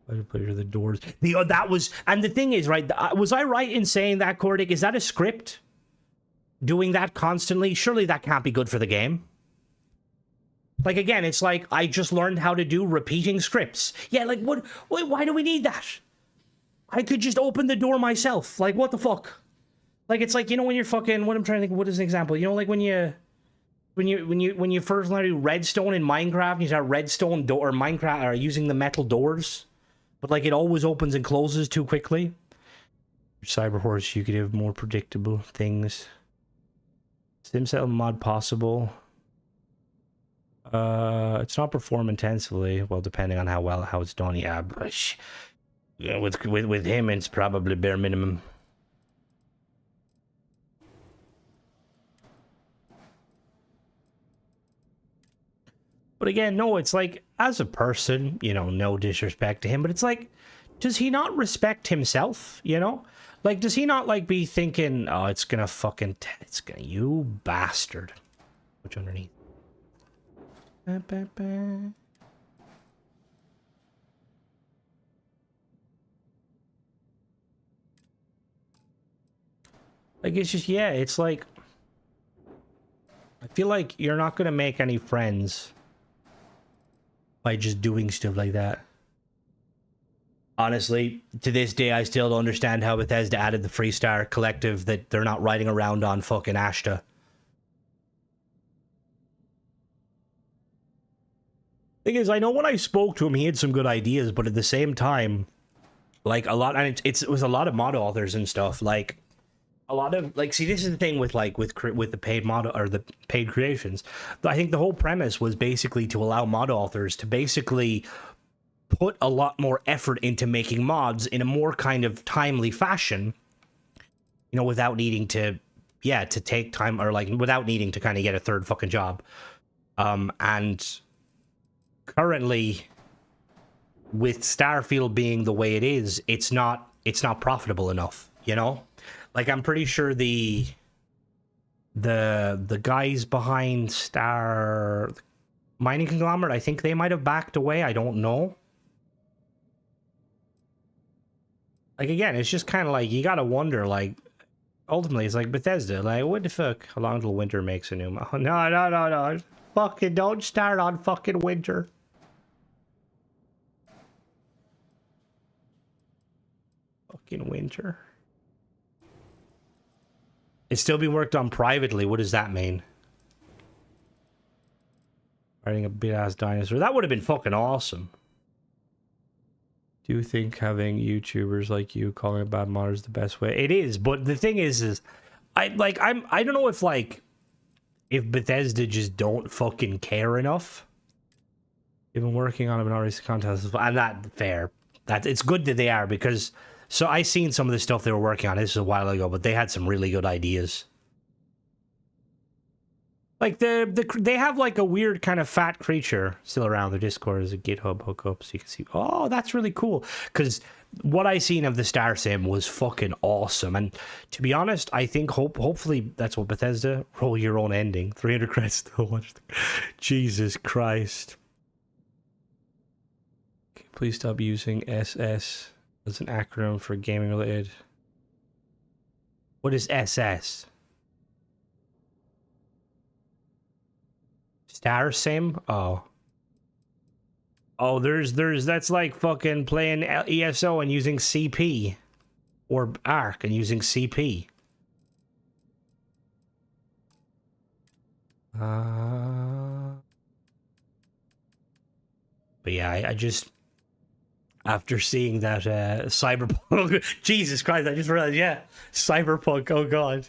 I put it the doors. That was, and the thing is, right? Was I right in saying that, Cordic? Is that a script? Doing that constantly? Surely that can't be good for the game. Like, again, it's like I just learned how to do repeating scripts. Yeah, like, what? Why do we need that? I could just open the door myself. Like, what the fuck? Like, it's like, you know, when you're fucking, what I'm trying to think, what is an example? You know, like when you first learn to do redstone in Minecraft, and you start redstone door, or Minecraft, or using the metal doors, but like it always opens and closes too quickly. Cyber Horse, you could have more predictable things. SimCell mod possible. It's not perform intensively. Well, depending on how it's done. Yeah, but yeah, with him, it's probably bare minimum. But again, no, it's like, as a person, you know, no disrespect to him, but it's like, does he not respect himself, you know? Like, does he not, like, be thinking, oh, it's gonna fucking, you bastard. Which underneath? Ba, ba, ba. Like, it's just, yeah, it's like, I feel like you're not gonna make any friends by just doing stuff like that. Honestly, to this day, I still don't understand how Bethesda added the Freestar Collective that they're not riding around on fucking Ashta. Thing is, I know when I spoke to him, he had some good ideas, but at the same time, like, a lot, and it was a lot of mod authors and stuff, like, a lot of, like, see, this is the thing with, like, with the paid mod, or the paid creations. I think the whole premise was basically to allow mod authors to basically put a lot more effort into making mods in a more kind of timely fashion, you know, without needing to, yeah, to take time, or like without needing to kind of get a third fucking job. And currently, with Starfield being the way it is, it's not profitable enough, you know? Like, I'm pretty sure the guys behind Star Mining Conglomerate, I think they might have backed away, I don't know. Like, again, it's just kind of like, you gotta wonder, like, ultimately, it's like Bethesda, like, what the fuck? How long till winter makes a new mod? No. Fucking don't start on fucking winter. Fucking winter. It's still being worked on privately. What does that mean? Writing a big-ass dinosaur. That would have been fucking awesome. Do you think having YouTubers like you calling a bad mod is the best way? It is, but the thing is I don't know if, like, if Bethesda just don't fucking care enough. They've been working on it, but not releasing content. I'm not fair. It's good that they are, because so I seen some of the stuff they were working on. This was a while ago, but they had some really good ideas. Like, they have, like, a weird kind of fat creature still around. Their Discord is a GitHub hookup, so you can see. Oh, that's really cool. Because what I seen of the Star Sim was fucking awesome. And to be honest, I think hopefully that's what Bethesda, roll your own ending. 300 credits still watched. Jesus Christ. Please stop using SS as an acronym for gaming related. What is SS? Star Sim? Oh. Oh, that's like fucking playing ESO and using CP. Or ARC and using CP. But yeah, I just, after seeing that Cyberpunk, Jesus Christ, I just realized, yeah, Cyberpunk, oh god.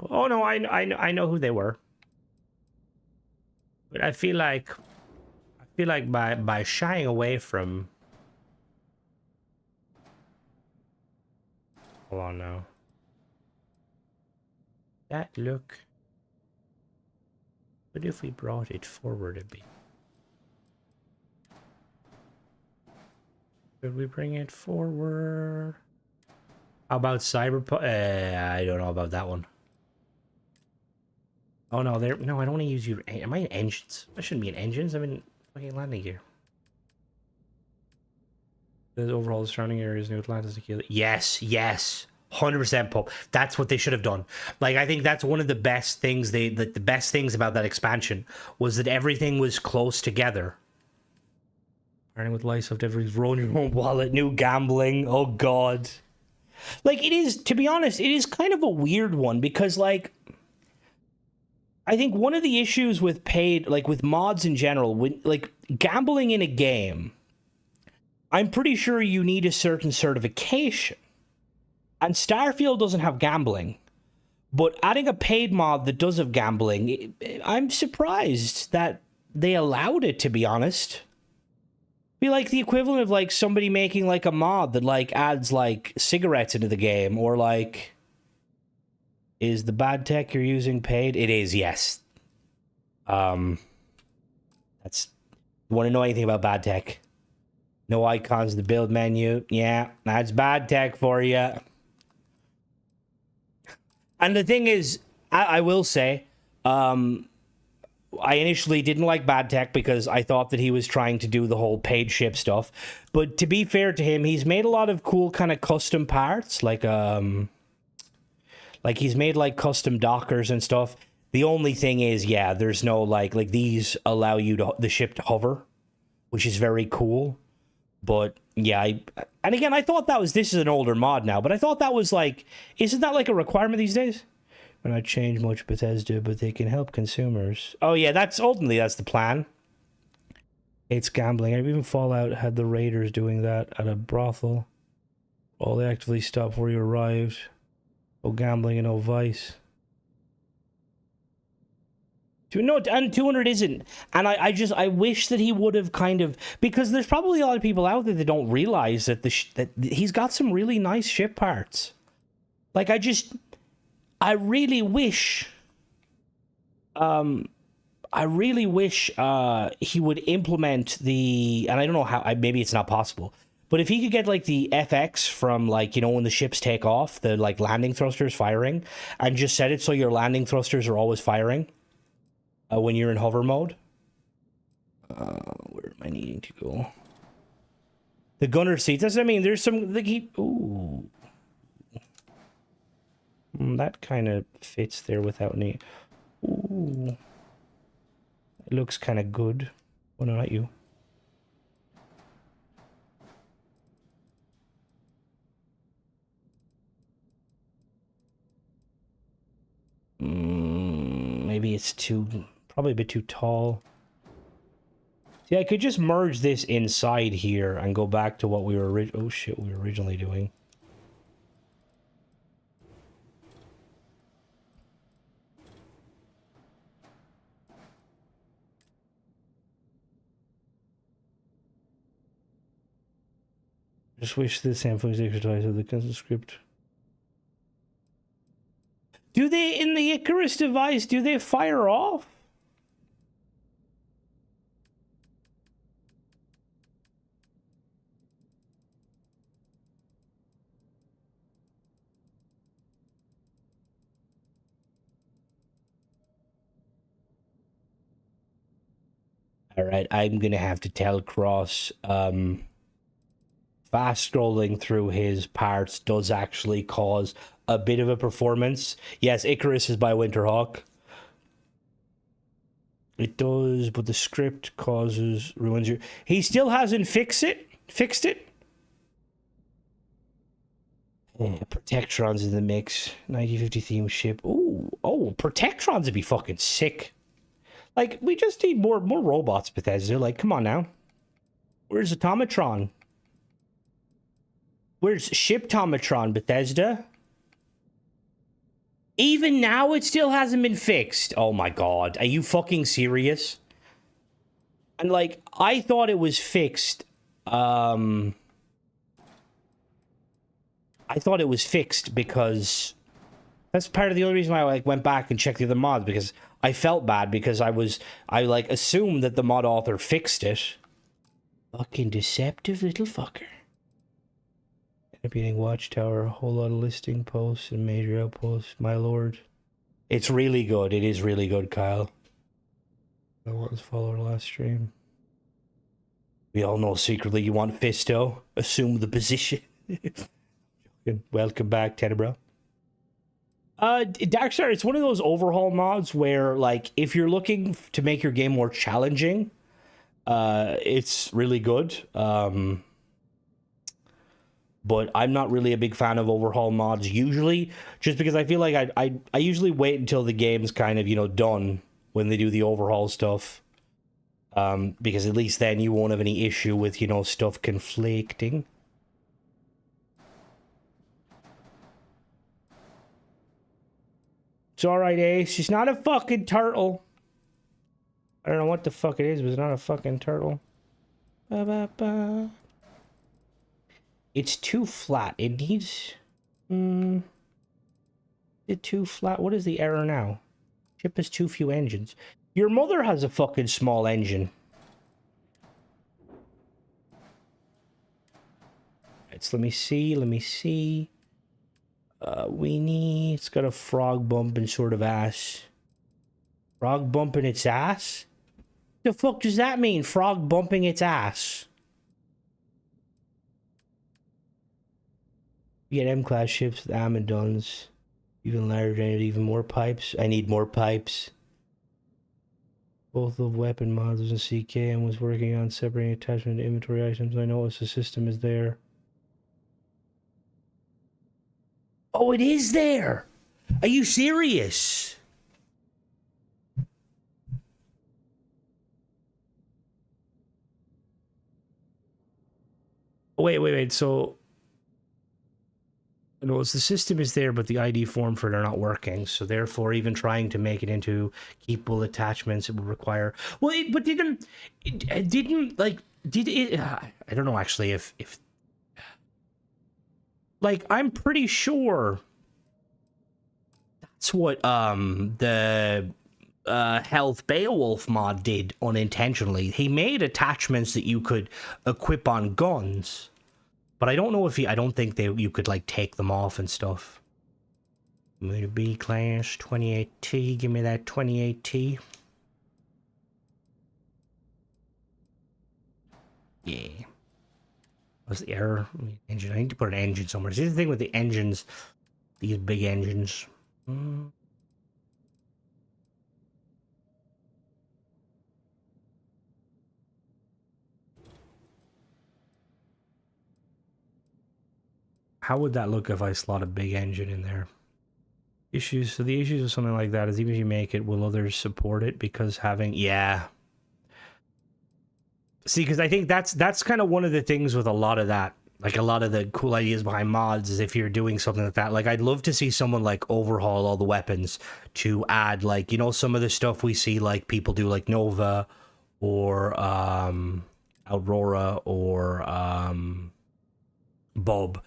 Oh no, I know who they were. But I feel like by shying away from, hold on now. That look. What if we brought it forward a bit? Could we bring it forward? How about Cyberpunk? I don't know about that one. Oh no, there. No, I don't want to use your. Am I in engines? I shouldn't be in engines. I'm in fucking landing gear. The overall surrounding areas new Atlantis. Yes, yes, 100% pulp. That's what they should have done. Like, I think that's one of the best things. The best things about that expansion was that everything was close together. Starting with life of every roll your own wallet, new gambling. Oh god. Like, it is, to be honest, it is kind of a weird one because, like, I think one of the issues with paid, like with mods in general, when like gambling in a game, I'm pretty sure you need a certain certification. And Starfield doesn't have gambling. But adding a paid mod that does have gambling, I'm surprised that they allowed it, to be honest. Be like the equivalent of like somebody making like a mod that like adds like cigarettes into the game, or like, is the bad tech you're using paid? It is, yes. That's, you want to know anything about bad tech? No icons in the build menu. Yeah, that's bad tech for you. And the thing is, I will say, I initially didn't like bad tech because I thought that he was trying to do the whole paid ship stuff. But to be fair to him, he's made a lot of cool kind of custom parts, like he's made like custom dockers and stuff. The only thing is, yeah, there's no like these allow you to the ship to hover, which is very cool. But yeah, and again, I thought that was, this is an older mod now, but I thought that was like, isn't that like a requirement these days? We're not change much Bethesda, but they can help consumers. Oh yeah, that's the plan. It's gambling. I've even Fallout had the raiders doing that at a brothel. All they actively stopped before you arrived. No gambling and no vice. No, and 200 isn't. And I wish that he would have kind of, because there's probably a lot of people out there that don't realize that that he's got some really nice ship parts. Like, I really wish he would implement the, and I don't know how, maybe it's not possible, but if he could get like the FX from, like, you know, when the ships take off, the like landing thrusters firing, and just set it so your landing thrusters are always firing when you're in hover mode. Where am I needing to go? The gunner seats. That's what I mean. There's some like ooh. That kind of fits there without any. Ooh. It looks kind of good. Oh, no, not you. Maybe it's probably a bit too tall. See, I could just merge this inside here and go back to what we were originally doing. Just wish the same things exercise of the constant script. Do they, in the Icarus device, do they fire off? All right, I'm gonna have to tell Cross, fast scrolling through his parts does actually cause a bit of a performance. Yes, Icarus is by Winterhawk. It does, but the script ruins your. He still hasn't fixed it. Yeah, Protectron's in the mix. 1950 theme ship. Ooh, oh, Protectrons would be fucking sick. Like, we just need more robots, Bethesda. Like, come on now. Where's Automatron? Where's Shiptomatron, Bethesda? Even now, it still hasn't been fixed. Oh my god. Are you fucking serious? And, like, I thought it was fixed. I thought it was fixed because... That's part of the only reason why I, like, went back and checked the other mods, because I felt bad because I like, assumed that the mod author fixed it. Fucking deceptive little fucker. Beating Watchtower, a whole lot of listing posts and major outposts, my lord. It's really good. It is really good, Kyle. I want to follow our last stream. We all know secretly you want Fisto. Assume the position. Welcome back, Tenebro. Darkstar, it's one of those overhaul mods where, like, if you're looking to make your game more challenging, it's really good. But I'm not really a big fan of overhaul mods usually, just because I feel like I usually wait until the game's kind of, you know, done when they do the overhaul stuff. Because at least then you won't have any issue with, you know, stuff conflicting. It's alright, Ace. She's not a fucking turtle. I don't know what the fuck it is, but it's not a fucking turtle. Ba, ba, ba. It's too flat. It needs... It's too flat. What is the error now? Ship has too few engines. Your mother has a fucking small engine. Let me see. Weenie. It's got a frog bumping sort of ass. Frog bumping its ass? The fuck does that mean? Frog bumping its ass. You get M-class ships with Amazons. Even larger, I need even more pipes. I need more pipes. Both of weapon mods and CK and was working on separating attachment to inventory items. I noticed the system is there. Oh, it is there! Are you serious? Wait. So... No, it's the system is there, but the ID form for it are not working. So therefore, even trying to make it into keepable attachments, it would require... Well, but didn't... Did it... I don't know, actually, if... Like, I'm pretty sure that's what the Health Beowulf mod did unintentionally. He made attachments that you could equip on guns, but I don't know if I don't think you could, like, take them off and stuff. B class 28T, give me that 28T. Yeah. What's the error? Engine. I need to put an engine somewhere. See, the thing with the engines, these big engines. How would that look if I slot a big engine in there? Issues. So the issues with something like that is even if you make it, will others support it? Because having... Yeah. See, because I think that's kind of one of the things with a lot of that. Like, a lot of the cool ideas behind mods is if you're doing something like that. Like, I'd love to see someone, like, overhaul all the weapons to add, like, you know, some of the stuff we see, like, people do, like, Nova or Aurora or Bob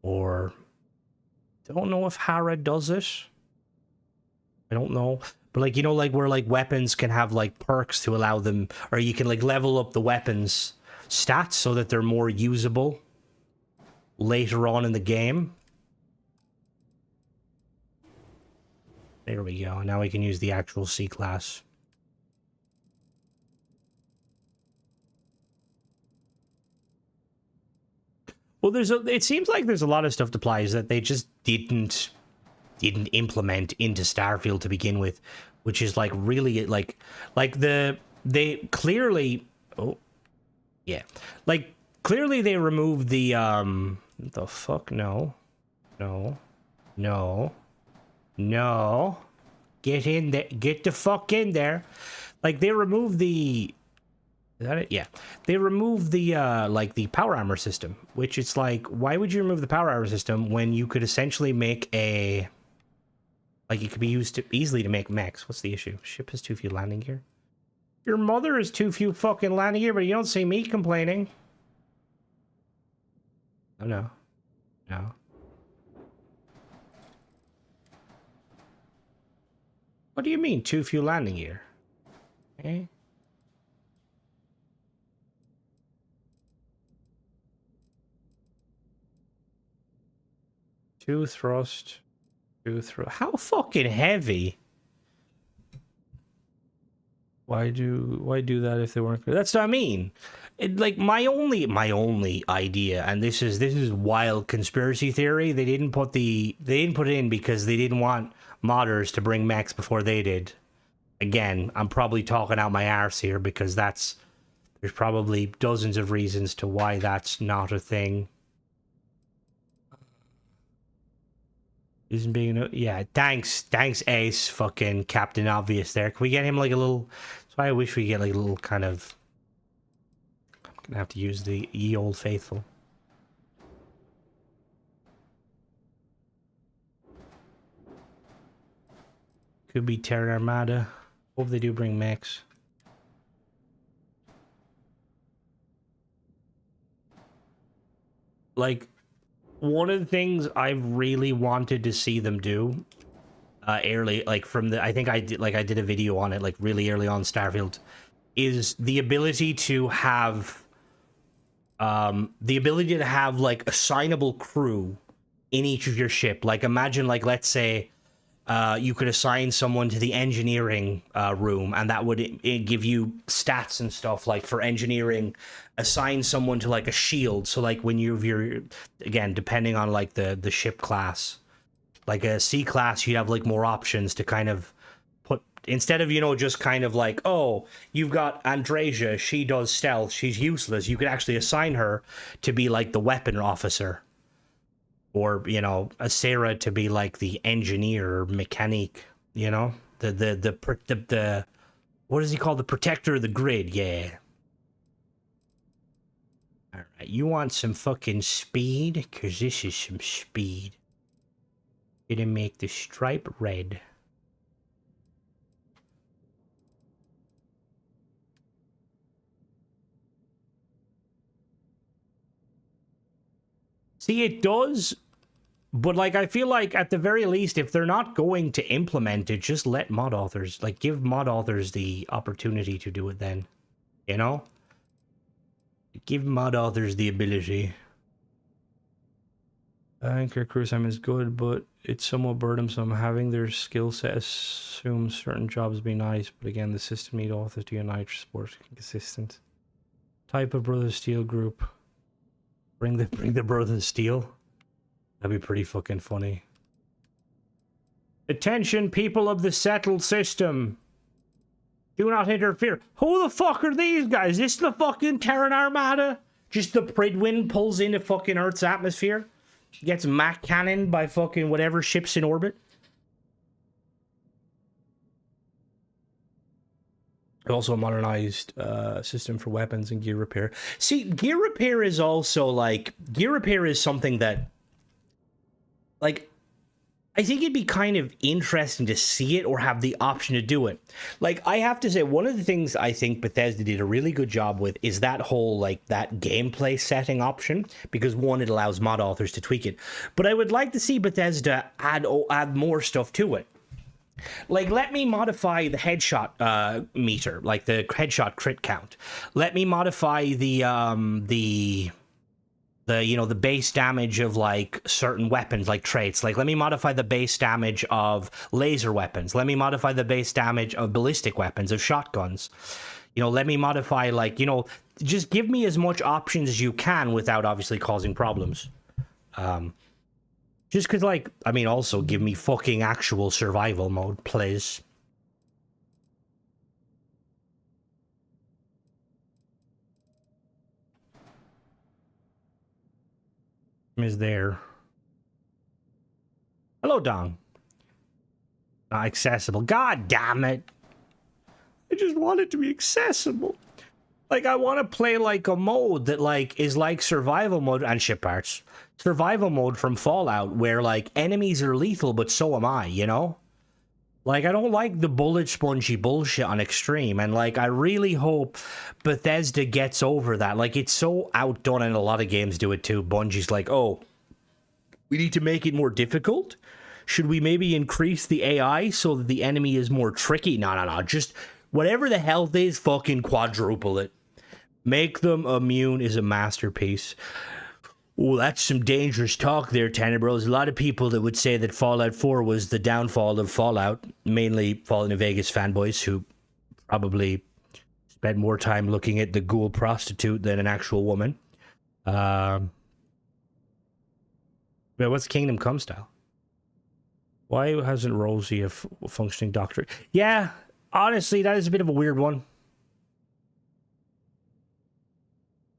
or... I don't know if Hera does it. I don't know. But, like, you know, like, where, like, weapons can have, like, perks to allow them... Or you can, like, level up the weapons stats so that they're more usable later on in the game. There we go. Now we can use the actual C-class. Well, it seems like there's a lot of stuff to apply that they just didn't implement into Starfield to begin with, which is like really like they clearly... Oh, yeah. Like, clearly they removed the the fuck? No. Get in there. Get the fuck in there. Like, they removed the... Is that it? Yeah. They removed the, like, the power armor system, which it's like, why would you remove the power armor system when you could essentially make a... Like, it could be used easily to make mechs. What's the issue? Ship has too few landing gear. Your mother has too few fucking landing gear, but you don't see me complaining. Oh, no. No. What do you mean, too few landing gear? Okay. 2 thrust, 2 thrust. How fucking heavy? Why do that if they weren't good? That's what I mean. Like my only idea, and this is wild conspiracy theory. They didn't put it in because they didn't want modders to bring mechs before they did. Again, I'm probably talking out my arse here because there's probably dozens of reasons to why that's not a thing. Isn't being enough. Yeah, thanks Ace, fucking Captain Obvious there. Can we get him like a little? So I wish we get like a little kind of. I'm gonna have to use the ye old faithful. Could be Terran Armada. Hope they do bring mechs. Like, one of the things I really wanted to see them do, early, like from the, I think I did a video on it, like really early on Starfield, is the ability to have, like assignable crew in each of your ship. Like imagine, like let's say, you could assign someone to the engineering room, and that would give you stats and stuff. Like for engineering, assign someone to like a shield. So like when you're again, depending on like the ship class, like a C class, you'd have like more options to kind of put, instead of, you know, just kind of like, oh, you've got Andresia, she does stealth, she's useless. You could actually assign her to be like the weapon officer. Or, you know, a Sarah to be like the engineer or mechanic, you know? The what is he called? The protector of the grid, yeah. Alright, you want some fucking speed? Because this is some speed. Gonna make the stripe red. See, it does, but like I feel like at the very least, if they're not going to implement it, just let mod authors, like give mod authors the opportunity to do it then, you know? Give mod authors the ability. Anchor crew time is good, but it's somewhat burdensome. Having their skill set assumes certain jobs be nice, but again, the system need authors to unite support consistent. Type of Brother Steel group. Bring the Brothers Steel. That'd be pretty fucking funny. Attention, people of the settled system. Do not interfere. Who the fuck are these guys? Is this the fucking Terran Armada? Just the Pridwin pulls into fucking Earth's atmosphere. Gets Mac cannoned by fucking whatever ship's in orbit. Also a modernized system for weapons and gear repair. See, gear repair is also like, gear repair is something that, like, I think it'd be kind of interesting to see it or have the option to do it. Like, I have to say, one of the things I think Bethesda did a really good job with is that whole, like, that gameplay setting option, because one, it allows mod authors to tweak it. But I would like to see Bethesda add more stuff to it. Like, let me modify the headshot meter, like the headshot crit count. Let me modify the you know, the base damage of like certain weapons, like traits. Like, let me modify the base damage of laser weapons. Let me modify the base damage of ballistic weapons, of shotguns. You know, let me modify, like, you know, just give me as much options as you can without obviously causing problems. Just because, like, I mean, also give me fucking actual survival mode, please. Is there. Hello, Dong. Not accessible. God damn it. I just want it to be accessible. Like, I want to play, like, a mode that, like, is like survival mode and ship parts. Survival mode from Fallout, where, like, enemies are lethal, but so am I, you know? Like, I don't like the bullet spongy bullshit on Extreme, and, like, I really hope Bethesda gets over that. Like, it's so outdone, and a lot of games do it too. Bungie's like, oh, we need to make it more difficult? Should we maybe increase the AI so that the enemy is more tricky? No. Just whatever the health is, fucking quadruple it. Make them immune is a masterpiece. Oh, that's some dangerous talk there, Tenebro. There's a lot of people that would say that Fallout 4 was the downfall of Fallout, mainly Fallout New Vegas fanboys who probably spent more time looking at the ghoul prostitute than an actual woman. But what's Kingdom Come style? Why hasn't Rosie a functioning doctorate? Yeah, honestly, that is a bit of a weird one.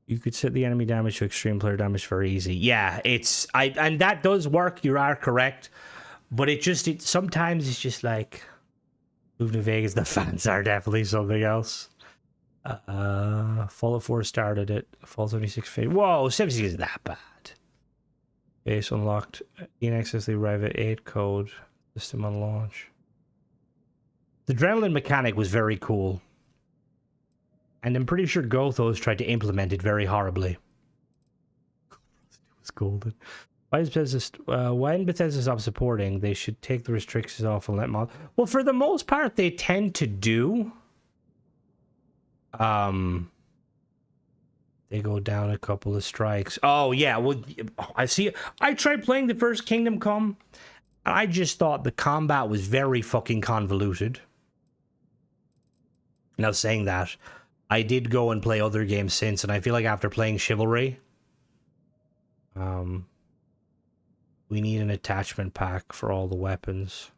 You could set the enemy damage to extreme player damage very easy. Yeah, and that does work. You are correct, but sometimes it's just like moving to Vegas. The fans are definitely something else. Fallout 4 started it. Fallout 76 fade. Whoa, 76 is that bad. Base unlocked. In access the arrive at 8 code. System on launch. The adrenaline mechanic was very cool. And I'm pretty sure Gothos tried to implement it very horribly. It was golden. Why when Bethesda stops supporting, they should take the restrictions off and let mod. Well, for the most part, they tend to do. They go down a couple of strikes. Oh yeah, well, I see. I tried playing the first Kingdom Come, and I just thought the combat was very fucking convoluted. Now saying that, I did go and play other games since, and I feel like after playing Chivalry, we need an attachment pack for all the weapons.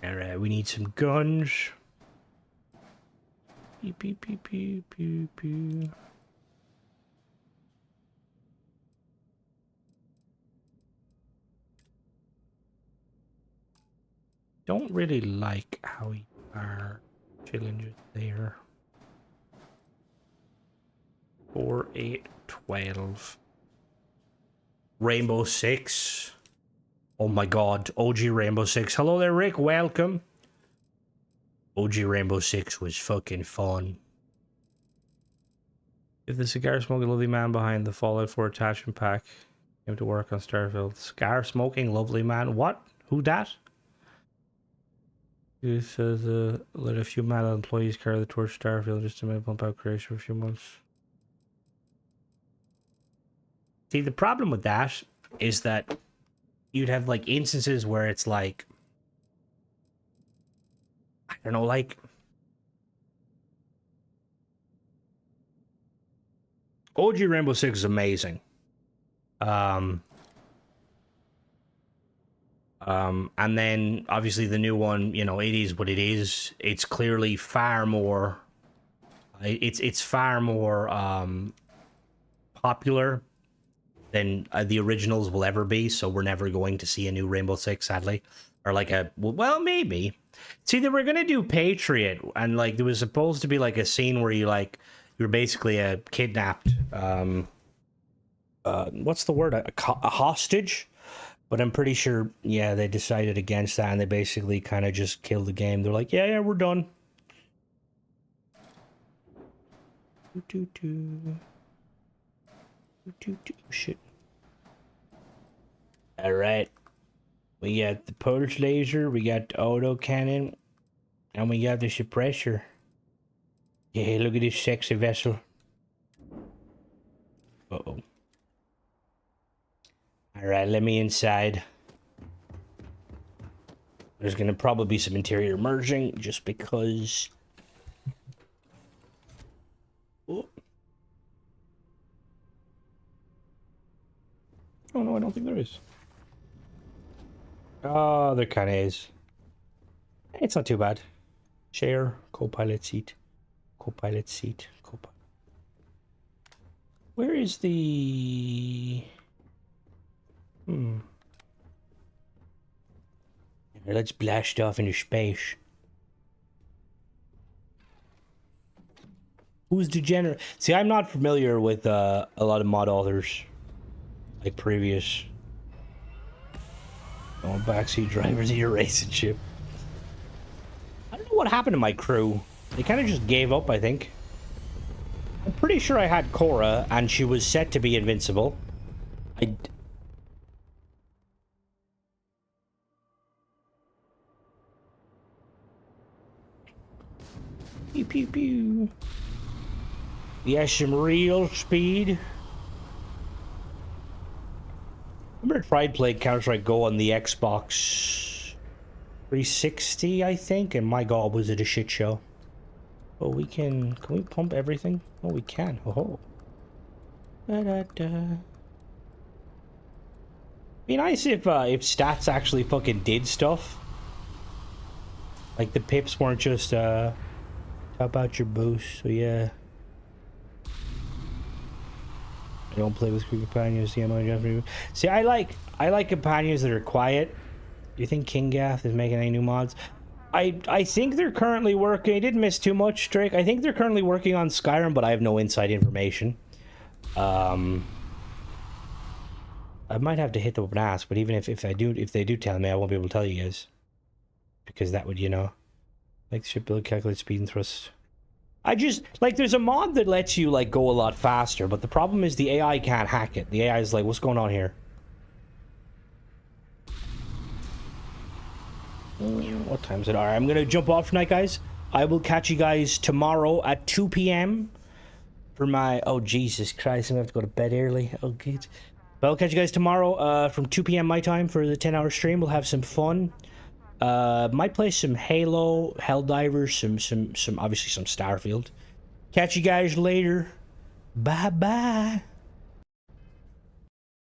Alright, we need some guns. Pew, pew, pew, pew, pew, pew. Don't really like how you are chilling just there. 4, 8, 12. Rainbow Six. Oh my god, OG Rainbow Six. Hello there, Rick. Welcome. OG Rainbow Six was fucking fun. If the cigar smoking lovely man behind the Fallout 4 attachment pack came to work on Starfield. Cigar smoking lovely man? What? Who dat? He says, let a few mad employees carry the torch Starfield just to make pump out creation for a few months. See, the problem with that is that you'd have like instances where it's like, I don't know, like OG Rainbow Six is amazing. And then obviously the new one, you know, it is what it is. It's clearly far more, it's far more popular than the originals will ever be. So we're never going to see a new Rainbow Six, sadly, or like well, maybe. See, they were gonna do Patriot, and like there was supposed to be like a scene where you're basically a kidnapped, what's the word, a hostage. But I'm pretty sure, yeah, they decided against that, and they basically kind of just killed the game. They're like, yeah, we're done. Shit. All right. We got the pulse laser, we got the auto cannon, and we got the suppressor. Yeah, look at this sexy vessel. Uh-oh. Alright, let me inside. There's gonna probably be some interior merging, just because... Oh. Oh no, I don't think there is. Oh, there kinda is. It's not too bad. Chair, co-pilot seat. Co-pilot seat. Co-pilot. Where is the... Let's blast off into space. Who's degenerate? See, I'm not familiar with a lot of mod authors, like previous. Oh, backseat drivers of your racing ship. I don't know what happened to my crew. They kind of just gave up, I think. I'm pretty sure I had Cora, and she was set to be invincible. Pew, pew, pew. Yeah, some real speed. I remember I tried playing Counter-Strike Go on the Xbox 360, I think, and my god, was it a shit show. Oh, can we pump everything? Oh, we can. Oh. Da, da, da. Be nice if stats actually fucking did stuff. Like the pips weren't just top out your boost, so yeah. I don't play with crew companions. See, I like companions that are quiet. Do you think King Gath is making any new mods? I think they're currently working. I didn't miss too much, Drake. I think they're currently working on Skyrim, but I have no inside information. I might have to hit them up and ask, but even if they do tell me, I won't be able to tell you guys. Because that would, you know, make the ship build, calculate speed and thrust. I just, like, there's a mod that lets you, like, go a lot faster, but the problem is the AI can't hack it. The AI is like, what's going on here? What time is it? Alright, I'm gonna jump off tonight, guys. I will catch you guys tomorrow at 2 p.m. for my... Oh, Jesus Christ, I'm gonna have to go to bed early. Oh, good. But I'll catch you guys tomorrow from 2 p.m. my time for the 10-hour stream. We'll have some fun. Might play some Halo, Helldivers, some obviously some Starfield. Catch you guys later. Bye-bye.